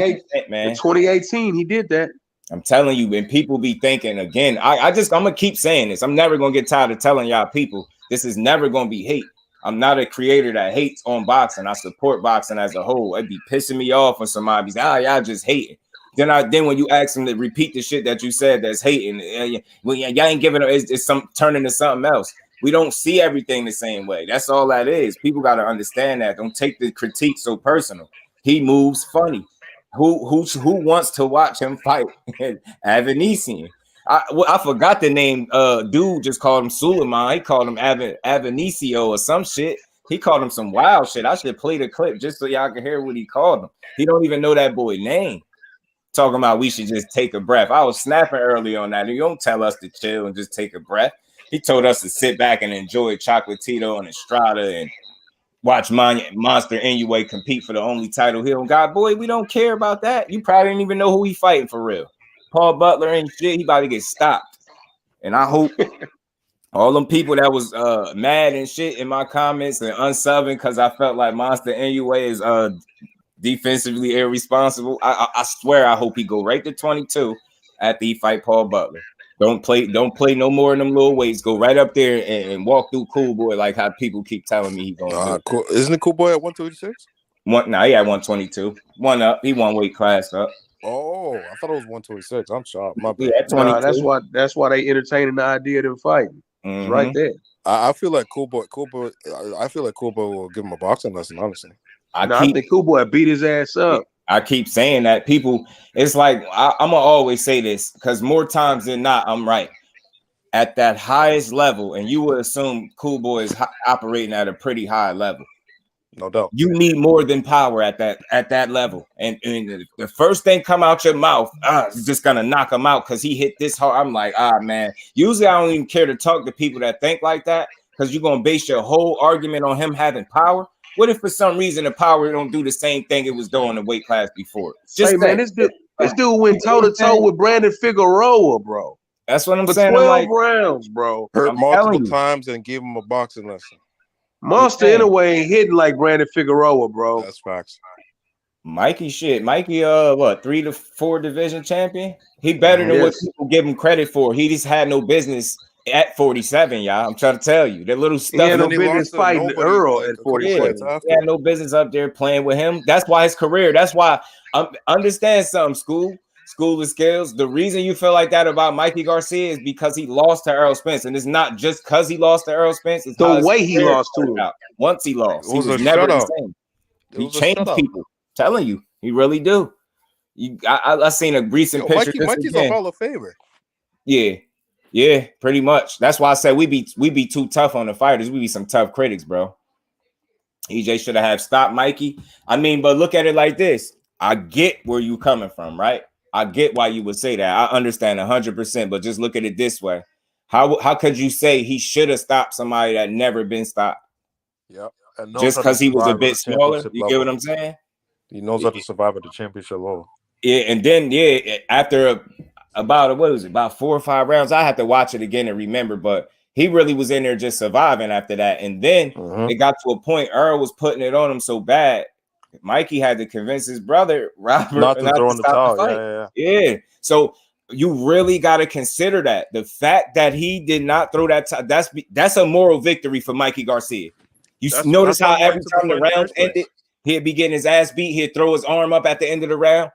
man. In 2018, he did that. I'm telling you, and people be thinking again. I'm gonna keep saying this. I'm never gonna get tired of telling y'all people. This is never going to be hate. I'm not a creator that hates on boxing. I support boxing as a whole. It'd be pissing me off when somebody be saying, y'all just hating. Then when you ask them to repeat the shit that you said that's hating, well, y'all ain't giving it. It's turning to something else. We don't see everything the same way. That's all that is. People got to understand that. Don't take the critique so personal. He moves funny. Who wants to watch him fight? Avanesian. I forgot the name. Dude just called him Suleiman. He called him Avanesio or some shit. He called him some wild shit. I should play the clip just so y'all can hear what he called him. He don't even know that boy name. Talking about we should just take a breath. I was snapping early on that. You don't tell us to chill and just take a breath. He told us to sit back and enjoy Chocolatito and Estrada and watch Monster Inoue compete for the only title he don't got. Boy, we don't care about that. You probably didn't even know who he fighting for real. Paul Butler and shit, he about to get stopped. And I hope all them people that was mad and shit in my comments and unsubbing because I felt like Monster Inoue is defensively irresponsible. I swear I hope he go right to 22 after he fight Paul Butler. Don't play no more in them little weights. Go right up there and walk through Cool Boy like how people keep telling me he's gonna do. Cool. Isn't it Cool Boy at 126? He had 122. One up. He one weight class up. Oh, I thought it was 126. I'm shocked. My bad. Yeah, that's why they entertaining the idea of them fighting. Mm-hmm. Right there. I feel like Cool Boy. I feel like Cool Boy will give him a boxing lesson. Honestly, I think Cool Boy beat his ass up. I keep saying that people. It's like I'm gonna always say this because more times than not, I'm right. At that highest level, and you would assume Cool Boy is operating at a pretty high level. No doubt. You need more than power at that level. And the first thing come out your mouth, it's just gonna knock him out because he hit this hard. I'm like, man. Usually I don't even care to talk to people that think like that because you're gonna base your whole argument on him having power. What if for some reason the power don't do the same thing it was doing in the weight class before? Just man, this dude went toe to toe with Brandon Figueroa, bro. That's what I'm saying. 12 rounds, bro. Hurt multiple times and gave him a boxing lesson. Monster Inoue ain't hitting like Brandon Figueroa, bro. That's facts. Mikey, 3 to 4 division champion? He better than what people give him credit for. He just had no business at 47, y'all. I'm trying to tell you. That little stuff. He had no business fighting Earl at 47. He had no business up there playing with him. That's why his career. That's why understand something, School of Skills. The reason you feel like that about Mikey Garcia is because he lost to Errol Spence, and it's not just because he lost to Errol Spence. It's the way he lost to him. Once he lost, he was never the same. He changed people. I'm telling you, he really do. I seen a recent picture. Mikey's a Hall of Famer. Yeah, Yeah, pretty much. That's why I said we be too tough on the fighters. We be some tough critics, bro. EJ should have stopped Mikey. I mean, but look at it like this. I get where you coming from, right? I get why you would say that. I understand 100%, but just look at it this way. How could you say he should have stopped somebody that never been stopped? Yep. Just because he was a bit smaller. You get what I'm saying? He knows how to survive at the championship level. Yeah, and then after about 4 or 5 rounds, I have to watch it again and remember, but he really was in there just surviving after that. And then it got to a point Earl was putting it on him so bad, Mikey had to convince his brother Robert not to throw in the towel. Yeah. So you really got to consider that the fact that he did not throw that that's a moral victory for Mikey Garcia. Notice how every time the round ended, he'd be getting his ass beat. He'd throw his arm up at the end of the round.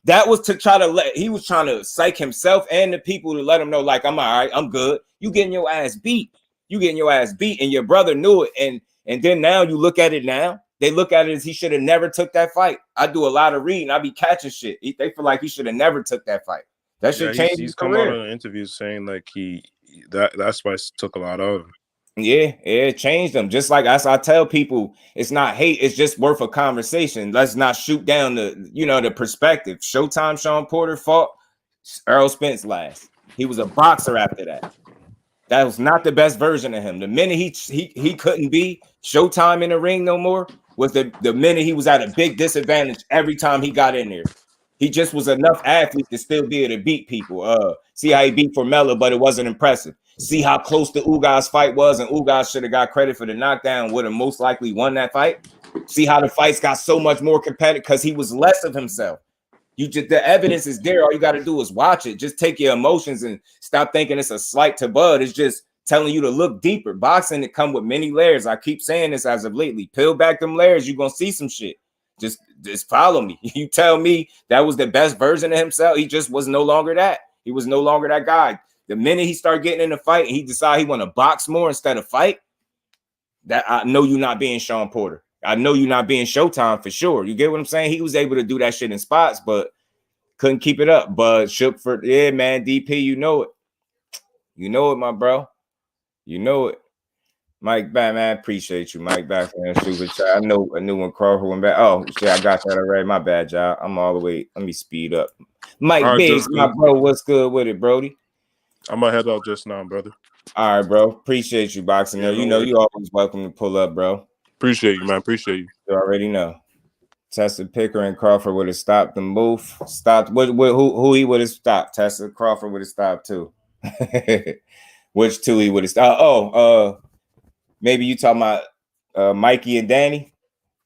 That was to try to he was trying to psych himself and the people to let him know, like, I'm all right, I'm good. You getting your ass beat. And your brother knew it. And then now you look at it now. They look at it as he should have never took that fight. I do a lot of reading. I be catching shit. They feel like he should have never took that fight. That should change. He's come out in interviews saying like that's why it took a lot of him. Yeah, it changed them. Just like as I tell people, it's not hate, it's just worth a conversation. Let's not shoot down the perspective. Showtime Sean Porter fought Errol Spence last. He was a boxer after that. That was not the best version of him. The minute he couldn't be Showtime in the ring no more was the minute he was at a big disadvantage every time he got in there. He just was enough athlete to still be able to beat people. See how he beat Formella, but it wasn't impressive. See how close the Ugas fight was, and Ugas should have got credit for the knockdown, would have most likely won that fight. See how the fights got so much more competitive because he was less of himself. The evidence is there. All you got to do is watch it. Just take your emotions and stop thinking it's a slight to Bud. It's just telling you to look deeper. Boxing, it come with many layers. I keep saying this as of lately. Peel back them layers, you're gonna see some shit. Just follow me. You tell me that was the best version of himself. He just was no longer that. He was no longer that guy. The minute he started getting in the fight and he decided he want to box more instead of fight, that I know you're not being Sean Porter. I know you're not being Showtime for sure. You get what I'm saying? He was able to do that shit in spots, but couldn't keep it up. But shook for man, DP, you know it. You know it, my bro. You know it. Mike back, man. Appreciate you, Mike back from that super chat. I knew when Crawford went back. Oh shit, I got that already. My bad, y'all. I'm all the way. Let me speed up. Mike Biggs, my bro. What's good with it, Brody? I'm gonna head out just now, brother. All right, bro. Appreciate you, Boxing. You know you always welcome to pull up, bro. Appreciate you, man. Appreciate you. You already know. Tessa Picker and Crawford would have stopped them both. Stopped. Who he would have stopped? Tessa Crawford would have stopped too. Which two he would have stopped? Maybe you talking about Mikey and Danny,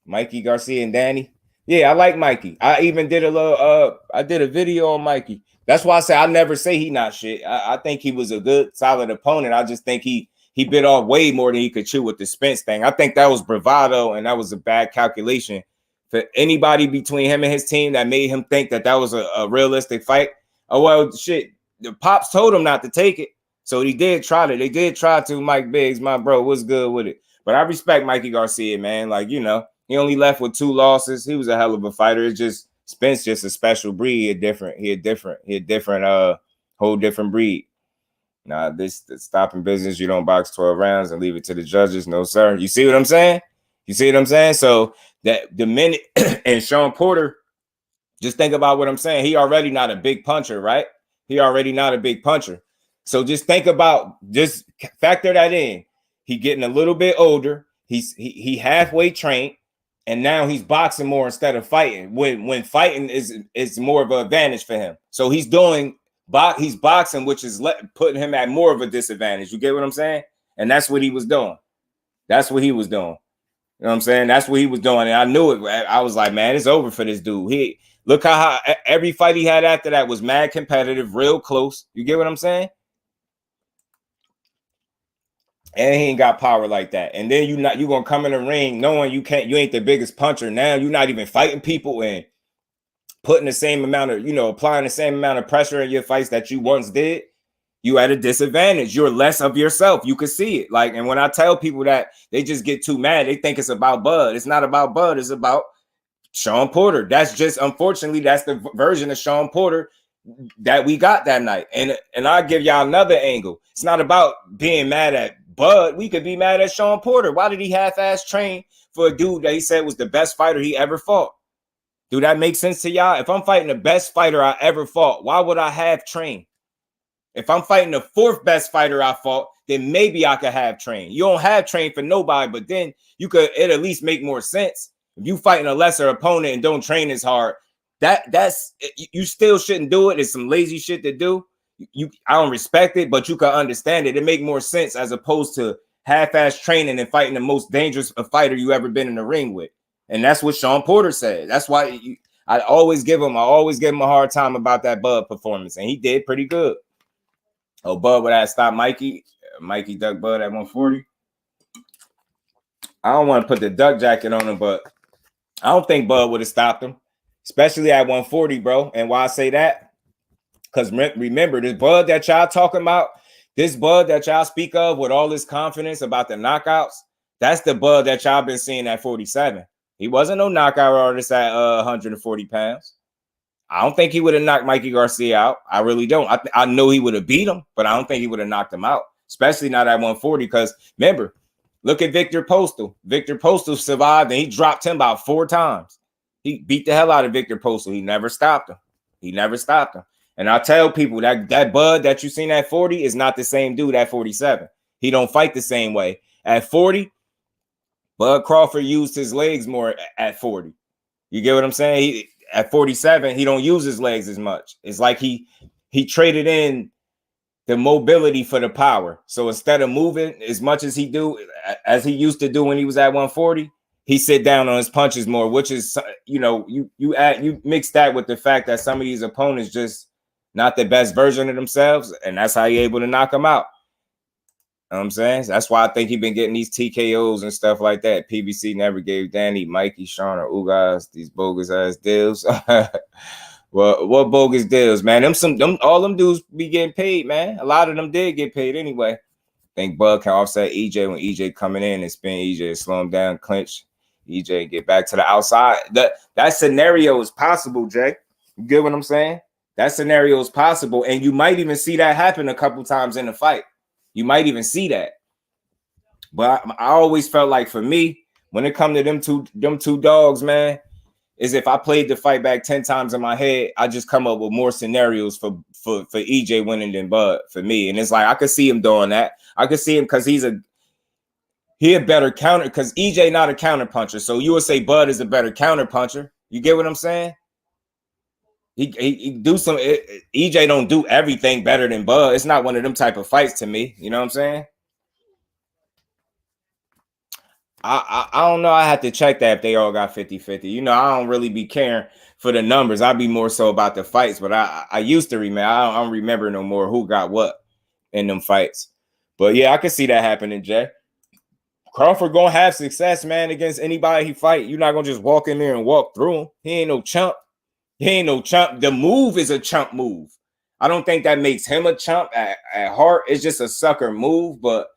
Mikey Garcia and Danny. Yeah, I like Mikey. I even did I did a video on Mikey. That's why I say I never say he not shit. I think he was a good, solid opponent. I just think he bit off way more than he could chew with the Spence thing. I think that was bravado and that was a bad calculation for anybody between him and his team that made him think that was a realistic fight. Oh, well, shit. The Pops told him not to take it. So he did try to. They did try to. Mike Biggs, my bro, what's good with it? But I respect Mikey Garcia, man. Like, he only left with 2 losses. He was a hell of a fighter. It's just Spence, just a special breed. He a different, whole different breed. Nah, this stopping business. You don't box 12 rounds and leave it to the judges. No, sir. You see what I'm saying? So that the minute and Sean Porter, just think about what I'm saying. He already not a big puncher, right? So just think about, just factor that in. He getting a little bit older. He halfway trained, and now he's boxing more instead of fighting. When fighting is more of an advantage for him. So he's boxing, which is putting him at more of a disadvantage. You get what I'm saying? And that's what he was doing. You know what I'm saying? That's what he was doing. And I knew it. I was like, man, it's over for this dude. Look how every fight he had after that was mad competitive, real close. You get what I'm saying? And he ain't got power like that. And then you gonna come in the ring knowing you ain't the biggest puncher. Now you're not even fighting people and putting the same amount of, applying the same amount of pressure in your fights that you once did. You at a disadvantage. You're less of yourself. You can see it. Like, and when I tell people that, they just get too mad. They think it's about Bud. It's not about Bud. It's about Sean Porter. That's just, unfortunately, that's the version of Sean Porter that we got that night. And I'll give y'all another angle. It's not about being mad at Bud. We could be mad at Sean Porter. Why did he half-ass train for a dude that he said was the best fighter he ever fought? Do that make sense to y'all? If I'm fighting the best fighter I ever fought, why would I have train? If I'm fighting the fourth best fighter I fought, then maybe I could have train. You don't have train for nobody, but then it at least make more sense. If you fighting a lesser opponent and don't train as hard, that's you still shouldn't do it. It's some lazy shit to do. I don't respect it, but you can understand it. It make more sense as opposed to half-ass training and fighting the most dangerous fighter you ever been in the ring with. And that's what Sean Porter said. That's why I always give him a hard time about that Bud performance, and he did pretty good. Oh, Bud would have stopped Mikey. Mikey ducked Bud at 140. I don't want to put the duck jacket on him, but I don't think Bud would have stopped him, especially at 140, bro. And why I say that? Because remember, this Bud that y'all talking about, this Bud that y'all speak of with all this confidence about the knockouts, that's the Bud that y'all been seeing at 47. He wasn't no knockout artist at 140 pounds. I don't think he would have knocked Mikey Garcia out. I really don't. I know he would have beat him, but I don't think he would have knocked him out, especially not at 140. Because remember, look at Victor Postal. Victor Postal survived, and he dropped him about 4 times. He beat the hell out of Victor Postal. He never stopped him. And I tell people that Bud that you seen at 40 is not the same dude at 47. He don't fight the same way. At 40, Bud Crawford used his legs more at 40. You get what I'm saying? At 47, he don't use his legs as much. It's like he traded in the mobility for the power. So instead of moving as much as he used to do when he was at 140, he sit down on his punches more, which is, you mix that with the fact that some of these opponents just not the best version of themselves, and that's how you're able to knock them out. You know what I'm saying? That's why I think he's been getting these TKOs and stuff like that. PBC never gave Danny, Mikey, Sean, or Ugas these bogus ass deals. Well, what bogus deals, man? All them dudes be getting paid, man. A lot of them did get paid anyway. I think Bud can offset EJ when EJ coming in and spin EJ, slow him down, clinch EJ, get back to the outside. That scenario is possible, Jay. You get what I'm saying? That scenario is possible, and you might even see that happen a couple times in the fight. You might even see that. But I always felt like, for me, when it come to them two dogs, man, is if I played the fight back 10 times in my head, I just come up with more scenarios for EJ winning than Bud for me. And it's like I could see him doing that. I could see him because he a better counter, because EJ not a counter puncher. So you would say Bud is a better counter puncher. You get what I'm saying? He do some. EJ don't do everything better than Bud. It's not one of them type of fights to me. You know what I'm saying? I don't know. I have to check that if they all got 50-50. You know, I don't really be caring for the numbers. I be more so about the fights. But I used to remember. I don't remember no more who got what in them fights. But yeah, I can see that happening, Jay. Crawford gonna have success, man, against anybody he fight. You're not gonna just walk in there and walk through him. He ain't no chump. The move is a chump move. I don't think that makes him a chump at heart. It's just a sucker move, but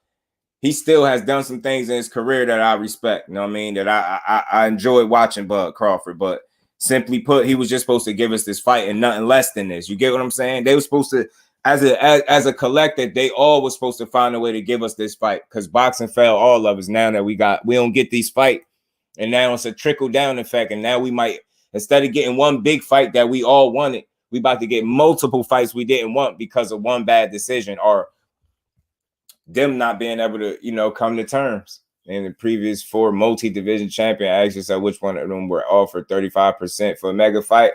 he still has done some things in his career that I respect. You know what I mean? That I enjoy watching Bud Crawford. But simply put, he was just supposed to give us this fight and nothing less than this. You get what I'm saying? They were supposed to, as a collective, they all were supposed to find a way to give us this fight, because boxing failed all of us. Now that we don't get these fight, and now it's a trickle down effect, and now we might, instead of getting one big fight that we all wanted, we about to get multiple fights we didn't want because of one bad decision or them not being able to, come to terms. In the previous 4 multi-division champion, I asked yourself which one of them were offered 35% for a mega fight.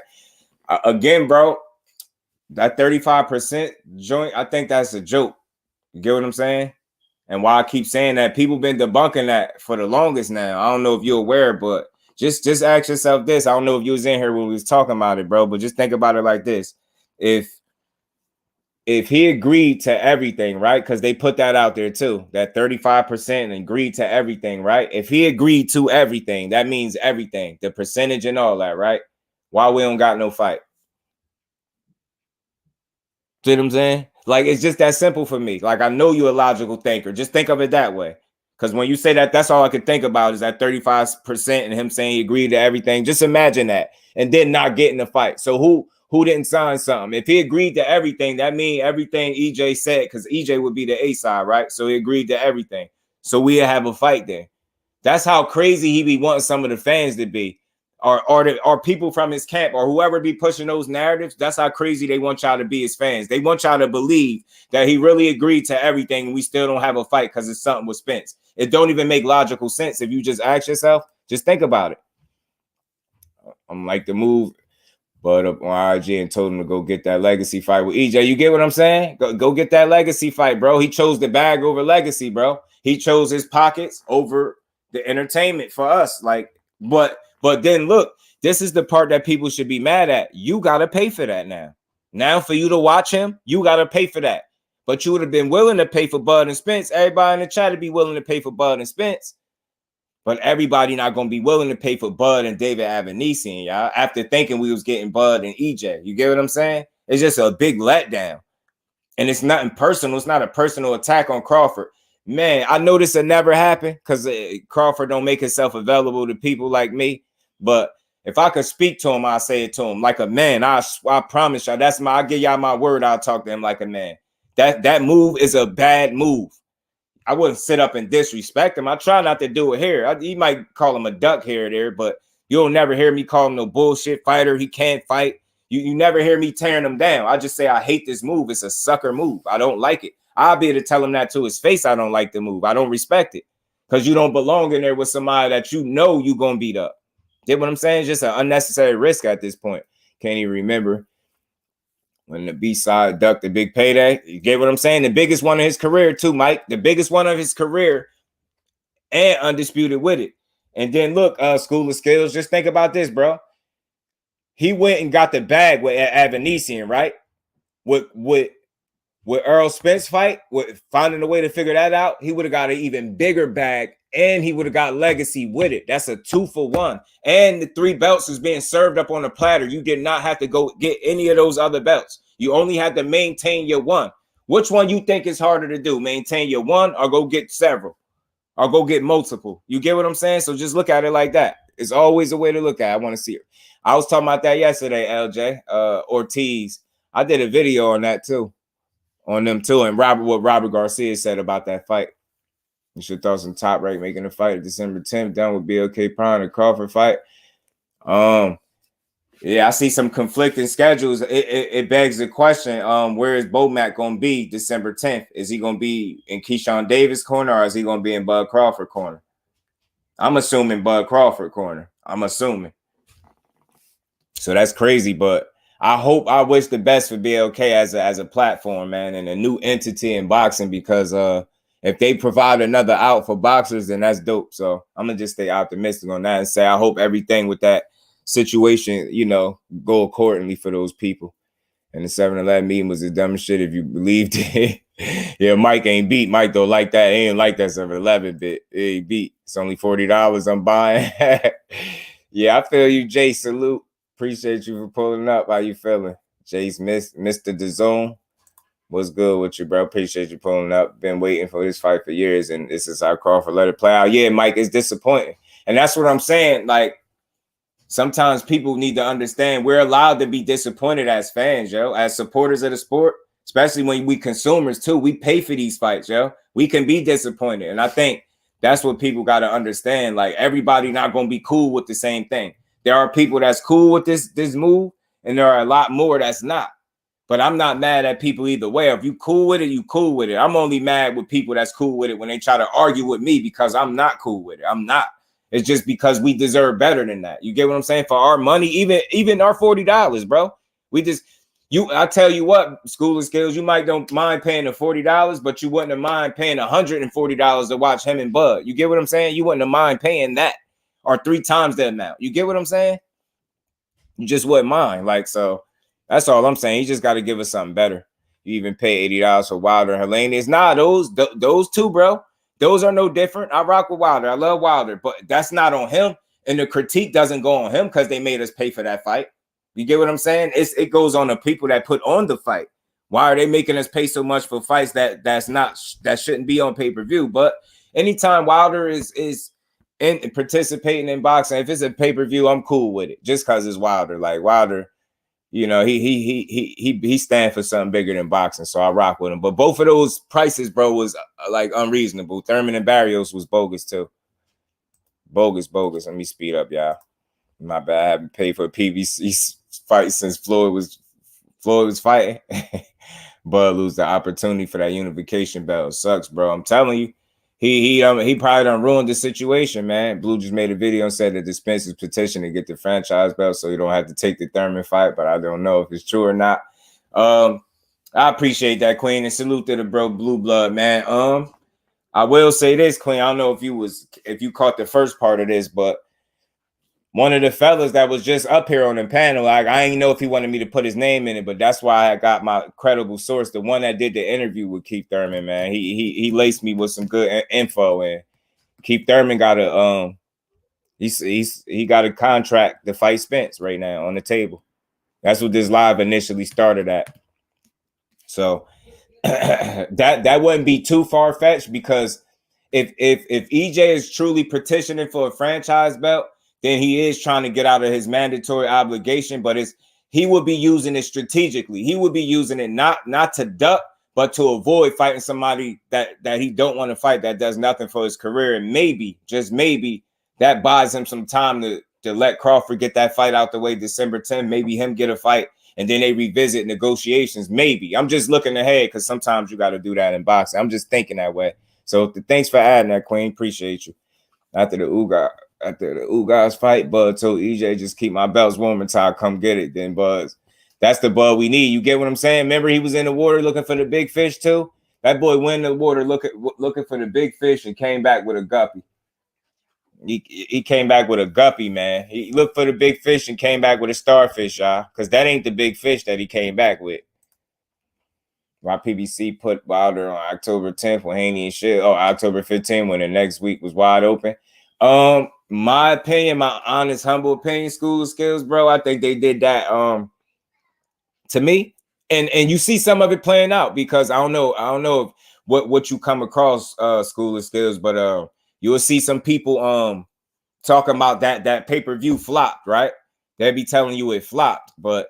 Again, bro, that 35% joint, I think that's a joke. You get what I'm saying? And why I keep saying that, people been debunking that for the longest now. I don't know if you're aware, but just ask yourself this. I don't know if you was in here when we was talking about it, bro, but just think about it like this. If he agreed to everything, right? Because they put that out there too, that 35% and agreed to everything, right? If he agreed to everything, that means everything, the percentage and all that, right? Why we don't got no fight? See what I'm saying? Like, it's just that simple for me. Like, I know you're a logical thinker. Just think of it that way. Because when you say that, that's all I could think about is that 35% and him saying he agreed to everything. Just imagine that. And then not getting the fight. So who didn't sign something. If he agreed to everything, that means everything EJ said, because EJ would be the A side, right? So he agreed to everything. So we'd have a fight there. That's how crazy he be wanting some of the fans to be, or people from his camp, or whoever be pushing those narratives. That's how crazy they want y'all to be as fans. They want y'all to believe that he really agreed to everything, and we still don't have a fight because it's something with Spence. It don't even make logical sense if you just ask yourself. Just think about it. I'm like the move, but up on IG and told him to go get that legacy fight with EJ. You get what I'm saying? Go get that legacy fight, bro. He chose the bag over legacy, bro. He chose his pockets over the entertainment for us. Like, but then look, this is the part that people should be mad at. You gotta pay for that now. Now for you to watch him, you gotta pay for that. But you would have been willing to pay for Bud and Spence. Everybody in the chat would be willing to pay for Bud and Spence. But everybody not going to be willing to pay for Bud and David Avanesian, y'all, after thinking we was getting Bud and EJ. You get what I'm saying? It's just a big letdown. And it's nothing personal. It's not a personal attack on Crawford. Man, I know this will never happen because Crawford don't make himself available to people like me. But if I could speak to him, I'll say it to him like a man. I promise y'all, I'll give y'all my word. I'll talk to him like a man. That move is a bad move. I wouldn't sit up and disrespect him. I try not to do it here. You might call him a duck here or there, but you'll never hear me call him no bullshit fighter. He can't fight. You never hear me tearing him down. I just say I hate this move. It's a sucker move. I don't like it. I'll be able to tell him that to his face. I don't like the move. I don't respect it because you don't belong in there with somebody that you know you're going to beat up. Get what I'm saying? It's just an unnecessary risk at this point. Can't even remember when the B-side ducked the big payday. You get what I'm saying? The biggest one of his career too, Mike. The biggest one of his career and undisputed with it. And then look, School of Skills, just think about this, bro. He went and got the bag with Avanesian, right? With Errol Spence fight, with finding a way to figure that out, he would have got an even bigger bag, and he would have got legacy with it. That's a 2-for-1. And the 3 belts was being served up on a platter. You did not have to go get any of those other belts. You only had to maintain your one. Which one you think is harder to do? Maintain your one or go get several? Or go get multiple? You get what I'm saying? So just look at it like that. It's always a way to look at it. I want to see it. I was talking about that yesterday, LJ. Ortiz. I did a video on that too. On them too. And what Robert Garcia said about that fight. You should throw some top rank making the fight December 10th done with BLK Prime and Crawford fight. Yeah, I see some conflicting schedules. It begs the question, where is Bomac going to be December 10th? Is he going to be in Keyshawn Davis' corner or is he going to be in Bud Crawford corner? I'm assuming Bud Crawford corner. I'm assuming. So that's crazy, but I wish the best for BLK as a platform, man, and a new entity in boxing because if they provide another out for boxers, then that's dope. So I'm going to just stay optimistic on that and say I hope everything with that situation, go accordingly for those people. And the 7-11 meeting was the dumbest shit if you believed it. Yeah, Mike ain't beat. Mike don't like that. He ain't like that 7-11 bit. He beat. It's only $40 I'm buying. Yeah, I feel you, Jay. Salute. Appreciate you for pulling up. How you feeling? Jay's Mr. DAZN. What's good with you, bro? Appreciate you pulling up. Been waiting for this fight for years, and this is how Crawford let it play out. Yeah, Mike, it's disappointing. And that's what I'm saying. Like, sometimes people need to understand we're allowed to be disappointed as fans, as supporters of the sport, especially when we consumers too. We pay for these fights, We can be disappointed. And I think that's what people got to understand. Like, everybody not going to be cool with the same thing. There are people that's cool with this move, and there are a lot more that's not. But I'm not mad at people either way. If you cool with it, you cool with it. I'm only mad with people that's cool with it when they try to argue with me because I'm not cool with it. I'm not. It's just because we deserve better than that. You get what I'm saying? For our money, even our $40, bro. I tell you what, School of Skills, you might don't mind paying the $40, but you wouldn't have mind paying $140 to watch him and Bud. You get what I'm saying? You wouldn't have mind paying that or 3 times the amount. You get what I'm saying? You just wouldn't mind. Like, so that's all I'm saying. You just got to give us something better. You even pay $80 for Wilder and Helenius. Nah, those two, bro. Those are no different. I rock with Wilder. I love Wilder, but that's not on him. And the critique doesn't go on him because they made us pay for that fight. You get what I'm saying? It goes on the people that put on the fight. Why are they making us pay so much for fights that shouldn't be on pay-per-view? But anytime Wilder is participating in boxing, if it's a pay-per-view, I'm cool with it. Just because it's Wilder. Like, Wilder, you know, he stand for something bigger than boxing, so I rock with him. But both of those prices, bro, was like unreasonable. Thurman and Barrios was bogus too. Bogus. Let me speed up, y'all. My bad. I haven't paid for a PBC fight since Floyd was fighting. But lose the opportunity for that unification belt. Sucks, bro. I'm telling you. He probably done ruined the situation, man. Blue just made a video and said that the Spence's petition to get the franchise belt so you don't have to take the Thurman fight, but I don't know if it's true or not. I appreciate that, Queen, and salute to the bro Blue Blood, man. I will say this, Queen. I don't know if you caught the first part of this, but one of the fellas that was just up here on the panel, like I ain't know if he wanted me to put his name in it, but that's why I got my credible source, the one that did the interview with Keith Thurman, man. He laced me with some good info, and Keith Thurman got a he got a contract to fight Spence right now on the table. That's what this live initially started at. So that wouldn't be too far-fetched, because if EJ is truly petitioning for a franchise belt, then he is trying to get out of his mandatory obligation, but he would be using it strategically. He would be using it not to duck, but to avoid fighting somebody that he don't want to fight, that does nothing for his career. And maybe, just maybe, that buys him some time to let Crawford get that fight out the way December 10th, maybe him get a fight, and then they revisit negotiations. Maybe. I'm just looking ahead, because sometimes you got to do that in boxing. I'm just thinking that way. So thanks for adding that, Queen. Appreciate you. After the Ugas fight, Bud told EJ, just keep my belts warm until I come get it. Then Buzz, that's the Bud we need. You get what I'm saying? Remember, he was in the water looking for the big fish too. That boy went in the water looking for the big fish and came back with a guppy. He came back with a guppy, man. He looked for the big fish and came back with a starfish, y'all, because that ain't the big fish that he came back with. My PBC put Wilder on October 10th when Haney and shit. Oh, October 15th when the next week was wide open. My opinion, my honest, humble opinion, School of Skills, bro, I think they did that to me. And you see some of it playing out, because I don't know what you come across, School of Skills, but you'll see some people talking about that pay-per-view flopped, right? They'll be telling you it flopped, but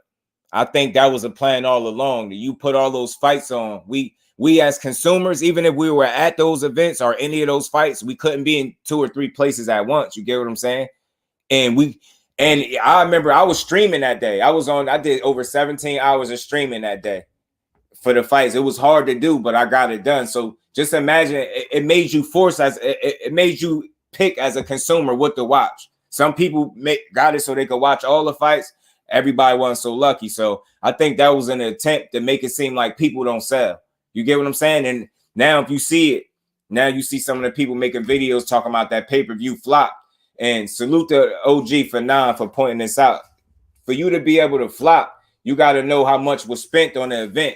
I think that was a plan all along, that you put all those fights on. We as consumers, even if we were at those events or any of those fights, we couldn't be in 2 or 3 places at once. You get what I'm saying? And I remember I was streaming that day. I did over 17 hours of streaming that day for the fights. It was hard to do, but I got it done. So just imagine it made you it made you pick as a consumer what to watch. Some people got it so they could watch all the fights. Everybody wasn't so lucky. So I think that was an attempt to make it seem like people don't sell. You get what I'm saying? And now if you see it, now you see some of the people making videos talking about that pay-per-view flop. And salute to OG for pointing this out. For you to be able to flop, you got to know how much was spent on the event.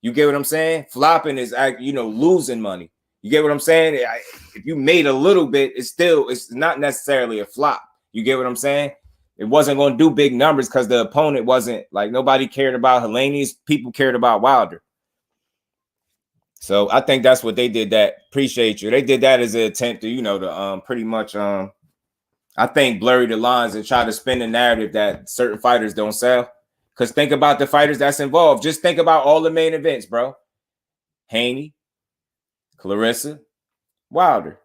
You get what I'm saying? Flopping is, losing money. You get what I'm saying? If you made a little bit, it's not necessarily a flop. You get what I'm saying? It wasn't going to do big numbers because the opponent wasn't, like, nobody cared about Helenius. People cared about Wilder. So I think that's what they did. That appreciate you. They did that as an attempt to, to pretty much, I think, blurry the lines and try to spin the narrative that certain fighters don't sell. Because think about the fighters that's involved. Just think about all the main events, bro. Haney, Clarissa, Wilder.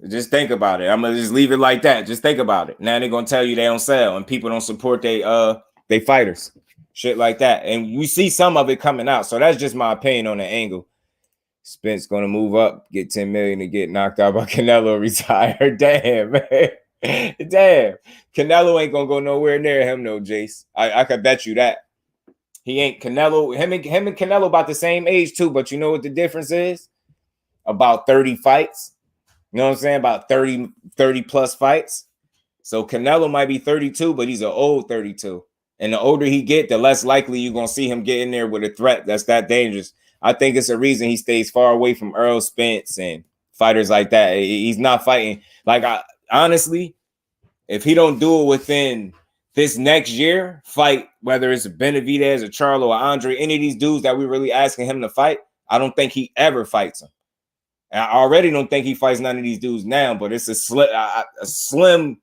Just think about it. I'm gonna just leave it like that. Just think about it. Now they're gonna tell you they don't sell and people don't support they fighters, shit like that. And you see some of it coming out. So that's just my opinion on the angle. Spence gonna move up, get 10 million to get knocked out by Canelo, retire. Damn, man. Damn. Canelo ain't gonna go nowhere near him, no, Jace. I could bet you that. He ain't. Canelo. Him and Canelo about the same age too, but you know what the difference is? About 30 fights. You know what I'm saying? About 30 plus fights. So Canelo might be 32, but he's an old 32. And the older he get, the less likely you're going to see him get in there with a threat that's that dangerous. I think it's a reason he stays far away from Errol Spence and fighters like that. He's not fighting. Like, honestly, if he don't do it within this next year, fight, whether it's a Benavidez or Charlo or Andre, any of these dudes that we're really asking him to fight, I don't think he ever fights them. And I already don't think he fights none of these dudes now, but it's a slim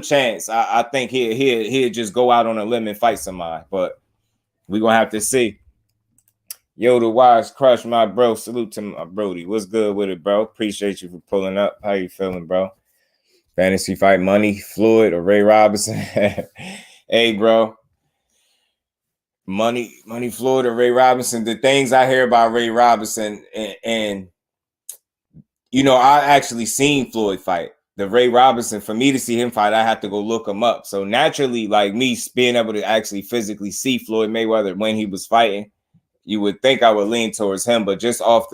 chance. I think he'll just go out on a limb and fight somebody. But We're gonna have to see. Yo, the Wise Crush, my bro. Salute to my Brody. What's good with it, bro? Appreciate you for pulling up. How you feeling, bro? Fantasy fight money, Floyd or Ray Robinson? Hey, bro. Money, Floyd or Ray Robinson. The things I hear about Ray Robinson, and you know, I actually seen Floyd fight. The Ray Robinson, for me to see him fight, I have to go look him up. So naturally, like me being able to actually physically see Floyd Mayweather when he was fighting, you would think I would lean towards him. But just off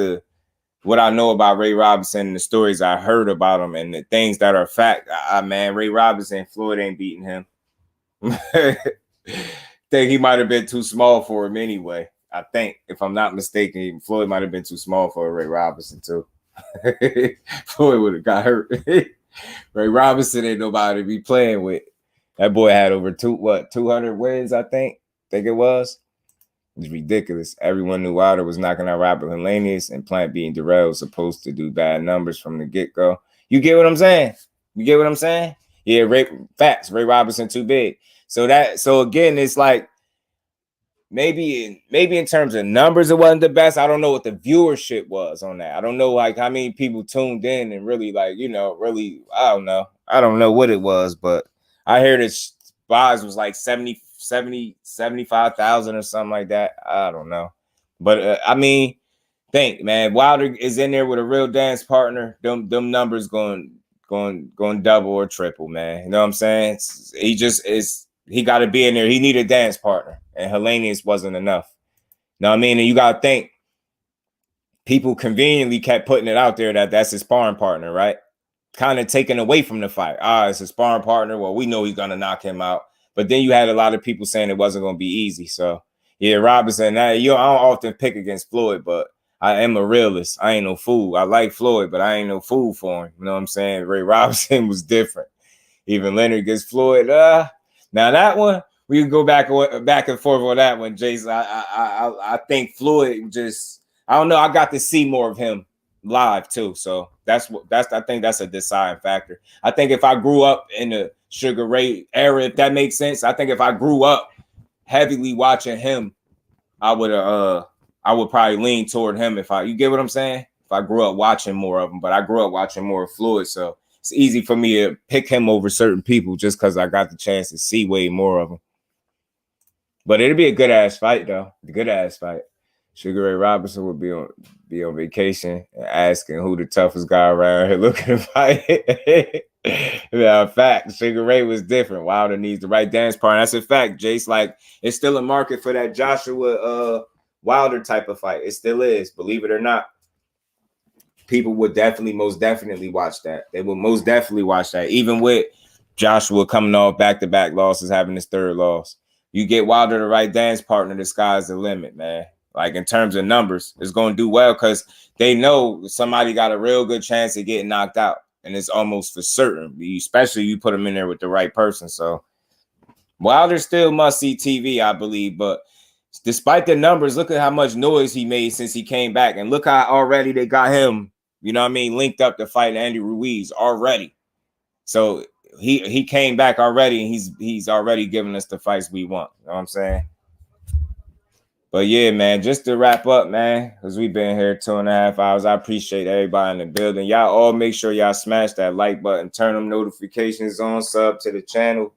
what I know about Ray Robinson and the stories I heard about him and the things that are fact, man, Ray Robinson, Floyd ain't beating him. Think he might have been too small for him anyway. I think, if I'm not mistaken, Floyd might have been too small for Ray Robinson too. Floyd would have got hurt. Ray Robinson ain't nobody to be playing with. That boy had over 200 wins, I think it was. It's ridiculous. Everyone knew Wilder was knocking out Robert Helenius, and Plant being Darrell was supposed to do bad numbers from the get-go. You get what I'm saying? Yeah, Ray Robinson too big. So again, it's like maybe in terms of numbers, it wasn't the best. I don't know what the viewership was on that. I don't know like how many people tuned in and really like, you know, really, I don't know. I don't know what it was, but I heard its buys was like 75,000 or something like that. I don't know. But I mean, think, man, Wilder is in there with a real dance partner. Them numbers going double or triple, man. You know what I'm saying? He got to be in there. He needed a dance partner, and Helenius wasn't enough. You know what I mean? And you got to think, people conveniently kept putting it out there that that's his sparring partner, right? Kind of taken away from the fight. It's a sparring partner. Well, we know he's going to knock him out. But then you had a lot of people saying it wasn't going to be easy. So, yeah, Robinson, I don't often pick against Floyd, but I am a realist. I ain't no fool. I like Floyd, but I ain't no fool for him. You know what I'm saying? Ray Robinson was different. Even Leonard against Floyd, now that one, we can go back and forth on that one, Jason. I think Floyd just, I don't know. I got to see more of him live too, so I think that's a deciding factor. I think if I grew up in the Sugar Ray era, if that makes sense, I think if I grew up heavily watching him, I would probably lean toward him. You get what I'm saying? If I grew up watching more of him, but I grew up watching more of Floyd, so it's easy for me to pick him over certain people just because I got the chance to see way more of him. But it'll be a good ass fight, though. A good ass fight. Sugar Ray Robinson would be on vacation and asking who the toughest guy around here looking to fight. Yeah, fact. Sugar Ray was different. Wilder needs the right dance partner. That's a fact, Jace. Like, it's still a market for that Joshua Wilder type of fight. It still is, believe it or not. People would most definitely watch that. They would most definitely watch that. Even with Joshua coming off back-to-back losses, having his third loss. You get Wilder the right dance partner, the sky's the limit, man. Like, in terms of numbers, it's going to do well because they know somebody got a real good chance of getting knocked out. And it's almost for certain, especially you put them in there with the right person. So Wilder still must-see TV, I believe. But despite the numbers, look at how much noise he made since he came back. And look how already they got him, you know what I mean, linked up to fight Andy Ruiz already. So he came back already, and he's already giving us the fights we want. You know what I'm saying? But yeah, man, just to wrap up, man, because we've been here 2.5 hours. I appreciate everybody in the building. Y'all all make sure y'all smash that like button, turn them notifications on, sub to the channel.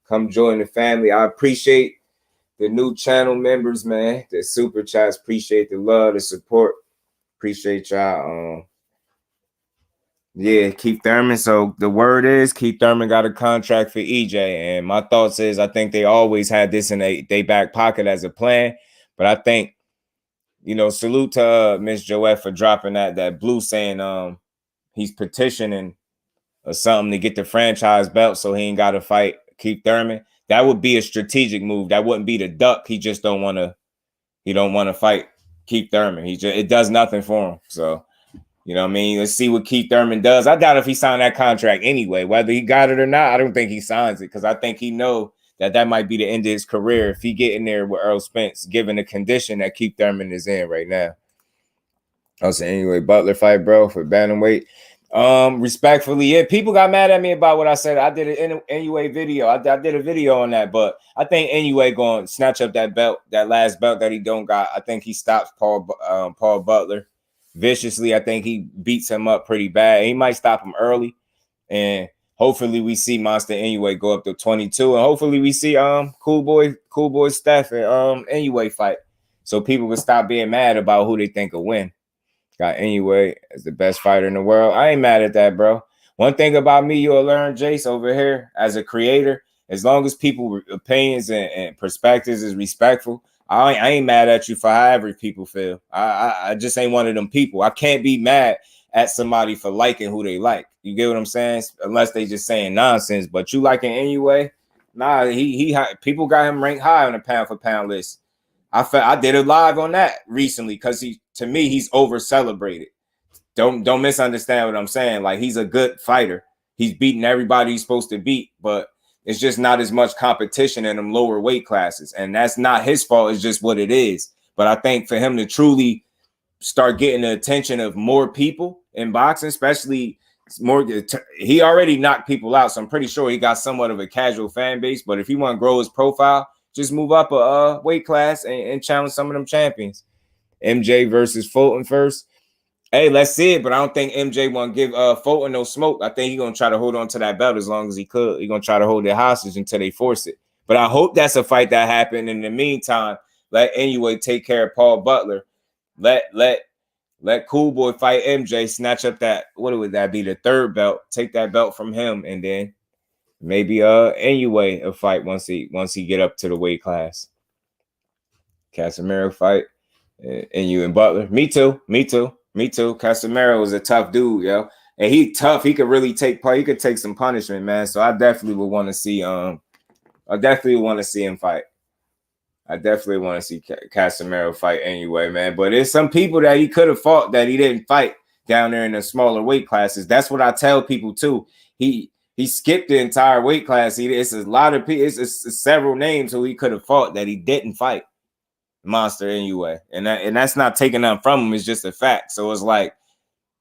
Come join the family. I appreciate the new channel members, man. The super chats. Appreciate the love, the support. Appreciate y'all. Yeah, Keith Thurman. So the word is Keith Thurman got a contract for EJ. And my thoughts is I think they always had this in their back pocket as a plan. But I think, you know, salute to Miss Joette for dropping that blue saying he's petitioning or something to get the franchise belt so he ain't got to fight Keith Thurman. That would be a strategic move. That wouldn't be the duck. He don't want to fight Keith Thurman. It does nothing for him. So, you know what I mean? Let's see what Keith Thurman does. I doubt if he signed that contract anyway. Whether he got it or not, I don't think he signs it because I think he know that might be the end of his career if he get in there with Errol Spence, given the condition that Keith Thurman is in right now. I was saying, anyway, Butler fight, bro, for bantamweight. Respectfully, yeah, people got mad at me about what I said. I did an NUA video. I did a video on that, but I think NUA going to snatch up that belt, that last belt that he don't got. I think he stops Paul Butler viciously. I think he beats him up pretty bad. He might stop him early, and hopefully we see Monster NUA go up to 22, and hopefully we see Cool Boy Steph and NUA fight, so people can stop being mad about who they think will win. Got NUA as the best fighter in the world. I ain't mad at that, bro. One thing about me, you'll learn, Jace, over here as a creator, as long as people's opinions and perspectives is respectful, I ain't mad at you for however people feel. I just ain't one of them people. I can't be mad at somebody for liking who they like. You get what I'm saying? Unless they just saying nonsense. But you liking NUA? Nah, he people got him ranked high on the pound for pound list. I did a live on that recently because to me, he's over celebrated. Don't misunderstand what I'm saying. Like, he's a good fighter. He's beating everybody he's supposed to beat, but it's just not as much competition in them lower weight classes. And that's not his fault. It's just what it is. But I think for him to truly start getting the attention of more people in boxing, especially more, he already knocked people out. So I'm pretty sure he got somewhat of a casual fan base. But if he want to grow his profile, just move up a weight class and challenge some of them champions. MJ versus Fulton first. Hey, let's see it, but I don't think MJ want to give Fulton no smoke. I think he's going to try to hold on to that belt as long as he could. He's going to try to hold it hostage until they force it. But I hope that's a fight that happened. In the meantime, let NUA take care of Paul Butler. Let Cool Boy fight MJ, snatch up that, what would that be, the third belt, take that belt from him, and then maybe NUA a fight once he get up to the weight class. Casemiro fight, NU and Butler. Me too. Casemiro was a tough dude, yo, and he tough. He could really take part. He could take some punishment, man. So I definitely would want to see. I definitely want to see him fight. I definitely want to see Casemiro fight anyway, man. But there's some people that he could have fought that he didn't fight down there in the smaller weight classes. That's what I tell people too. He skipped the entire weight class. It's a lot of people. It's several names who he could have fought that he didn't fight. Monster anyway, and that's not taking nothing from him. It's just a fact. So it's like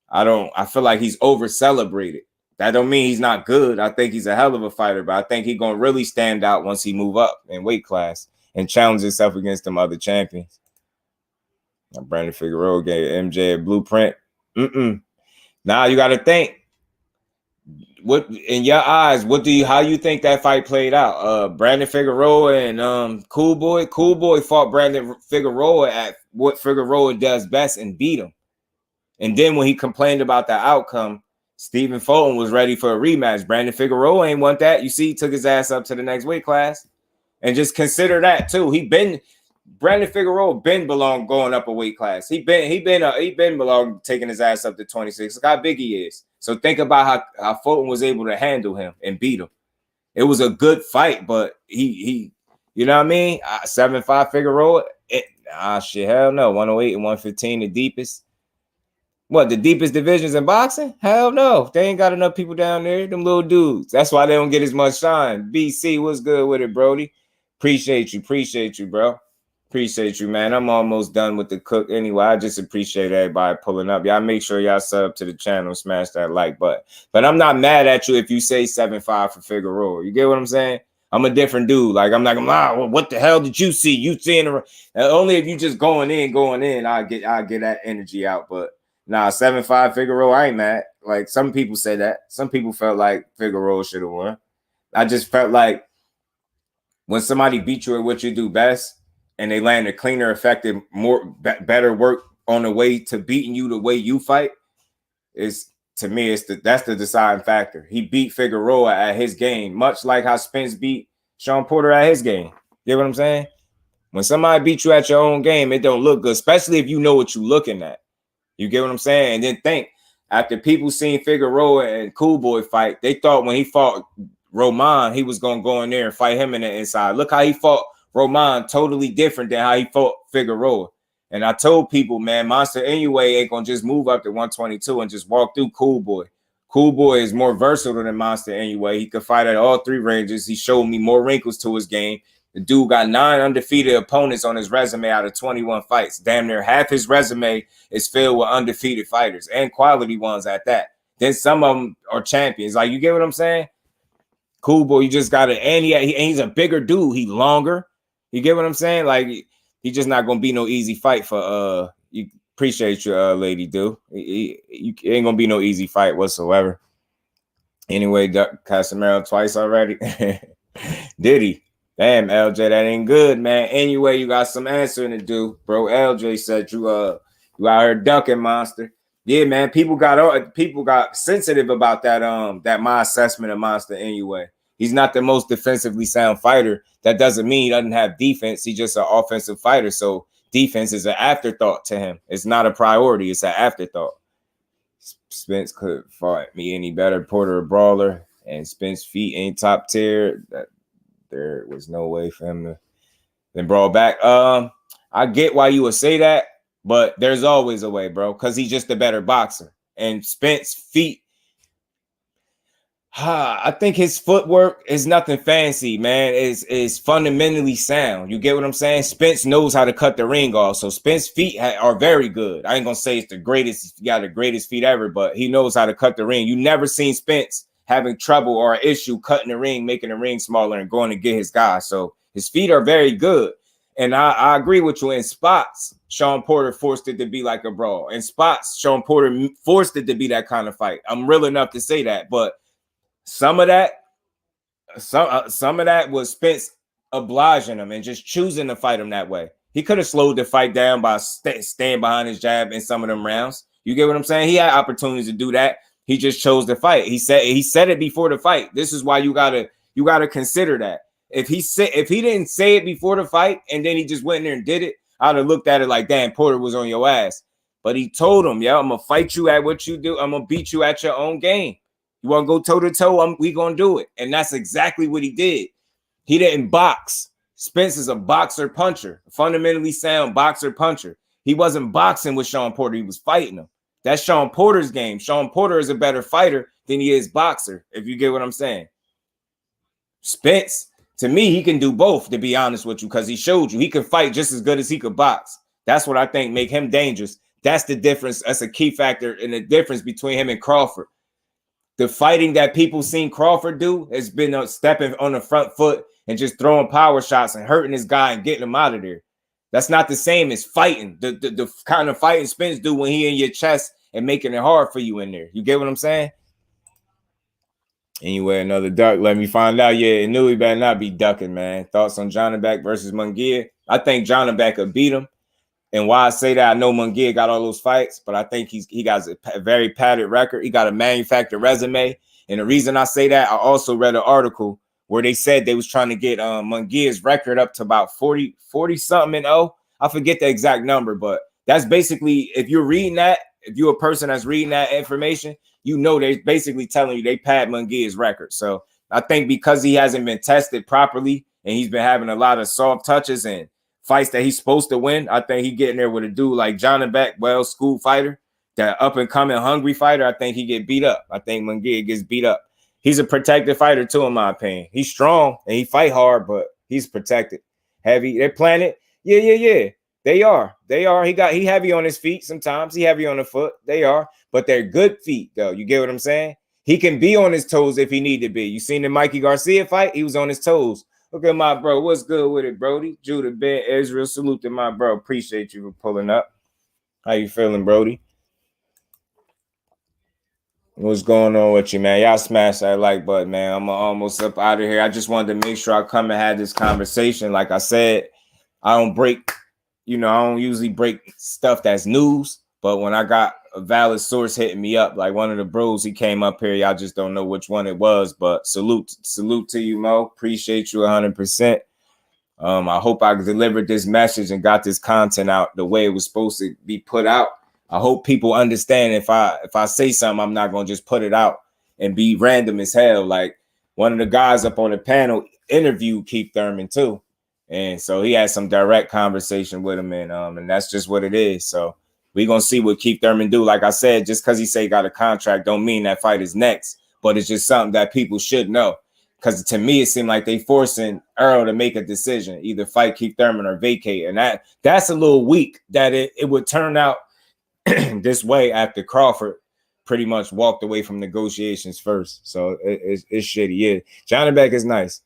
I feel like he's over celebrated. That don't mean he's not good. I think he's a hell of a fighter, but I think he's gonna really stand out once he move up in weight class and challenge himself against them other champions. Now, Brandon Figueroa gave MJ a blueprint. Now you got to think. What in your eyes? How you think that fight played out? Brandon Figueroa and Cool Boy. Cool Boy fought Brandon Figueroa at what Figueroa does best and beat him. And then when he complained about the outcome, Stephen Fulton was ready for a rematch. Brandon Figueroa ain't want that. You see, he took his ass up to the next weight class. And just consider that too. Brandon Figueroa been belong going up a weight class. He been belong taking his ass up to 26. Look how big he is. So think about how Fulton was able to handle him and beat him. It was a good fight, but he you know what I mean? 7'5" Figueroa. Shit, hell no. 108 and 115, the deepest. What, the deepest divisions in boxing? Hell no. They ain't got enough people down there. Them little dudes. That's why they don't get as much shine. BC, what's good with it, Brody? Appreciate you, bro. Appreciate you, man. I'm almost done with the cook anyway. I just appreciate everybody pulling up. Y'all make sure y'all sub to the channel, smash that like button. But I'm not mad at you if you say 7'5" for Figueroa. You get what I'm saying? I'm a different dude. Like, I'm like, what the hell did you see? You seeing only if you just going in, I get that energy out. But nah, 7'5" Figueroa, I ain't mad. Like, some people say that. Some people felt like Figueroa should have won. I just felt like when somebody beat you at what you do best, and they land a cleaner, effective, better work on the way to beating you the way you fight, that's the deciding factor. He beat Figueroa at his game, much like how Spence beat Sean Porter at his game. You know what I'm saying? When somebody beat you at your own game, it don't look good, especially if you know what you're looking at. You get what I'm saying? And then think, after people seen Figueroa and Cool Boy fight, they thought when he fought Roman, he was going to go in there and fight him in the inside. Look how he fought Roman, totally different than how he fought Figueroa. And I told people, man, Monster anyway ain't gonna just move up to 122 and just walk through Cool Boy. Cool Boy is more versatile than Monster anyway. He could fight at all three ranges. He showed me more wrinkles to his game. The dude got 9 undefeated opponents on his resume out of 21 fights. Damn near half his resume is filled with undefeated fighters and quality ones at that. Then some of them are champions. Like, you get what I'm saying? Cool boy, you just gotta, and he's a bigger dude. He longer. You get what I'm saying? Like, he just not gonna be no easy fight for you. Appreciate you, lady, dude. It ain't gonna be no easy fight whatsoever. Anyway, Casemiro twice already. Did he? Damn, LJ, that ain't good, man. Anyway, you got some answering to do, bro. LJ said you out here ducking, monster. Yeah, man. People got sensitive about that my assessment of Monster anyway. He's not the most defensively sound fighter. That doesn't mean he doesn't have defense. He's just an offensive fighter. So defense is an afterthought to him. It's not a priority. It's an afterthought. Spence could fight me any better. Porter a brawler, and Spence feet ain't top tier. There was no way for him to then brawl back. I get why you would say that, but there's always a way, bro, because he's just a better boxer. And Spence feet, I think his footwork is nothing fancy, man. Is fundamentally sound. You get what I'm saying? Spence knows how to cut the ring off. So Spence feet are very good. I ain't gonna say it's the greatest, he got the greatest feet ever, but he knows how to cut the ring. You never seen Spence having trouble or an issue cutting the ring, making the ring smaller and going to get his guy. So his feet are very good. And I agree with you. In spots, Sean Porter forced it to be like a brawl. In spots, Sean Porter forced it to be that kind of fight. I'm real enough to say that, but some of that was Spence obliging him and just choosing to fight him that way. He could have slowed the fight down by staying behind his jab in some of them rounds. You get what I'm saying? He had opportunities to do that. He just chose to fight. He said it before the fight. This is why you gotta consider that. If he didn't say it before the fight and then he just went in there and did it, I'd have looked at it like, damn, Porter was on your ass. But he told him, yeah, I'm gonna fight you at what you do. I'm gonna beat you at your own game. You want to go toe-to-toe? We going to do it. And that's exactly what he did. He didn't box. Spence is a boxer-puncher, fundamentally sound boxer-puncher. He wasn't boxing with Sean Porter. He was fighting him. That's Sean Porter's game. Sean Porter is a better fighter than he is boxer, if you get what I'm saying. Spence, to me, he can do both, to be honest with you, because he showed you. He can fight just as good as he could box. That's what I think make him dangerous. That's the difference. That's a key factor in the difference between him and Crawford. The fighting that people seen Crawford do has been stepping on the front foot and just throwing power shots and hurting his guy and getting him out of there. That's not the same as fighting. The kind of fighting Spence do when he in your chest and making it hard for you in there. You get what I'm saying? Anyway, another duck. Let me find out. Yeah, knew he better not be ducking, man. Thoughts on Johnnebeck versus Munguia? I think Johnnebeck could beat him. And why I say that, I know Munguia got all those fights, but I think he got a very padded record. He got a manufactured resume. And the reason I say that, I also read an article where they said they was trying to get Munguia's record up to about 40 something and I forget the exact number, but that's basically, if you're reading that, if you're a person that's reading that information, you know they're basically telling you they pad Munguia's record. So I think because he hasn't been tested properly and he's been having a lot of soft touches and fights that he's supposed to win, I think he getting there with a dude like Johnnebeck, well-schooled fighter, that up-and-coming hungry fighter. I think he get beat up. I think Munguia gets beat up. He's a protected fighter too, in my opinion. He's strong and he fight hard, but he's protected. Heavy. They're playing it. Yeah. They are. He heavy on his feet sometimes. He heavy on the foot. They are. But they're good feet, though. You get what I'm saying? He can be on his toes if he need to be. You seen the Mikey Garcia fight? He was on his toes. Look at my bro. What's good with it, Brody? Judah, Ben, Israel. Salute to my bro. Appreciate you for pulling up. How you feeling, Brody? What's going on with you, man? Y'all smash that like button, man. I'm almost up out of here. I just wanted to make sure I come and have this conversation. Like I said, I don't usually break stuff that's news. But when I got a valid source hitting me up, like one of the bros, he came up here. Y'all just don't know which one it was. But salute to you, Mo. Appreciate you 100%. I hope I delivered this message and got this content out the way it was supposed to be put out. I hope people understand if I say something, I'm not going to just put it out and be random as hell. Like one of the guys up on the panel interviewed Keith Thurman too. And so he had some direct conversation with him, and that's just what it is. So we're going to see what Keith Thurman do. Like I said, just because he say he got a contract don't mean that fight is next, but it's just something that people should know. Because to me, it seemed like they forcing Errol to make a decision, either fight Keith Thurman or vacate. And that's a little weak that it would turn out this way after Crawford pretty much walked away from negotiations first. So it's shitty. Yeah, Johnny Beck is nice.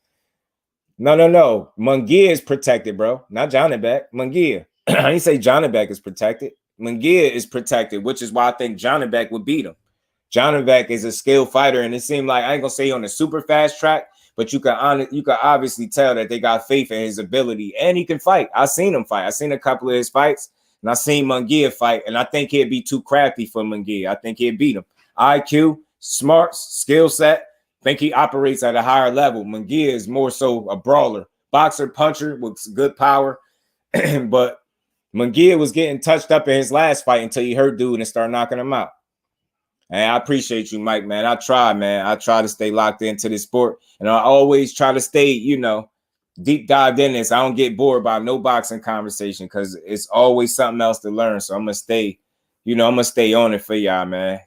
No. Munguia is protected, bro. Not Johnny Beck. Munguia. I didn't say Johnny Beck is protected. Munguia is protected, which is why I think Johnny Beck would beat him. Johnny Beck is a skilled fighter, and it seemed like, I ain't gonna say on a super fast track, but you can obviously tell that they got faith in his ability, and he can fight. I seen him fight. I seen a couple of his fights, and I seen Munguia fight, and I think he'd be too crafty for Munguia. I think he'd beat him. IQ, smarts, skill set. I think he operates at a higher level. Munguia is more so a brawler, boxer, puncher with good power, but Munguia was getting touched up in his last fight until he hurt dude and started knocking him out. And I appreciate you, Mike, man. I try, man. I try to stay locked into this sport, and I always try to stay, deep dived in this. I don't get bored by no boxing conversation because it's always something else to learn. So I'm gonna stay, I'm gonna stay on it for y'all, man.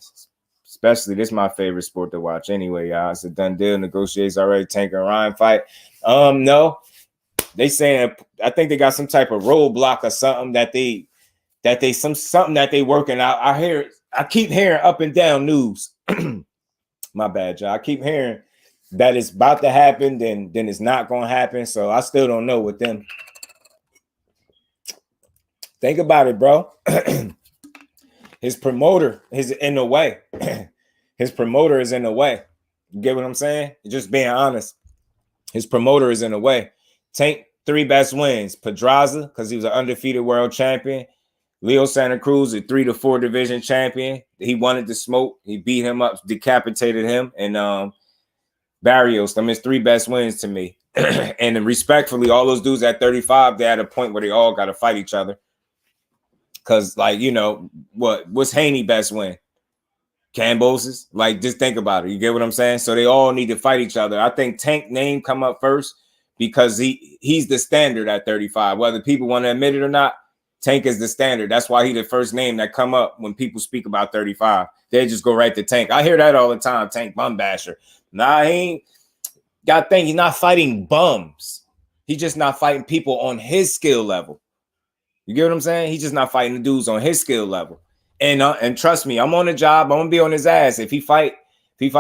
Especially this is my favorite sport to watch anyway, y'all. It's a done deal. Negotiates already. Tank and Ryan fight. No, they saying I think they got some type of roadblock or something that they something that they working out. I keep hearing up and down news. My bad, y'all. I keep hearing that it's about to happen, then it's not gonna happen. So I still don't know with them. Think about it, bro. His promoter is in the way. His promoter is in the way. You get what I'm saying? Just being honest. His promoter is in the way. Tank 3 best wins. Pedraza, because he was an undefeated world champion. Leo Santa Cruz, a 3 to 4 division champion. He wanted to smoke. He beat him up, decapitated him. And Barrios, them his 3 best wins to me. And then respectfully, all those dudes at 35, they had a point where they all got to fight each other. Because, what's Haney best win? Cambosis? Just think about it. You get what I'm saying? So they all need to fight each other. I think Tank name come up first because he's the standard at 35. Whether people want to admit it or not, Tank is the standard. That's why he's the first name that come up when people speak about 35. They just go right to Tank. I hear that all the time, Tank bum basher. Nah, he ain't. Got think he's not fighting bums. He's just not fighting people on his skill level. You get what I'm saying? He's just not fighting the dudes on his skill level. And trust me, I'm on the job. I'm gonna be on his ass. If he fight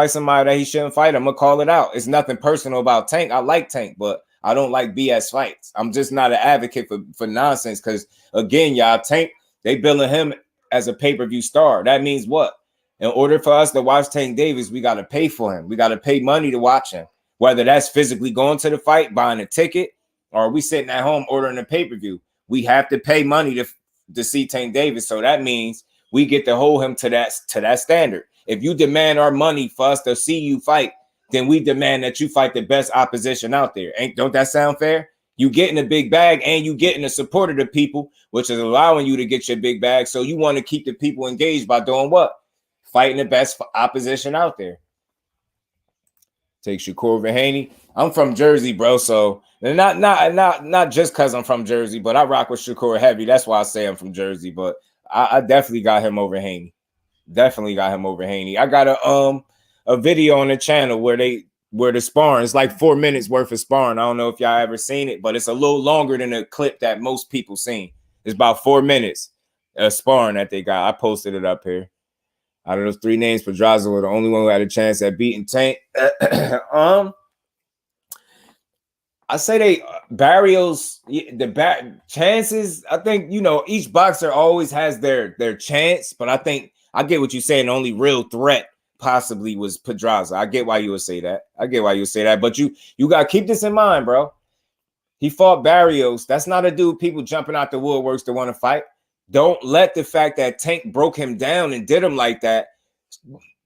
somebody that he shouldn't fight, I'm gonna call it out. It's nothing personal about Tank. I like Tank, but I don't like BS fights. I'm just not an advocate for nonsense. Because again, y'all, Tank, they billing him as a pay-per-view star. That means what? In order for us to watch Tank Davis, we got to pay for him. We got to pay money to watch him. Whether that's physically going to the fight, buying a ticket, or we sitting at home ordering a pay-per-view. We have to pay money to see Tank Davis. So that means we get to hold him to that standard. If you demand our money for us to see you fight, then we demand that you fight the best opposition out there. Don't that sound fair? You getting a big bag and you getting the support of the people, which is allowing you to get your big bag. So you want to keep the people engaged by doing what? Fighting the best opposition out there. Take Shakur Vahaney. I'm from Jersey, bro. So not just because I'm from Jersey, but I rock with Shakur heavy. That's why I say I'm from Jersey. But I definitely got him over Haney. Definitely got him over Haney. I got a video on the channel where the sparring, it's like 4 minutes worth of sparring. I don't know if y'all ever seen it, but it's a little longer than a clip that most people seen. It's about 4 minutes of sparring that they got. I posted it up here. Out of those 3 names, Pedraza was the only one who had a chance at beating Tank. I say Barrios, chances. I think, each boxer always has their chance, but I think I get what you're saying. The only real threat possibly was Pedraza. I get why you would say that. But you got to keep this in mind, bro. He fought Barrios. That's not a dude people jumping out the woodworks to want to fight. Don't let the fact that Tank broke him down and did him like that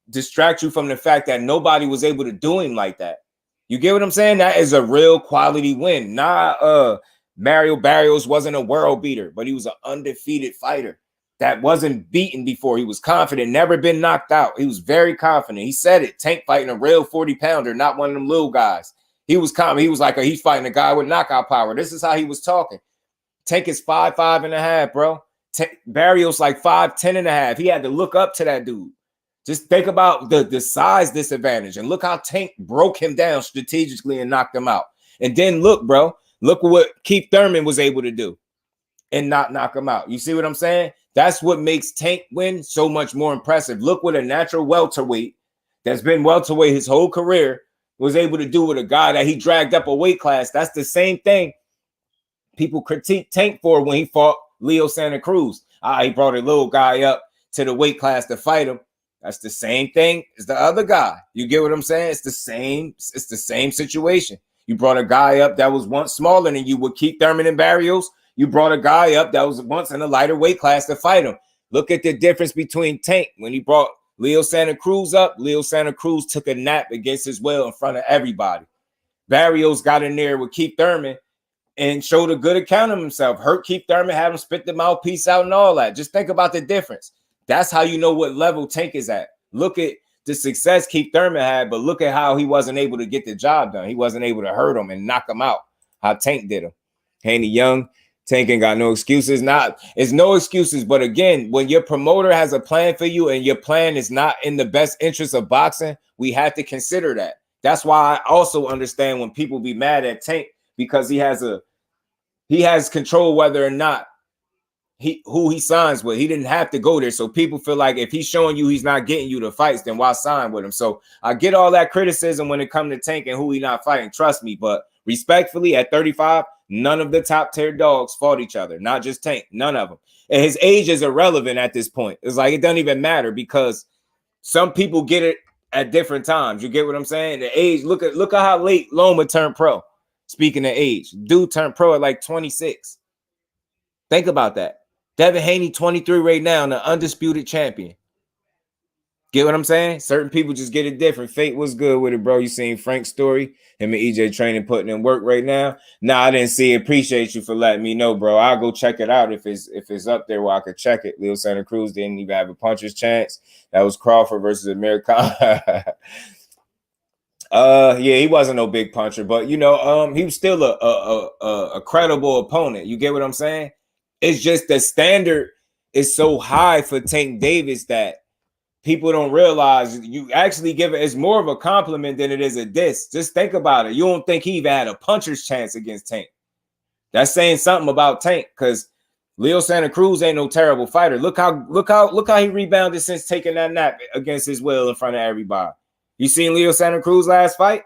distract you from the fact that nobody was able to do him like that. You get what I'm saying? That is a real quality win. Mario Barrios wasn't a world beater, but he was an undefeated fighter that wasn't beaten before. He was confident, never been knocked out. He was very confident. He said it. Tank fighting a real 40-pounder, not one of them little guys. He was confident. He was like, he's fighting a guy with knockout power. This is how he was talking. Tank is 5'5.5", bro. Barrios like 5'10.5". He had to look up to that dude. Just think about the size disadvantage and look how Tank broke him down strategically and knocked him out. And then look, bro, look what Keith Thurman was able to do. and not knock him out. You see what I'm saying? That's what makes Tank win so much more impressive. Look what a natural welterweight that's been welterweight his whole career was able to do with a guy that he dragged up a weight class. That's the same thing people critique Tank for when he fought Leo Santa Cruz. He brought a little guy up to the weight class to fight him. That's the same thing as the other guy. You get what I'm saying? It's the same situation. You brought a guy up that was once smaller than you with Keith Thurman and Barrios. You brought a guy up that was once in a lighter weight class to fight him. Look at the difference between Tank when he brought Leo Santa Cruz up. Leo Santa Cruz took a nap against his will in front of everybody. Barrios got in there with Keith Thurman and showed a good account of himself. Hurt Keith Thurman, had him spit the mouthpiece out and all that. Just think about the difference. That's how you know what level Tank is at. Look at the success Keith Thurman had, but look at how he wasn't able to get the job done. He wasn't able to hurt him and knock him out. How Tank did him. Haney Young, Tank ain't got no excuses. It's no excuses. But again, when your promoter has a plan for you and your plan is not in the best interest of boxing, we have to consider that. That's why I also understand when people be mad at Tank, because he has control whether or not who he signs with. He didn't have to go there. So people feel like if he's showing you he's not getting you the fights, then why sign with him? So I get all that criticism when it comes to Tank and who he not fighting. Trust me, but respectfully, at 35, none of the top tier dogs fought each other. Not just Tank, none of them. And his age is irrelevant at this point. It's like it doesn't even matter because some people get it at different times. You get what I'm saying? The age, look at how late Loma turned pro. Speaking of age, dude turned pro at like 26. Think about that. Devin Haney, 23 right now, and the undisputed champion. Get what I'm saying? Certain people just get it different. Fate was good with it, bro. You seen Frank's story? Him and EJ training, putting in work right now. Nah, I didn't see it. Appreciate you for letting me know, bro. I'll go check it out if it's up there where I could check it. Leo Santa Cruz didn't even have a puncher's chance. That was Crawford versus Amir Khan. Yeah, he wasn't no big puncher, but you know, he was still a credible opponent. You get what I'm saying? It's just the standard is so high for Tank Davis that people don't realize you actually give it. It's more of a compliment than it is a diss. Just think about it. You don't think he even had a puncher's chance against Tank. That's saying something about Tank because Leo Santa Cruz ain't no terrible fighter. Look how he rebounded since taking that nap against his will in front of everybody. You seen Leo Santa Cruz last fight?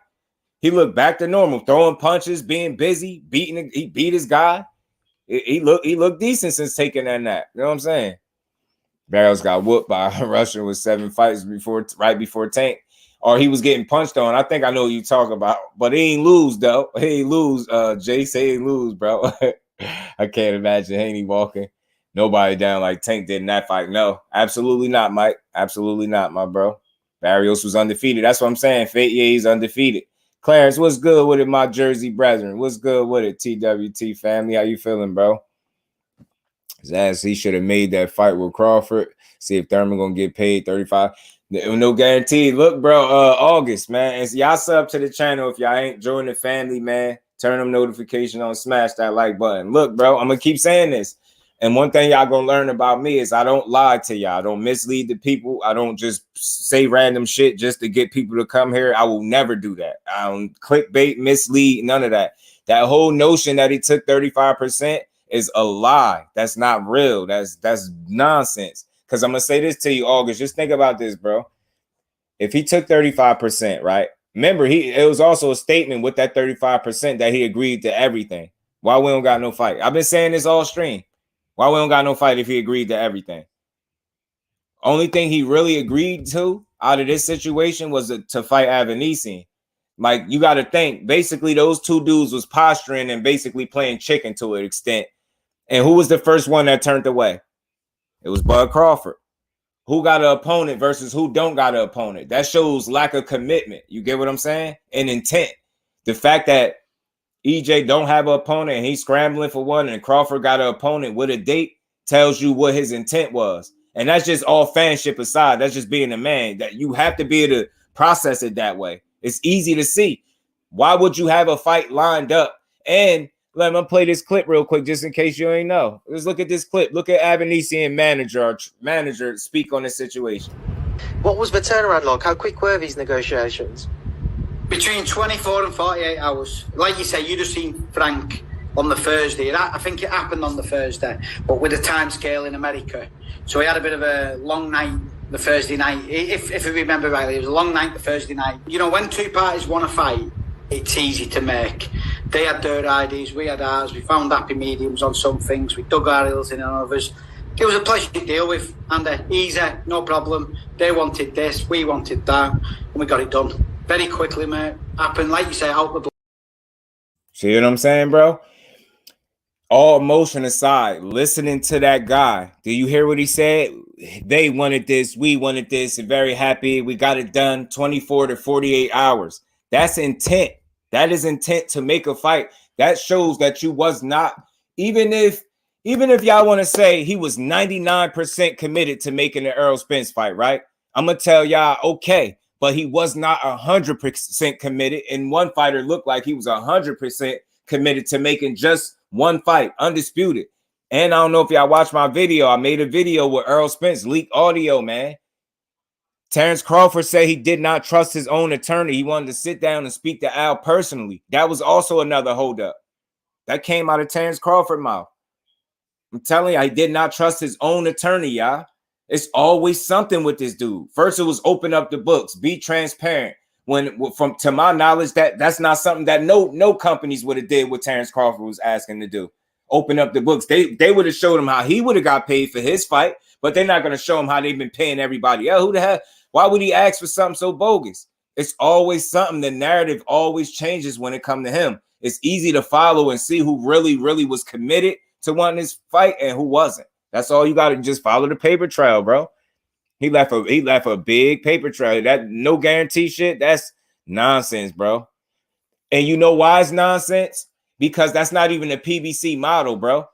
He looked back to normal, throwing punches, being busy, he beat his guy. He looked decent since taking that nap. You know what I'm saying? Barrios got whooped by a Russian with 7 fights right before Tank, or he was getting punched on. I think I know what you talk about, but he ain't lose though. He ain't lose. Jay say he lose, bro. I can't imagine Haney walking nobody down like Tank did in that fight. No, absolutely not, Mike. Absolutely not, my bro. Barrios was undefeated. That's what I'm saying. Fate, yeah, he's undefeated. Clarence, what's good with it, my Jersey brethren? What's good with it, TWT family? How you feeling, bro? His ass, he should have made that fight with Crawford. See if Thurman gonna get paid 35. No guarantee. Look, bro, August, man. And y'all sub to the channel if y'all ain't joining the family, man. Turn them notifications on, smash that like button. Look, bro, I'm gonna keep saying this. And one thing y'all gonna learn about me is I don't lie to y'all. I don't mislead the people. I don't just say random shit just to get people to come here. I will never do that. I don't clickbait, mislead, none of that. That whole notion that he took 35% is a lie. That's not real. That's nonsense. Because I'm gonna say this to you, August. Just think about this, bro. If he took 35%, right? Remember, it was also a statement with that 35% that he agreed to everything. Why we don't got no fight? I've been saying this all stream. Why we don't got no fight if he agreed to everything? Only thing he really agreed to out of this situation was to fight Avanesian. Like, you got to think, basically those two dudes was posturing and basically playing chicken to an extent. And who was the first one that turned away? It was Bud Crawford. Who got an opponent versus who don't got an opponent? That shows lack of commitment. You get what I'm saying? And intent. The fact that EJ don't have an opponent and he's scrambling for one and Crawford got an opponent with a date tells you what his intent was. And that's just all fanship aside. That's just being a man. That you have to be able to process it that way. It's easy to see. Why would you have a fight lined up? And let me play this clip real quick just in case you ain't know. Let's look at this clip. Look at Avanesian manager speak on the situation. What was the turnaround like? How quick were these negotiations? Between 24 and 48 hours. Like you say, you just seen Frank on the Thursday. I think it happened on the Thursday, but with a time scale in America. So he had a bit of a long night the Thursday night. If I remember rightly, it was a long night the Thursday night. You know, when two parties want to fight, it's easy to make. They had their ideas, we had ours. We found happy mediums on some things. We dug our heels in on others. It was a pleasure to deal with, and easy, no problem. They wanted this, we wanted that, and we got it done very quickly, mate. Happened, like you say, out the blue. See what I'm saying, bro? All emotion aside, listening to that guy, do you hear what he said? They wanted this, we wanted this, and very happy. We got it done 24 to 48 hours. That's intent. That is intent to make a fight. That shows that you was not, even if y'all want to say he was 99% committed to making the Errol Spence fight, right? I'm going to tell y'all, okay, but he was not 100% committed. And one fighter looked like he was 100% committed to making just one fight, undisputed. And I don't know if y'all watched my video. I made a video with Errol Spence, leaked audio, man. Terrence Crawford said he did not trust his own attorney. He wanted to sit down and speak to Al personally. That was also another holdup. That came out of Terrence Crawford's mouth. I'm telling you, he did not trust his own attorney, y'all. It's always something with this dude. First, it was open up the books, be transparent. To my knowledge, that's not something that no companies would have did what Terrence Crawford was asking to do. Open up the books. They would have showed him how he would have got paid for his fight, but they're not going to show him how they've been paying everybody else. Who the hell? Why would he ask for something so bogus? It's always something. The narrative always changes when it comes to him. It's easy to follow and see who really was committed to wanting this fight and who wasn't. That's all you got to just follow the paper trail, bro. He left a big paper trail. That no guarantee shit, that's nonsense, bro. And you know why it's nonsense? Because that's not even a PBC model, bro.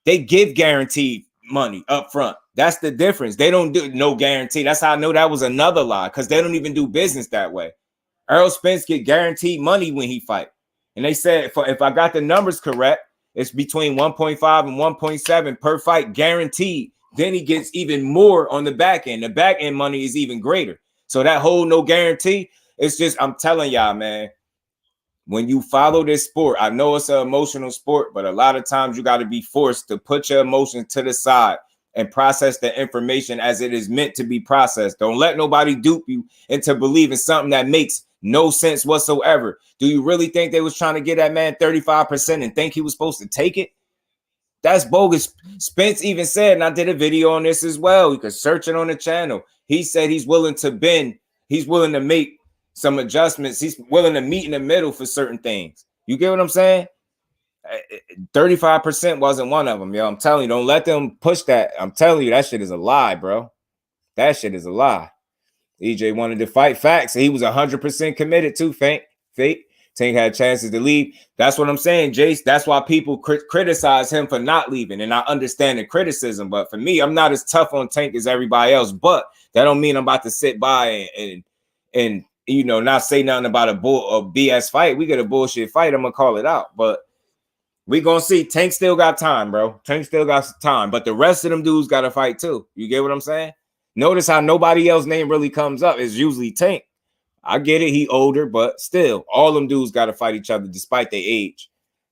They give guaranteed money up front. That's the difference. They don't do no guarantee. That's how I know that was another lie, because they don't even do business that way. Errol Spence get guaranteed money when he fight. And they said, if I got the numbers correct, it's between 1.5 and 1.7 per fight guaranteed. Then he gets even more on the back end. The back end money is even greater. So that whole no guarantee, it's just, I'm telling y'all, man, when you follow this sport, I know it's an emotional sport, but a lot of times you got to be forced to put your emotions to the side and process the information as it is meant to be processed. Don't let nobody dupe you into believing something that makes no sense whatsoever. Do you really think they was trying to get that man 35% and think he was supposed to take it? That's bogus. Spence even said, and I did a video on this as well, you can search it on the channel. He said he's willing to bend. He's willing to make some adjustments. He's willing to meet in the middle for certain things. You get what I'm saying? 35% wasn't one of them, yo. I'm telling you, don't let them push that. I'm telling you, that shit is a lie, bro. That shit is a lie. EJ wanted to fight facts. He was 100% committed to fake. Tank had chances to leave. That's what I'm saying, Jace. That's why people criticize him for not leaving. And I understand the criticism. But for me, I'm not as tough on Tank as everybody else. But that don't mean I'm about to sit by and you know, not say nothing about a BS fight. We get a bullshit fight. I'm going to call it out. But we going to see. Tank still got time, bro. Tank still got time. But the rest of them dudes got to fight too. You get what I'm saying? Notice how nobody else's name really comes up. It's usually Tank. I get it. He older, but still, all them dudes got to fight each other despite their age.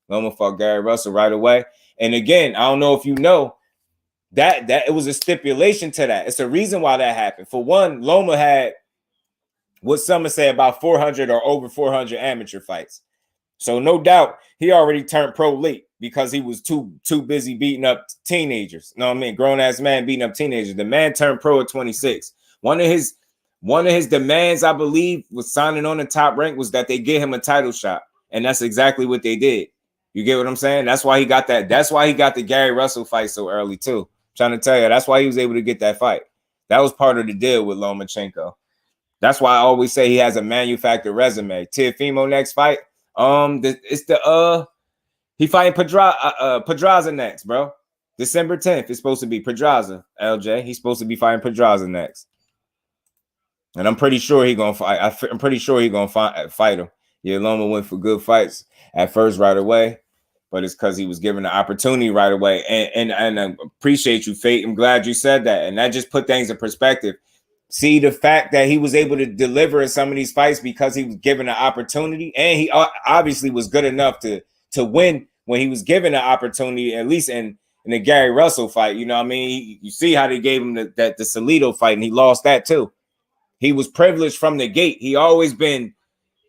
Loma fought Gary Russell right away. And again, I don't know if you know that it was a stipulation to that. It's a reason why that happened. For one, Loma had what some would say about 400 or over 400 amateur fights. So no doubt he already turned pro late because he was too busy beating up teenagers. You know what I mean? Grown-ass man beating up teenagers. The man turned pro at 26. One of his demands, I believe, was signing on the top rank was that they get him a title shot. And that's exactly what they did. You get what I'm saying? That's why he got that. That's why he got the Gary Russell fight so early, too. I'm trying to tell you, that's why he was able to get that fight. That was part of the deal with Lomachenko. That's why I always say he has a manufactured resume. Teofimo next fight. He fighting Pedraza next, bro. December 10th. It's supposed to be Pedraza, LJ. He's supposed to be fighting Pedraza next. And I'm pretty sure he's gonna fight. I'm pretty sure he's gonna fight him. Yeah, Loma went for good fights at first right away, but it's because he was given the opportunity right away. And I appreciate you, Fate. I'm glad you said that. And that just put things in perspective. See the fact that he was able to deliver in some of these fights because he was given an opportunity, and he obviously was good enough to win when he was given the opportunity, at least in the Gary Russell fight. You know what I mean? You see how they gave him the Salido fight, and he lost that too. He was privileged from the gate. He always been,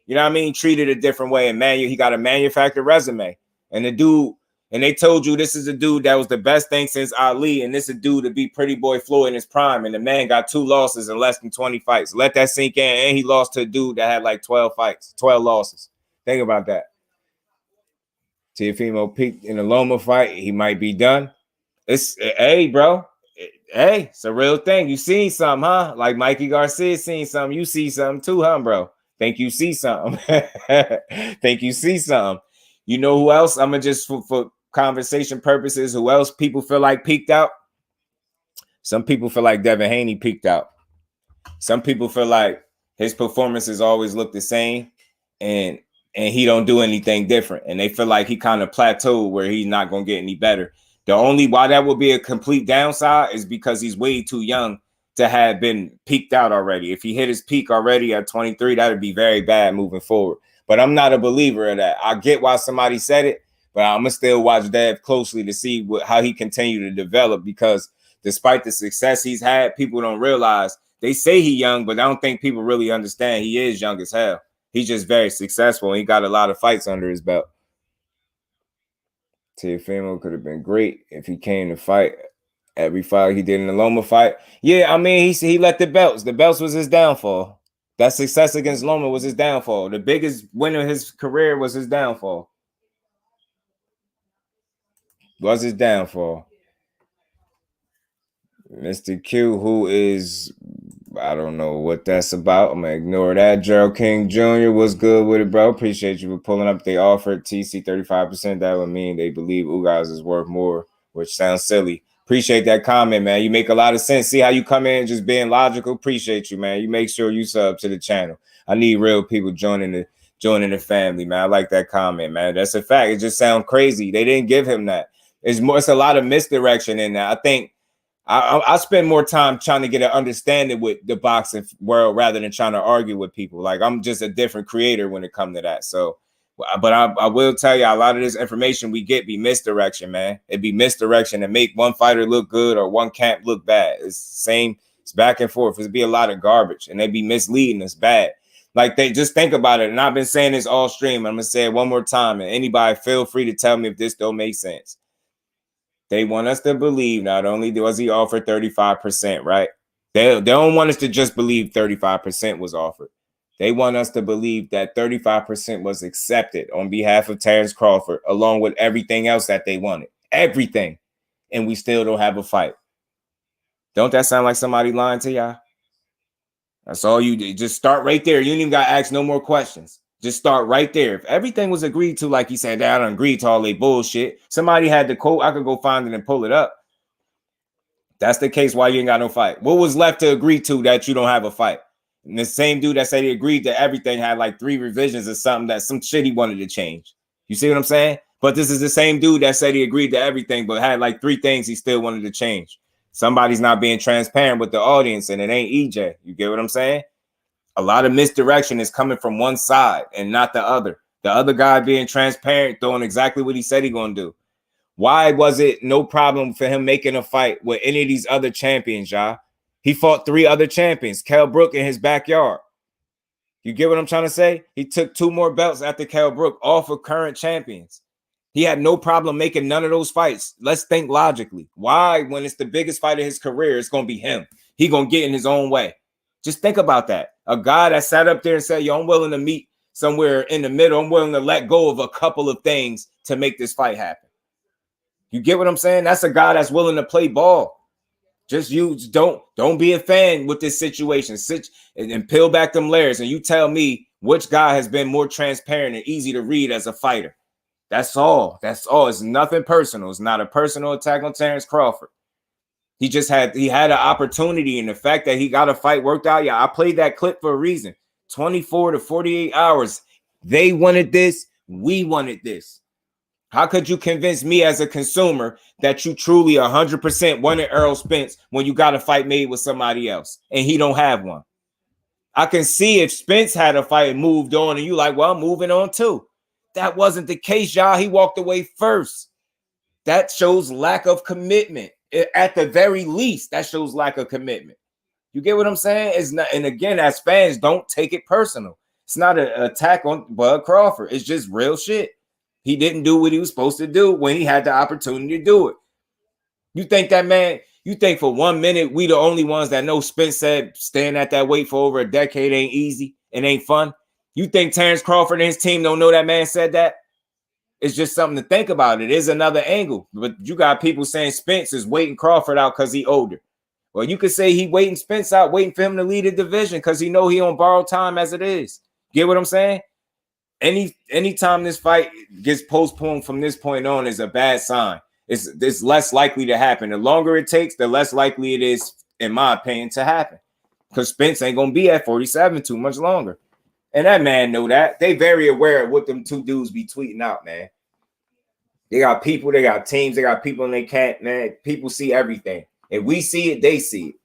you know what I mean, treated a different way. And he got a manufactured resume. And the dude, and they told you this is a dude that was the best thing since Ali, and this is a dude to be Pretty Boy Floyd in his prime. And the man got 2 losses in less than 20 fights. Let that sink in. And he lost to a dude that had like 12 fights, 12 losses. Think about that. Teofimo peaked in the Loma fight. He might be done. Hey, bro. Hey, it's a real thing. You seen something, huh? Like Mikey Garcia seen something. You see something too, huh, bro? Think you see something. Think you see something. You know who else? I'm going to just, for conversation purposes, who else people feel like peaked out? Some people feel like Devin Haney peaked out. Some people feel like his performances always look the same and he don't do anything different. And they feel like he kind of plateaued where he's not going to get any better. The only why that would be a complete downside is because he's way too young to have been peaked out already. If he hit his peak already at 23, that would be very bad moving forward. But I'm not a believer of that. I get why somebody said it, but I'm going to still watch Dev closely to see how he continue to develop, because despite the success he's had, people don't realize. They say he's young, but I don't think people really understand he is young as hell. He's just very successful, and he got a lot of fights under his belt. Teofimo could have been great if he came to fight every fight he did in the Loma fight. Yeah, I mean, he let the belts. The belts was his downfall. That success against Loma was his downfall. The biggest win of his career was his downfall. Was his downfall. Mr. Q, who is, I don't know what that's about. I'm going to ignore that. Gerald King Jr. was good with it, bro. Appreciate you for pulling up. They offered TC 35%. That would mean they believe Ugas is worth more, which sounds silly. Appreciate that comment, man. You make a lot of sense. See how you come in just being logical? Appreciate you, man. You make sure you sub to the channel. I need real people joining the family, man. I like that comment, man. That's a fact. It just sounds crazy. They didn't give him that. It's a lot of misdirection in that. I think I spend more time trying to get an understanding with the boxing world rather than trying to argue with people. Like, I'm just a different creator when it comes to that. So, but I will tell you, a lot of this information we get be misdirection, man. It'd be misdirection and make one fighter look good or one camp look bad. It's the same. It's back and forth. It'd be a lot of garbage, and they'd be misleading. It's bad. Like, they just think about it. And I've been saying this all stream. I'm going to say it one more time. And anybody feel free to tell me if this don't make sense. They want us to believe not only was he offered 35%, right? They don't want us to just believe 35% was offered. They want us to believe that 35% was accepted on behalf of Terrence Crawford, along with everything else that they wanted. Everything. And we still don't have a fight. Don't that sound like somebody lying to y'all? That's all you do. Just start right there. You don't even got to ask no more questions. Just start right there. If everything was agreed to, like he said, I don't agree to all they bullshit. Somebody had the quote. I could go find it and pull it up. That's the case. Why you ain't got no fight? What was left to agree to that you don't have a fight? And the same dude that said he agreed to everything had like 3 revisions or something, that some shit he wanted to change. You see what I'm saying? But this is the same dude that said he agreed to everything, but had like 3 things he still wanted to change. Somebody's not being transparent with the audience, and it ain't EJ. You get what I'm saying? A lot of misdirection is coming from one side and not the other. The other guy being transparent, doing exactly what he said he gonna do. Why was it no problem for him making a fight with any of these other champions, y'all? He fought 3 other champions, Kell Brook in his backyard. You get what I'm trying to say? He took 2 more belts after Kell Brook off of current champions. He had no problem making none of those fights. Let's think logically. Why, when it's the biggest fight of his career, it's gonna be him? He gonna get in his own way. Just think about that. A guy that sat up there and said, yo, I'm willing to meet somewhere in the middle. I'm willing to let go of a couple of things to make this fight happen. You get what I'm saying? That's a guy that's willing to play ball. Just don't be a fan with this situation. Sit and peel back them layers, and you tell me which guy has been more transparent and easy to read as a fighter. That's all. That's all. It's nothing personal. It's not a personal attack on Terrence Crawford. He had an opportunity, and the fact that he got a fight worked out. Yeah, I played that clip for a reason. 24 to 48 hours. They wanted this. We wanted this. How could you convince me as a consumer that you truly 100% wanted Errol Spence when you got a fight made with somebody else and he don't have one? I can see if Spence had a fight and moved on and you like, well, I'm moving on too. That wasn't the case, y'all. He walked away first. That shows lack of commitment. At the very least, that shows lack of commitment. You get what I'm saying? It's not, and again, as fans, don't take it personal. It's not an attack on Bud Crawford. It's just real shit. He didn't do what he was supposed to do when he had the opportunity to do it. You think that man, you think for 1 minute we the only ones that know Spence said staying at that weight for over a decade ain't easy and ain't fun? You think Terrence Crawford and his team don't know that man said that? It's just something to think about. It is another angle. But you got people saying Spence is waiting Crawford out because he older. Well, you could say he waiting Spence out, waiting for him to lead a division because he know he on borrowed time as it is. Get what I'm saying? Anytime this fight gets postponed from this point on is a bad sign. It's less likely to happen. The longer it takes, the less likely it is, in my opinion, to happen. Because Spence ain't gonna be at 47 too much longer. And that man know that. They very aware of what them two dudes be tweeting out, man. They got people, they got teams, they got people, and they can't, man. People see everything. If we see it, they see it.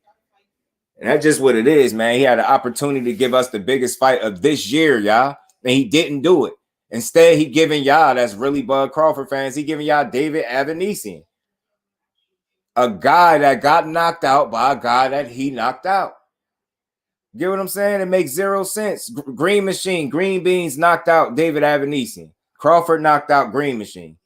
And that's just what it is, man. He had an opportunity to give us the biggest fight of this year, y'all. And he didn't do it. Instead, he giving y'all, that's really Bud Crawford fans, he giving y'all David Avanesian. A guy that got knocked out by a guy that he knocked out. Get what I'm saying? It makes zero sense. Green Machine, Green Beans knocked out David Avanesian. Crawford knocked out Green Machine.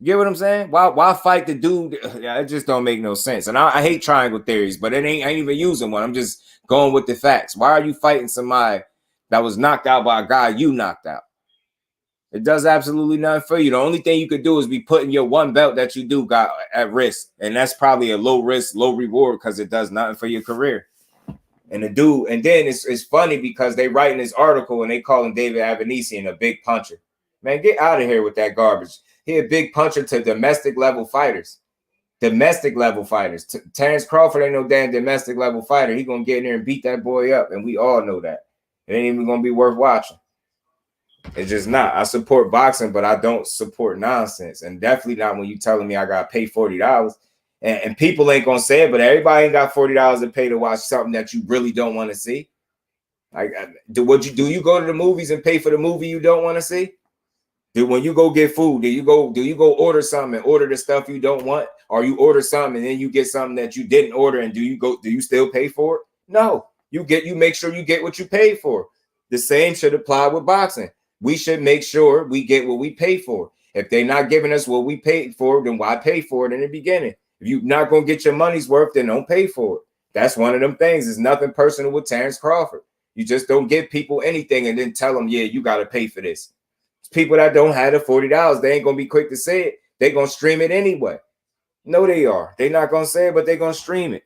Get what I'm saying? Why fight the dude? It just don't make no sense. And I hate triangle theories, but I ain't even using one. I'm just going with the facts. Why are you fighting somebody that was knocked out by a guy you knocked out? It does absolutely nothing for you. The only thing you could do is be putting your one belt that you do got at risk. And that's probably a low risk, low reward because it does nothing for your career. And the dude, and then it's funny because they write in this article and they calling David Avanesian a big puncher. Man, get out of here with that garbage. He a big puncher to domestic level fighters. Domestic level fighters. Terrence Crawford ain't no damn domestic level fighter. He gonna get in there and beat that boy up, and we all know that. It ain't even gonna be worth watching. It's just not. I support boxing, but I don't support nonsense, and definitely not when you telling me I gotta pay $40. And people ain't gonna say it, but everybody ain't got $40 to pay to watch something that you really don't want to see. Like, do you go to the movies and pay for the movie you don't want to see? When you go get food, do you go order something and order the stuff you don't want, or you order something and then you get something that you didn't order, and do you still pay for it? No, you make sure you get what you paid for. The same should apply with boxing. We should make sure we get what we pay for. If they're not giving us what we paid for, then why pay for it in the beginning? If you're not gonna get your money's worth, then don't pay for it. That's one of them things. It's nothing personal with Terrence Crawford. You just don't give people anything and then tell them, yeah, you got to pay for this. People that don't have the $40, they ain't gonna be quick to say it. They're gonna stream it anyway. No, they are. They're not gonna say it, but they're gonna stream it.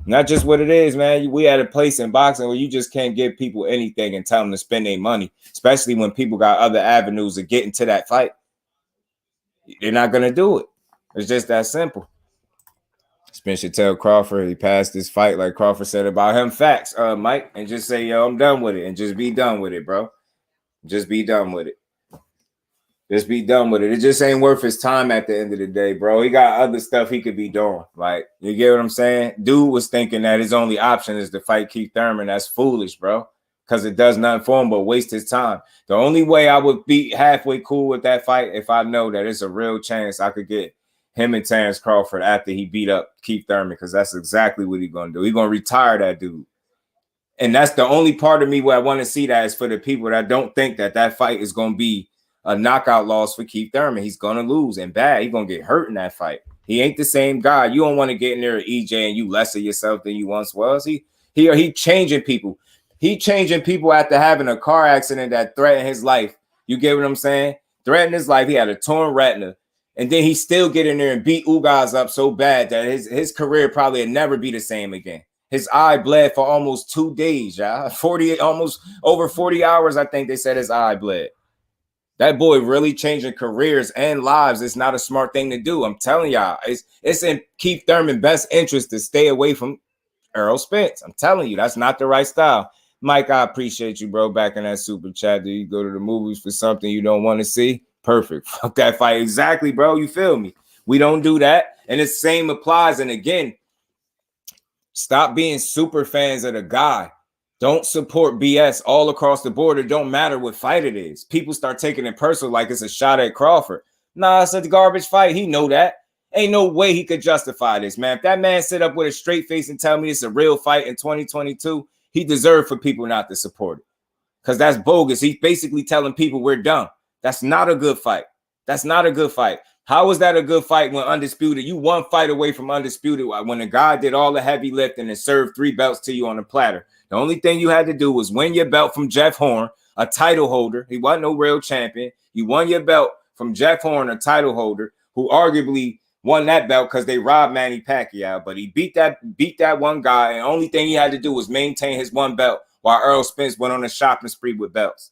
Not just what it is, man. We at a place in boxing where you just can't give people anything and tell them to spend their money, especially when people got other avenues of getting to that fight. They're not gonna do it. It's just that simple. Spence should tell Crawford he passed this fight like Crawford said about him. Facts, Mike, and just say, yo, I'm done with it, and just be done with it, bro. Just be done with it. Just be done with it. It just ain't worth his time at the end of the day, bro. He got other stuff he could be doing. Like, you get what I'm saying? Dude was thinking that his only option is to fight Keith Thurman. That's foolish, bro, because it does nothing for him but waste his time. The only way I would be halfway cool with that fight if I know that it's a real chance I could get him and Terrence Crawford after he beat up Keith Thurman, because that's exactly what he's going to do. He's going to retire that dude. And that's the only part of me where I want to see that is for the people that don't think that that fight is going to be a knockout loss for Keith Thurman. He's going to lose and bad. He's going to get hurt in that fight. He ain't the same guy. You don't want to get in there at EJ and you lesser yourself than you once was. He changing people. He changing people after having a car accident that threatened his life. You get what I'm saying? Threatened his life. He had a torn retina. And then he still get in there and beat Ugas up so bad that his career probably would never be the same again. His eye bled for almost 2 days, y'all. Almost over 40 hours, I think they said his eye bled. That boy really changing careers and lives. It's not a smart thing to do. I'm telling y'all, it's in Keith Thurman's best interest to stay away from Errol Spence. I'm telling you, that's not the right style. Mike, I appreciate you, bro. Back in that super chat. Do you go to the movies for something you don't want to see? Perfect. Fuck that fight. Exactly, bro. You feel me? We don't do that. And the same applies. And again, stop being super fans of the guy. Don't support BS all across the board. It don't matter what fight it is. People start taking it personal like it's a shot at Crawford. Nah, it's a garbage fight. He know that. Ain't no way he could justify this, man. If that man sit up with a straight face and tell me it's a real fight in 2022, he deserved for people not to support it. Because that's bogus. He's basically telling people we're dumb. That's not a good fight. That's not a good fight. How was that a good fight when Undisputed? You one fight away from Undisputed when a guy did all the heavy lifting and served 3 belts to you on a platter. The only thing you had to do was win your belt from Jeff Horn, a title holder. He wasn't no real champion. You won your belt from Jeff Horn, a title holder, who arguably won that belt because they robbed Manny Pacquiao. But he beat that one guy, and the only thing he had to do was maintain his one belt while Errol Spence went on a shopping spree with belts,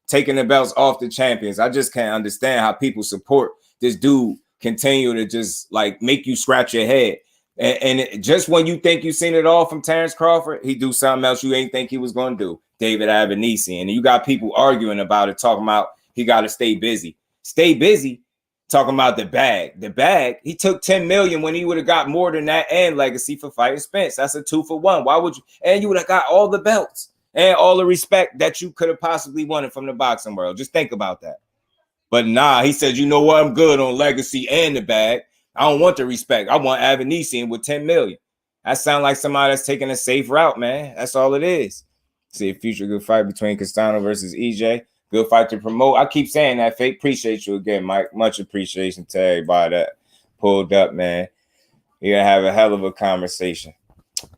taking the belts off the champions. I just can't understand how people support this dude continue to just like make you scratch your head. And just when you think you've seen it all from Terrence Crawford, he do something else you ain't think he was going to do. David Avanesian. And you got people arguing about it, talking about he got to stay busy. Stay busy, talking about the bag. The bag, he took $10 million when he would have got more than that and legacy for fighting Spence. That's a 2-for-1. Why would you? And you would have got all the belts and all the respect that you could have possibly wanted from the boxing world. Just think about that. But nah, he said, you know what? I'm good on legacy and the bag. I don't want the respect. I want Avanesian with $10 million. That sounds like somebody that's taking a safe route, man. That's all it is. See a future good fight between Castano versus EJ. Good fight to promote. I keep saying that, Fake. Appreciate you again, Mike. Much appreciation to everybody that pulled up, man. You're going to have a hell of a conversation.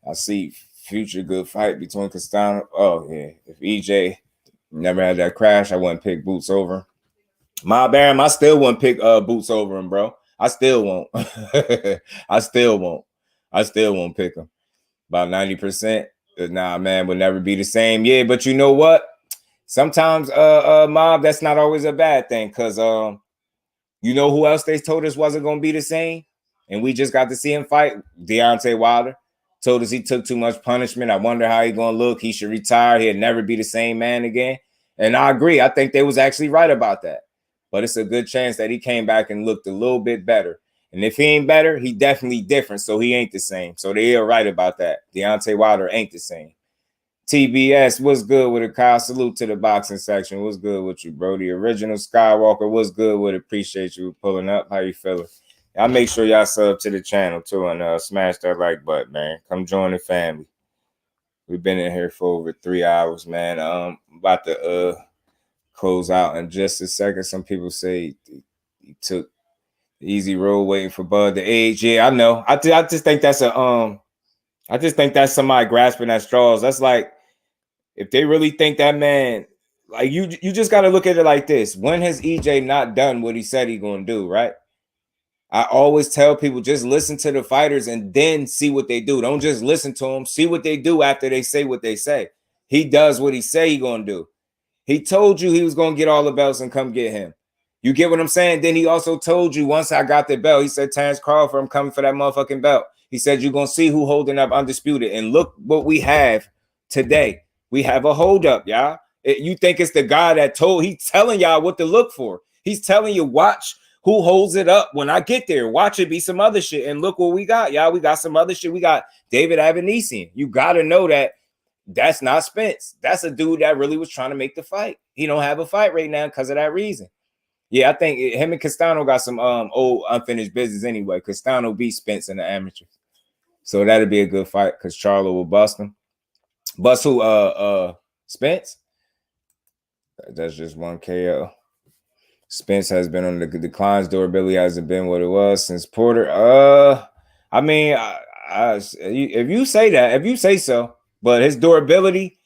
I see future good fight between Castano. Oh, yeah. If EJ never had that crash, I wouldn't pick Boots over him. My Baron, I still wouldn't pick Boots over him, bro. I still won't. I still won't pick him. About 90%. Nah, man, would never be the same. Yeah, but you know what? Sometimes, Mob, that's not always a bad thing because you know who else they told us wasn't going to be the same? And we just got to see him fight? Deontay Wilder. Told us he took too much punishment. I wonder how he's going to look. He should retire. He'll never be the same man again. And I agree. I think they was actually right about that. But it's a good chance that he came back and looked a little bit better. And if he ain't better, he definitely different. So he ain't the same. So they are right about that. Deontay Wilder ain't the same. TBS, what's good with it, Kyle? Salute to the boxing section. What's good with you, bro? The original Skywalker, what's good with it? Appreciate you pulling up. How you feeling? Y'all make sure y'all sub to the channel too and smash that like button, man. Come join the family. We've been in here for over 3 hours, man. I'm about to close out in just a second. Some people say he took the easy road waiting for Bud to age. Yeah, I know. I just think that's I just think that's somebody grasping at straws. That's like, if they really think that man, like you just got to look at it like this. When has EJ not done what he said he's going to do, right? I always tell people, just listen to the fighters and then see what they do. Don't just listen to them. See what they do after they say what they say. He does what he say he's going to do. He told you he was going to get all the belts and come get him. You get what I'm saying? Then he also told you once I got the belt, he said, Terrence Crawford, I'm coming for that motherfucking belt. He said, you're going to see who holding up Undisputed. And look what we have today. We have a holdup, y'all. You think it's the guy that he's telling y'all what to look for. He's telling you, watch who holds it up when I get there. Watch it be some other shit. And look what we got, y'all. We got some other shit. We got David Avanesian. You got to know that that's not Spence. That's a dude that really was trying to make the fight. He don't have a fight right now because of that reason. Yeah, I think him and Castano got some old unfinished business anyway. Castano beat Spence in the amateur. So that'd be a good fight because Charlo will bust him. Bust who? Spence? That's just one KO. Spence has been on the declines. Durability hasn't been what it was since Porter. I mean, if you say that, if you say so, but his durability,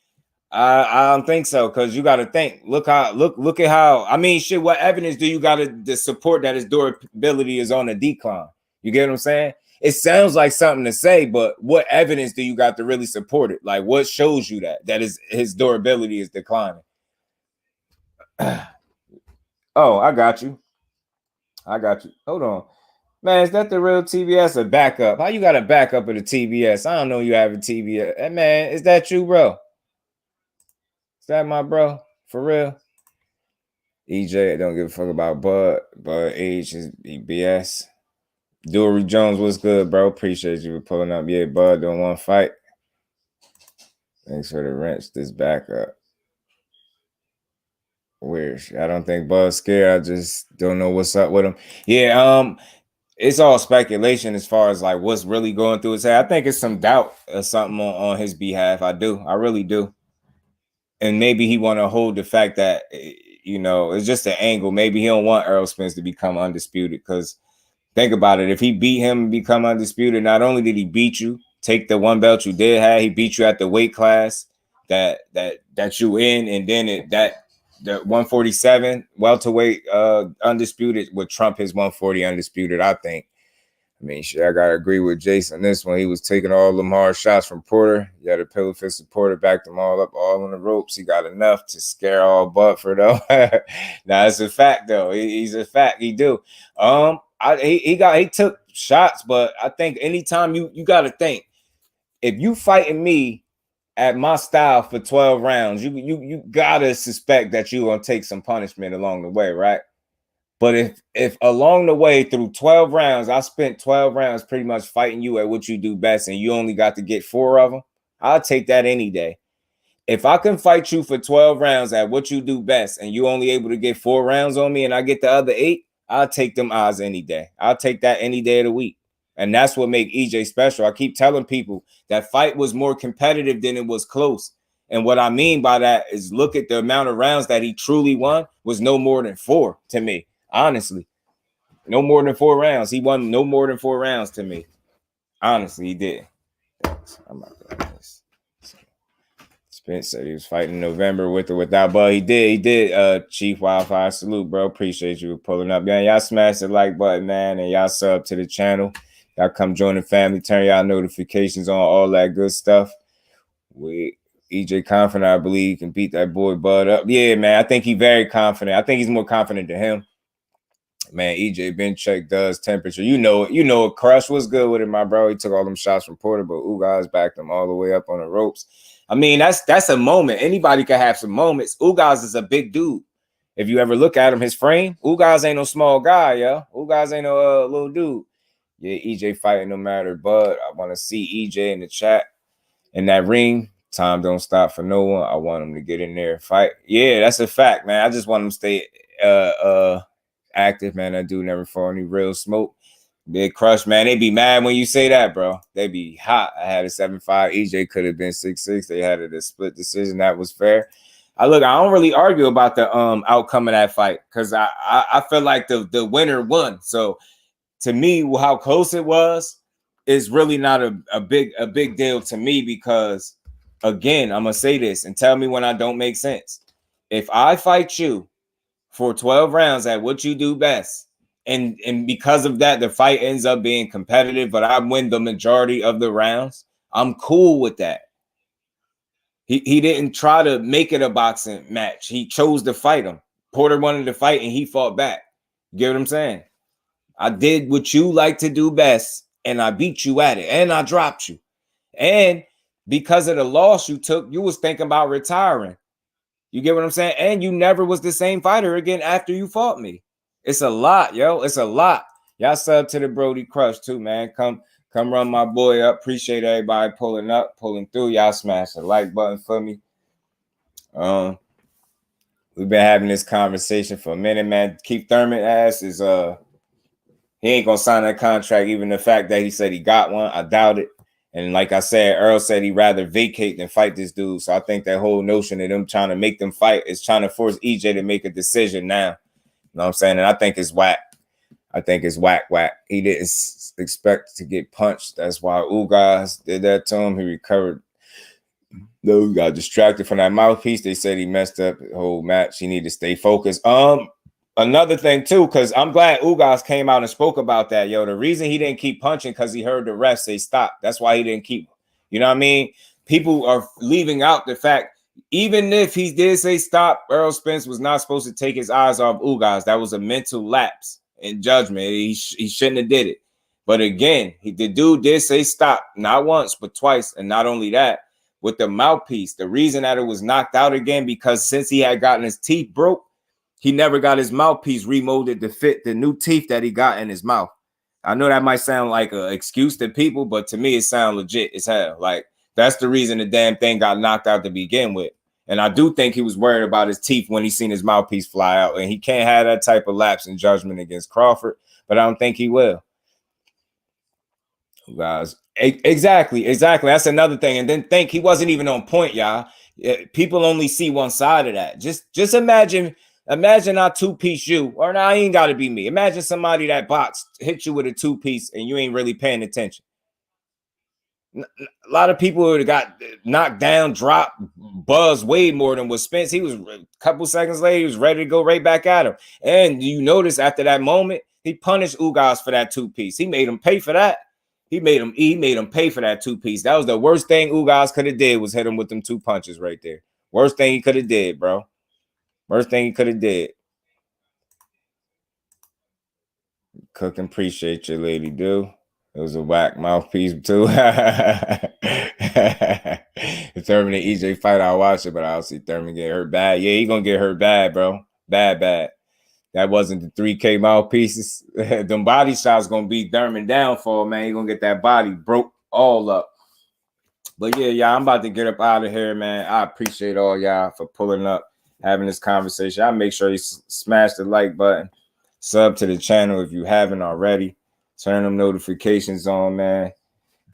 I don't think so, because you got to think. Look at how. I mean, shit. What evidence do you got to support that his durability is on a decline? You get what I'm saying? It sounds like something to say, but what evidence do you got to really support it? Like, what shows you that his durability is declining? Oh, I got you. Hold on. Man, is that the real TBS or backup? How you got a backup of the TBS? I don't know you have a TBS. Hey, man, is that you, bro? Is that my bro? For real? EJ, don't give a fuck about Bud. Bud age is BS. Dory Jones, what's good, bro? Appreciate you for pulling up. Yeah, Bud don't want to fight. Thanks for the wrench. This back up. Weird. I don't think Buzz scared. I just don't know what's up with him. Yeah, it's all speculation as far as like what's really going through his head. I think it's some doubt or something on his behalf. I do. I really do. And maybe he want to hold the fact that, you know, it's just an angle. Maybe he don't want Errol Spence to become undisputed, because think about it. If he beat him and become undisputed, not only did he beat you, take the one belt you did have, he beat you at the weight class that you in, and then the 147 welterweight undisputed would trump his 140 undisputed, I think. I mean, shit, I gotta agree with Jason. This one, he was taking all them hard shots from Porter. You had a pillow fist of Porter, backed them all up, all on the ropes. He got enough to scare all but for though. Now it's a fact though. He's a fact. He do. He took shots, but I think anytime you gotta think, if you fighting me at my style for 12 rounds, you gotta suspect that you're gonna take some punishment along the way, right? But if along the way through 12 rounds, I spent 12 rounds pretty much fighting you at what you do best, and you only got to get 4 of them, I'll take that any day. If I can fight you for 12 rounds at what you do best, and you only able to get 4 rounds on me, and I get the other 8, I'll take them odds any day. I'll take that any day of the week. And that's what make EJ special. I keep telling people that fight was more competitive than it was close. And what I mean by that is look at the amount of rounds that he truly won was no more than 4 to me. Honestly, no more than 4 rounds. He won no more than 4 rounds to me. Honestly, he did. I'm not doing this. Spence said he was fighting in November with or without, but he did. Chief Wildfire, salute, bro. Appreciate you pulling up. Man, y'all smash the like button, man, and y'all sub to the channel. Y'all come join the family, turn y'all notifications on, all that good stuff. EJ confident, I believe, can beat that boy Bud up. Yeah, man, I think he's very confident. I think he's more confident than him. Man, EJ Benchek does temperature. You know, Crush was good with it, my bro. He took all them shots from Porter, but Ugas backed him all the way up on the ropes. I mean, that's a moment. Anybody can have some moments. Ugas is a big dude. If you ever look at him, his frame, Ugas ain't no small guy, yo. Ugas ain't no little dude. Yeah, EJ fighting no matter, but I want to see EJ in the chat. In that ring, time don't stop for no one. I want him to get in there and fight. Yeah, that's a fact, man. I just want him to stay active, man. That dude never fall any real smoke. Big Crush, man. They be mad when you say that, bro. They be hot. I had a 7-5. EJ could have been 6-6. They had it a split decision. That was fair. I don't really argue about the outcome of that fight, because I feel like the winner won. So to me, how close it was is really not a big deal to me, because again, I'm gonna say this and tell me when I don't make sense. If I fight you for 12 rounds at what you do best, and because of that the fight ends up being competitive, but I win the majority of the rounds, I'm cool with that. He didn't try to make it a boxing match. He chose to fight him. Porter wanted to fight and he fought back. You get what I'm saying? I did what you like to do best, and I beat you at it, and I dropped you. And because of the loss you took, you was thinking about retiring. You get what I'm saying? And you never was the same fighter again after you fought me. It's a lot, yo. It's a lot. Y'all sub to the Brody Crush too, man. Come run my boy up. Appreciate everybody pulling up, pulling through. Y'all smash the like button for me. We've been having this conversation for a minute, man. Keith Thurman ass is he ain't gonna sign that contract. Even the fact that he said he got one, I doubt it. And like I said, Earl said he'd rather vacate than fight this dude. So I think that whole notion of them trying to make them fight is trying to force EJ to make a decision now. You know what I'm saying? And I think it's whack. I think it's whack. He didn't expect to get punched. That's why Ugas did that to him. He recovered. No, he got distracted from that mouthpiece. They said he messed up the whole match. He needed to stay focused. Another thing too, because I'm glad Ugas came out and spoke about that. Yo, the reason he didn't keep punching because he heard the ref say stop. That's why he didn't keep. You know what I mean? People are leaving out the fact, even if he did say stop, Errol Spence was not supposed to take his eyes off Ugas. That was a mental lapse in judgment. He shouldn't have did it. But again, the dude did say stop, not once, but twice. And not only that, with the mouthpiece, the reason that it was knocked out again, because since he had gotten his teeth broke, he never got his mouthpiece remolded to fit the new teeth that he got in his mouth. I know that might sound like an excuse to people, but to me, it sounds legit as hell. Like, That's the reason the damn thing got knocked out to begin with. And I do think he was worried about his teeth when he seen his mouthpiece fly out. And he can't have that type of lapse in judgment against Crawford, but I don't think he will. Guys, exactly. That's another thing. And then think he wasn't even on point, y'all. People only see one side of that. Just imagine our two-piece you, or no, it ain't got to be me. Imagine somebody that boxed hit you with a two-piece and you ain't really paying attention. A lot of people would have got knocked down, dropped, buzzed way more than what Spence. He was a couple seconds later, he was ready to go right back at him. And you notice after that moment, he punished Ugas for that two-piece. He made him pay for that. He made him pay for that two-piece. That was the worst thing Ugas could have did, was hit him with them two punches right there. Worst thing he could have did, bro. Worst thing he could have did. Cook and appreciate you, lady. Do. It was a whack mouthpiece too. If Thurman and EJ fight, I'll watch it, but I'll see Thurman get hurt bad. Yeah, he gonna get hurt bad, bro. Bad. That wasn't the 3K mouthpieces. Them body shots gonna beat Thurman down for, man. He gonna get that body broke all up. But yeah, y'all, I'm about to get up out of here, man. I appreciate all y'all for pulling up, having this conversation. I make sure you smash the like button, sub to the channel if you haven't already. Turn them notifications on, man.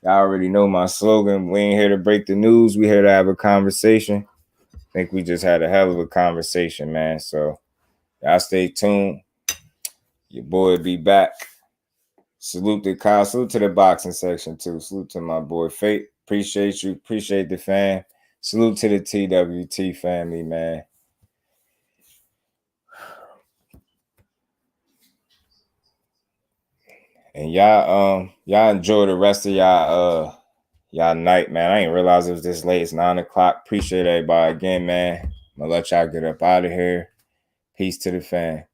Y'all already know my slogan. We ain't here to break the news. We here to have a conversation. I think we just had a hell of a conversation, man. So y'all stay tuned. Your boy be back. Salute to Kyle. Salute to the boxing section, too. Salute to my boy Fate. Appreciate you. Appreciate the fam. Salute to the TWT family, man. And y'all enjoy the rest of y'all night, man. I didn't realize it was this late. It's 9 o'clock. Appreciate everybody again, man. I'm gonna let y'all get up out of here. Peace to the fam.